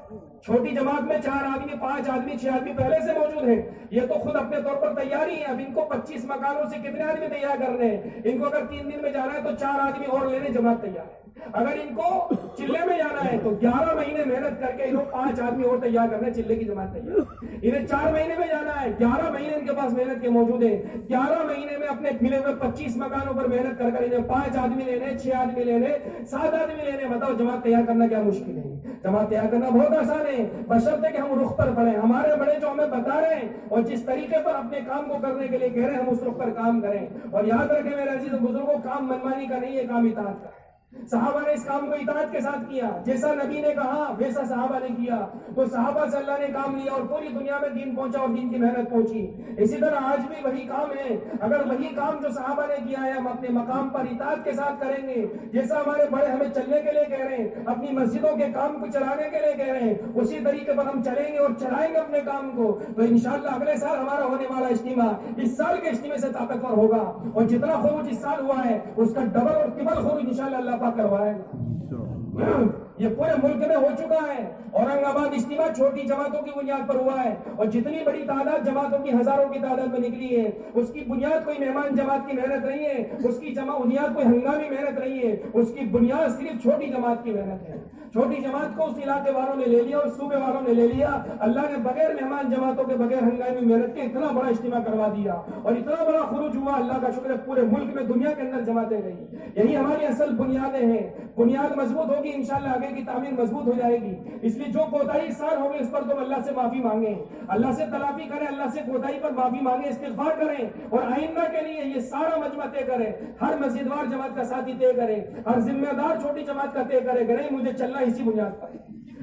چھوٹی جماعت میں 4 آدمی 5 آدمی 6 آدمی پہلے سے موجود ہیں، یہ تو خود اپنے طور پر تیاری ہے. اب ان کو 25 مکانوں سے کتنے آدمی تیار کرنے ہیں؟ ان کو اگر 3 دن میں جانا ہے تو 4 آدمی اور لینے جماعت تیار ہے. اگر ان کو چلے میں جانا ہے تو 11 مہینے محنت کر کے انہوں 5 آدمی اور تیار کرنے، چلے کی جماعت تیار. انہیں 4 مہینے میں جانا ہے، 11 مہینے ان کے پاس محنت کے موجود ہیں. 11 مہینے میں اپنے ملے ہوئے 25 مکانوں پر محنت کر انہیں 5 آدمی لینے، 6 آدمی لینے، 7 آدمی لینے. بتاؤ جماعت تیار کرنا کیا مشکل ہے؟ جماعت تیار کرنا بہت آسان ہے، بشرطے کہ ہم رخ پر پڑیں. ہمارے بڑے جو ہمیں بتا رہے ہیں اور جس طریقے پر اپنے کام کو کرنے کے لیے کہہ رہے ہیں، ہم اس رخ پر کام کریں. اور یاد رکھیں میرے عزیز بزرگوں، کام منمانی کا نہیں ہے، کام اطاعت کا ہے. صحابہ نے اس کام کو اطاعت کے ساتھ کیا، جیسا نبی نے کہا ویسا صحابہ نے کیا. تو صحابہ سے اللہ نے کام لیا اور پوری دنیا میں دین پہنچا اور دین کی محنت پہنچی. اسی طرح آج بھی وہی کام ہے. اگر وہی کام جو صحابہ نے کیا ہے ہم اپنے مقام پر اطاعت کے ساتھ کریں گے، جیسا ہمارے بڑے ہمیں چلنے کے لیے کہہ رہے ہیں، اپنی مسجدوں کے کام کو چلانے کے لیے کہہ رہے ہیں، اسی طریقے پر ہم چلیں گے اور چلائیں گے اپنے کام کو، تو انشاءاللہ اگلے سال ہمارا ہونے والا اجتماع اس سال کے اجتماع سے طاقتور ہوگا. اور جتنا خروج اس سال ہوا ہے اس کا ڈبل اور ٹرپل خروج انشاءاللہ اللہ پاک کروائے گا. یہ پورے ملک میں ہو چکا ہے. اورنگ آباد اجتماع چھوٹی جماعتوں کی بنیاد پر ہوا ہے، اور جتنی بڑی تعداد جماعتوں کی ہزاروں کی تعداد میں نکلی ہے، اس کی بنیاد کوئی مہمان جماعت کی محنت نہیں ہے، اس کی بنیاد کوئی ہنگامی محنت نہیں ہے، اس کی بنیاد صرف چھوٹی جماعت کی محنت ہے. چھوٹی جماعت کو اس علاقے والوں نے لے لیا اور صوبے والوں نے لے لیا. اللہ نے بغیر مہمان جماعتوں کے بغیر ہنگامی محنت کے اتنا بڑا اجتماع کروا دیا اور اتنا بڑا خروج ہوا. اللہ کا شکر ہے پورے ملک میں دنیا کے اندر جماعتیں گئی. یہی ہماری اصل بنیادیں ہیں. بنیاد مضبوط ہوگی انشاءاللہ آگے کی تعمیر مضبوط ہو جائے گی. اس لیے جو کوتاہی اس سال ہوگی اس پر تم اللہ سے معافی مانگیں، اللہ سے تلافی کریں، اللہ سے کوتاہی پر معافی مانگیں، استغفار کریں، اور آئندہ کے لیے یہ سارا مجمع طے کریں. ہر مسجد وار جماعت کا ساتھی طے کریں، ہر ذمہ دار چھوٹی جماعت کا طے کرے کہ نہیں مجھے چلنا اسی بنیاد پر،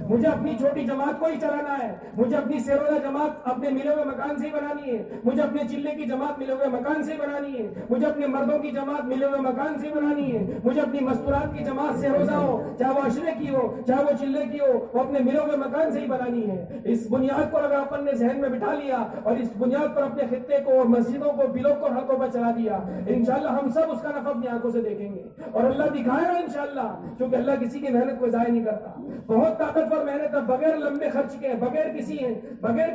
مجھے اپنی چھوٹی جماعت کو ہی چلانا ہے، مجھے اپنی سیروزہ جماعت اپنے ملے ہوئے مکان سے ہی بنانی ہے، مجھے اپنے چلے کی جماعت ملے ہوئے مکان سے ہی بنانی ہے، مجھے اپنے مردوں کی جماعت ملے ہوئے مکان سے ہی بنانی ہے، مجھے اپنی مستورات کی جماعت سیروزہ ہو چاہے وہ اشرے کی ہو چاہے وہ چلے کی ہو، وہ اپنے ملے ہوئے مکان سے ہی بنانی ہے. اس بنیاد کو اگر اپن نے ذہن میں بٹھا لیا اور اس بنیاد پر اپنے خطے کو اور مسجدوں کو بلوں کو حلقوں پر چلا دیا، انشاءاللہ ہم سب اس کا نفع اپنی آنکھوں سے دیکھیں گے اور اللہ دکھائے گا انشاءاللہ، کیونکہ اللہ کسی کی محنت کو ضائع نہیں کرتا. بہت طاقتور محنت ہے، بغیر لمبے خرچ کے، بغیر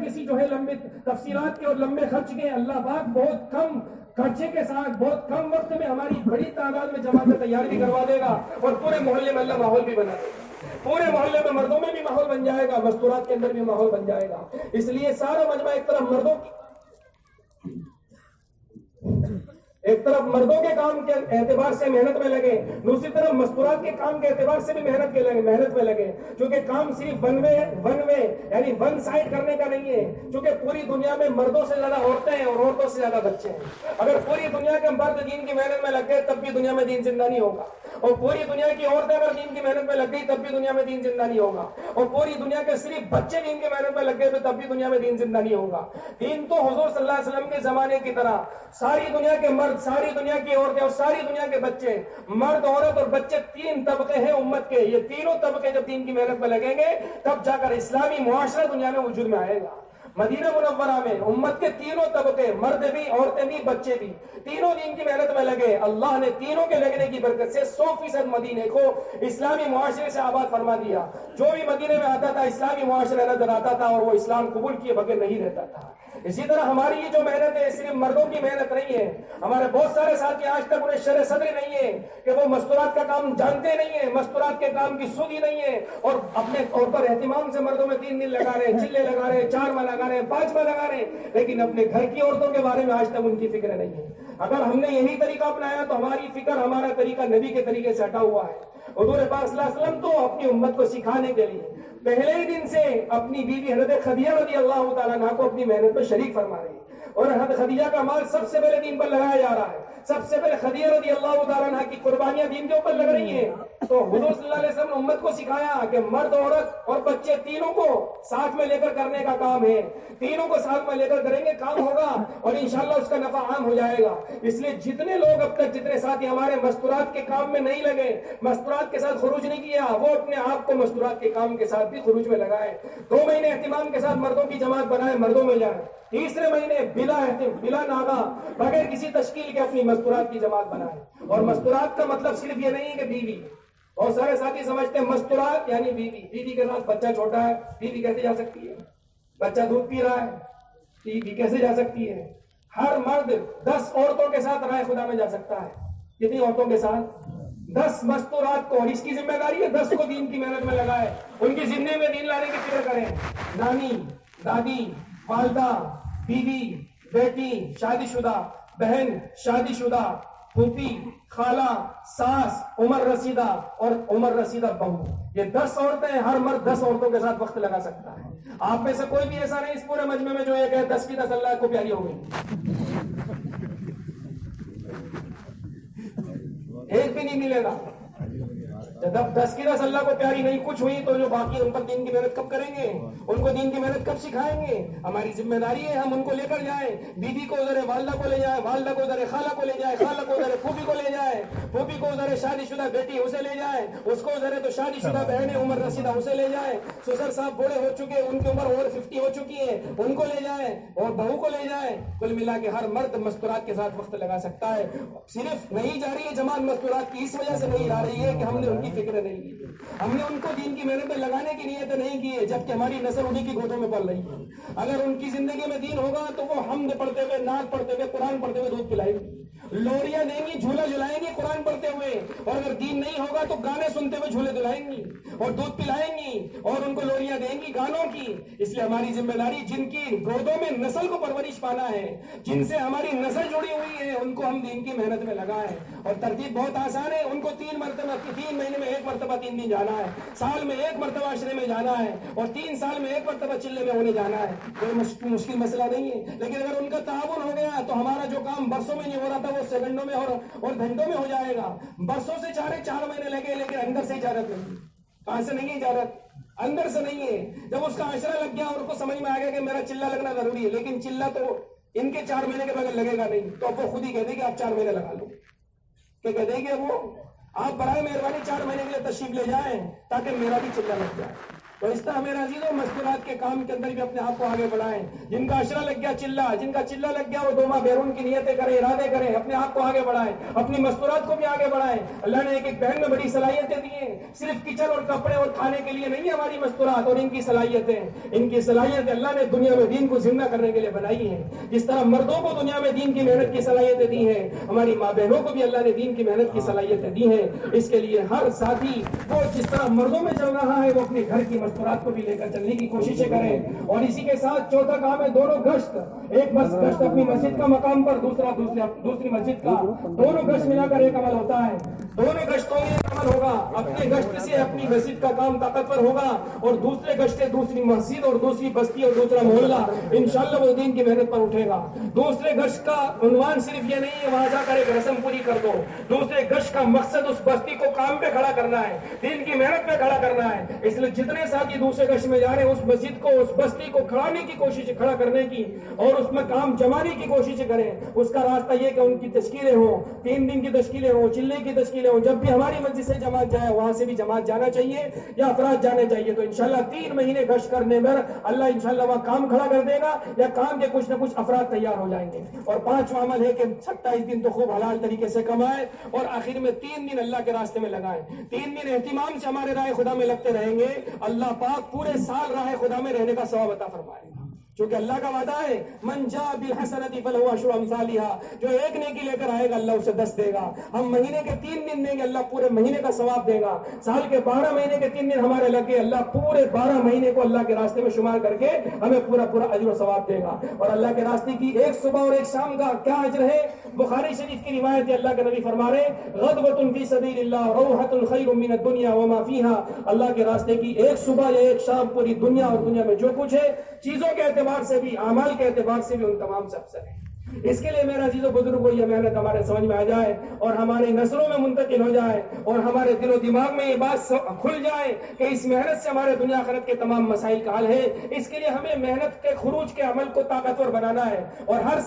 کسی جو ہے لمبے تفصیلات کے اور لمبے خرچ کے، اللہ پاک بہت کم خرچے کے ساتھ بہت کم وقت میں ہماری بڑی تعداد میں جماعت تیار بھی کروا دے گا اور پورے محلے میں اللہ ماحول بھی بنا دے گا. پورے محلے میں مردوں میں بھی ماحول بن جائے گا، مستورات کے اندر بھی ماحول بن جائے گا. اس لیے سارا مجمع ایک طرف مردوں کے کام کے اعتبار سے محنت میں لگے، دوسری طرف مستورات کے کام کے اعتبار سے بھی محنت میں لگے، کیونکہ کام صرف ون وے یعنی ون سائڈ کرنے کا نہیں ہے. کیونکہ پوری دنیا میں مردوں سے زیادہ عورتیں ہیں اور عورتوں سے زیادہ بچے ہیں. اگر پوری دنیا کے مرد دین کی محنت میں لگ گئے تب بھی دنیا میں دین زندہ نہیں ہوگا. اور پوری دنیا کی عورتیں اگر دین کی محنت میں لگ گئی تب بھی دنیا میں دین زندہ نہیں ہوگا، اور پوری دنیا کے صرف بچے دین کی محنت میں لگ گئے تو تب بھی دنیا میں دین زندہ نہیں ہوگا۔ دین تو حضور صلی اللہ علیہ وسلم کے زمانے کی طرح ساری دنیا کے مرد، ساری دنیا کی عورتیں اور ساری دنیا کے بچے، مرد، عورت اور بچے، 3 طبقے ہیں امت کے، یہ تینوں طبقے جب دین کی محنت میں لگیں گے تب جا کر اسلامی معاشرہ دنیا میں وجود میں آئے گا۔ مدینہ منورہ میں امت کے تینوں طبقے، مرد بھی، عورتیں بھی، بچے بھی، تینوں دین کی محنت میں لگے۔ اللہ نے تینوں کے لگنے کی برکت سے 100% مدینے کو اسلامی معاشرے سے آباد فرما دیا۔ جو بھی مدینے میں آتا تھا اسلامی معاشرے نظر آتا تھا اور وہ اسلام قبول کیے بغیر نہیں رہتا تھا۔ اسی طرح ہماری یہ جو محنت ہے صرف مردوں کی محنت نہیں ہے، ہمارے بہت سارے ساتھی آج تک انہیں شرح صدر نہیں ہے کہ وہ مستورات کا کام جانتے نہیں ہیں، مستورات کے کام کی سود ہی نہیں ہے، اور اپنے طور پر اہتمام سے مردوں میں 3 دن لگا رہے ہیں، چلے لگا رہے ہیں، 4 ماہ لگا رہے ہیں، 5 ماہ لگا رہے ہیں، لیکن اپنے گھر کی عورتوں کے بارے میں آج تک ان کی فکر نہیں ہے۔ اگر ہم نے یہی طریقہ اپنایا تو ہماری فکر، ہمارا طریقہ نبی کے طریقے سے ہٹا ہوا ہے۔ حضور پاک صلی اللہ علیہ وسلم تو اپنی امت کو سکھانے کے لیے پہلے ہی دن سے اپنی بیوی حضرت خدیجہ رضی اللہ تعالیٰ عنہا کو اپنی محنت میں شریک فرما رہی ہے، اور حضرت خدیجہ کا مال سب سے پہلے دین پر لگایا جا رہا ہے، سب سے پہلے خدیجہ رضی اللہ تعالیٰ عنہا کی قربانیاں دین کے اوپر لگ رہی ہیں۔ تو حضور صلی اللہ علیہ وسلم نے امت کو سکھایا کہ مرد، عورت اور بچے تینوں کو ساتھ میں لے کر کرنے کا کام ہے، تینوں کو ساتھ میں لے کر کریں گے کام ہوگا اور انشاءاللہ اس کا نفع عام ہو جائے گا۔ اس لیے جتنے لوگ اب تک، جتنے ساتھی ہمارے مستورات کے کام میں نہیں لگے، مستورات کے ساتھ خروج نہیں کیا، وہ اپنے آپ کو مستورات کے کام کے ساتھ بھی خروج میں لگائے۔ 2 مہینے اہتمام کے ساتھ مردوں کی جماعت بنائے، مردوں میں جائے، تیسرے مہینے بلا ناغہ بغیر کسی تشکیل کے اپنی مستورات کی جماعت بنائے۔ اور مستورات کا مطلب صرف یہ نہیں ہے کہ بیوی، اور سارے ساتھی سمجھتے ہیں مستورات یعنی بیوی، بیوی کے ساتھ بچہ چھوٹا ہے، بیوی کیسے جا سکتی ہے؟ بچہ دودھ پی رہا ہے، بیوی کیسے جا سکتی ہے؟ ہر مرد 10 عورتوں کے ساتھ رائے خدا میں جا سکتا ہے۔ کتنی عورتوں کے ساتھ؟ 10 مستورات کو، اور اس کی ذمہ داری ہے 10 کو دین کی محنت میں لگائے، ان کی زندگی میں دین لانے کی فکر کریں۔ نانی، دادی، والدہ، بیوی، بیٹی، شادی شدہ بہن، شادی شدہ پھوپھی، خالہ، ساس، عمر رسیدہ اور عمر رسیدہ بہو، یہ 10 عورتیں، ہر مرد 10 عورتوں کے ساتھ وقت لگا سکتا ہے۔ آپ میں سے کوئی بھی ایسا نہیں اس پورے مجمع میں جو یہ کہے 10 کی 10 اللہ کو پیاری ہو گئی، ایک بھی نہیں ملے گا۔ جب 10 کی 10 اللہ کو پیاری نہیں کچھ ہوئی تو جو باقی ان پر دین کی محنت کب کریں گے؟ ان کو دین کی محنت کب سکھائیں گے؟ ہماری ذمہ داری ہے ہم ان کو لے کر جائیں، بیوی کو ادھر والدہ کو لے جائے، والدہ کو ادھر خالہ کو لے جائے، خالہ کو ادھر پھوپھی کو لے جائے، پھوپھی کو ادھر شادی شدہ بیٹی اسے لے جائے، اس کو ادھر تو شادی شدہ بہن عمر رسیدہ اسے لے جائے، سسر صاحب بوڑھے ہو چکے ان کی عمر اوور 50 ہو چکی ہے ان کو لے جائے، اور بہو کو لے جائے۔ کل ملا کے ہر مرد مستورات کے ساتھ وقت لگا سکتا ہے۔ صرف نہیں جا رہی ہے جماعت مستورات کی، اس وجہ سے نہیں جا رہی ہے کہ ہم نے ان کی فکر نہیں کی، ہم نے ان کو دین کی محنت میں لگانے کی نیت نہیں کی ہے، جبکہ ہماری نسل انہی کی گودوں میں پل رہی ہے۔ اگر ان کی زندگی میں دین ہوگا تو وہ حمد پڑھتے ہوئے، نعت پڑھتے ہوئے، قرآن پڑھتے ہوئے دودھ پلائیں گی، لوریاں دیں گی، جھولا جلائیں گی قرآن پڑھتے ہوئے، اور اگر دین نہیں ہوگا تو گانے سنتے ہوئے جھولے دلائیں گی اور دودھ پلائیں گی اور ان کو لوریاں دیں گی گانوں کی۔ اس لیے ہماری ذمہ داری جن کی گودوں میں نسل کو پرورش پانا ہے، جن سے ہماری نسل جڑی ہوئی ہے، ان کو ہم دین کی محنت میں لگائیں۔ اور ترتیب بہت آسان ہے، ان کو 3 مہینے میں 1 مرتبہ 3 دن جانا ہے، سال میں 1 مرتبہ عشرے میں جانا ہے، اور 3 سال میں 1 مرتبہ چلے میں ہونے جانا ہے۔ کوئی مشکل مسئلہ نہیں ہے، لیکن اگر ان کا تعاون ہو گیا تو ہمارا جو کام برسوں میں نہیں ہو رہا تھا وہ سیکنڈوں میں اور گھنٹوں میں ہو جائے گا۔ برسوں سے 4 مہینے لگے، لیکن اندر سے اجازت نہیں۔ کہاں سے نہیں ہے اجازت؟ اندر سے نہیں ہے۔ جب اس کا عشرہ لگ گیا اور ان کو سمجھ میں آ گیا کہ میرا چلہ لگنا ضروری ہے، لیکن چلہ تو ان کے 4 مہینے کے بغیر لگے گا نہیں، تو اب وہ خود ہی کہہ دے کہ آپ 4 مہینے لگا لو، کہ کہہ دیں گے وہ آپ برائے مہربانی 4 مہینے کے لیے تشریف لے جائیں تاکہ میرا بھی چلہ لگ جائے۔ تو اس طرح میرے عزیزوں مستورات کے کام کے اندر بھی اپنے آپ کو آگے بڑھائیں۔ جن کا عشرہ لگ گیا چلہ، جن کا چلہ لگ گیا وہ 2 ماہ بیرون کی نیتیں کریں، ارادے کریں، اپنے آپ کو آگے بڑھائیں، اپنی مستورات کو بھی آگے بڑھائیں۔ اللہ نے ایک بہن میں بڑی صلاحیتیں دی ہیں، صرف کچن اور کپڑے اور کھانے کے لیے نہیں ہماری مستورات اور ان کی صلاحیتیں اللہ نے دنیا میں دین کو زندہ کرنے کے لیے بنائی ہیں۔ جس طرح مردوں کو دنیا میں دین کی محنت کی صلاحیتیں دی ہیں، ہماری ماں بہنوں کو بھی اللہ نے دین کی محنت کی صلاحیتیں دی ہیں۔ اس کے لیے ہر ساتھی وہ جس طرح مردوں میں چل رہا ہے وہ اپنے گھر کی مستورات کو بھی لے کر چلنے کی کوششیں کریں۔ اور اسی کے ساتھ چوتھا کام ہے دونوں گشت، ایک بس گشت اپنی مسجد کا مقام پر، دوسری مسجد کا، دونوں گشت ملا کر ایک عمل ہوتا ہے۔ دونوں گشتوں میں عمل ہوگا, اپنے گشت سے اپنی مسجد کا کام طاقتور ہوگا, اور دوسرے گشت سے دوسری مسجد اور دوسری بستی اور دوسرا محلہ انشاءاللہ وہ دین کی محنت پر اٹھے گا. دوسرے گشت کا عنوان صرف یہ نہیں ہے وہاں جا کر ایک رسم پوری کر دو, دوسرے گشت کا مقصد اس بستی کو کام پہ کھڑا کرنا ہے, دین کی محنت پہ کھڑا کرنا ہے. اس لیے جتنے ساتھی دوسرے گشت میں جا رہے ہیں اس مسجد کو, اس بستی کو کھڑانے کی کوشش, کھڑا کرنے کی اور اس میں کام جمانے کی کوشش کریں. اس کا راستہ یہ کہ ان کی تشکیلیں ہوں, 3 دن کی تشکیلیں ہوں, چلنے کی تشکیلیں ہوں. جب بھی ہماری مسجد سے جماعت جائے وہاں سے بھی جماعت جانا چاہیے یا افراد جانے چاہیے. تو انشاءاللہ 3 مہینے گشت کرنے میں اللہ انشاءاللہ وہاں کام کھڑا کر دے گا یا کام کے کچھ نہ کچھ افراد تیار ہو جائیں گے. اور 5واں عمل ہے کہ 27 دن تو خوب حلال طریقے سے کمائے اور آخر میں 3 دن اللہ کے راستے میں لگائیں. 3 دن اہتمام سے ہمارے راہ خدا میں لگتے رہیں گے, اللہ پاک پورے سال راہ خدا میں رہنے کا ثواب عطا فرمائے گا. کیونکہ اللہ کا وعدہ ہے من جاء بالحسنۃ فلہ عشر امثالها, جو ایک نیکی لے کر آئے گا اللہ اسے 10 دے گا. ہم مہینے کے 3 دن دیں گے, اللہ پورے مہینے کا ثواب دے گا. سال کے 12 مہینے کے 3 دن ہمارے لگے, اللہ پورے 12 مہینے کو اللہ کے راستے میں شمار کر کے ہمیں پورا اجر و ثواب دے گا. اور اللہ کے راستے کی ایک صبح اور ایک شام کا کیا اجر ہے؟ بخاری شریف کی روایت ہے, اللہ کے نبی فرما رہے غدوۃ فی سبیل اللہ روحۃ خیر من الدنیا وما فیها. اللہ کے راستے کی ایک صبح یا ایک شام پوری دنیا اور دنیا میں جو کچھ ہے چیزوں کے اعتبار سے بھی, اعمال کے اعتبار سے بھی ان تمام سے افضل ہے. اس کے لیے میرا عزیزوں بزرگوں یہ محنت ہمارے سمجھ میں آ جائے اور ہماری نسلوں میں منتقل ہو جائے اور ہمارے دل و دماغ میں یہ بات کھل جائے کہ اس محنت سے ہمارے دنیا آخرت کے تمام مسائل کا حل ہے. اس کے لیے ہمیں محنت کے خروج کے عمل کو طاقتور بنانا ہے اور ہر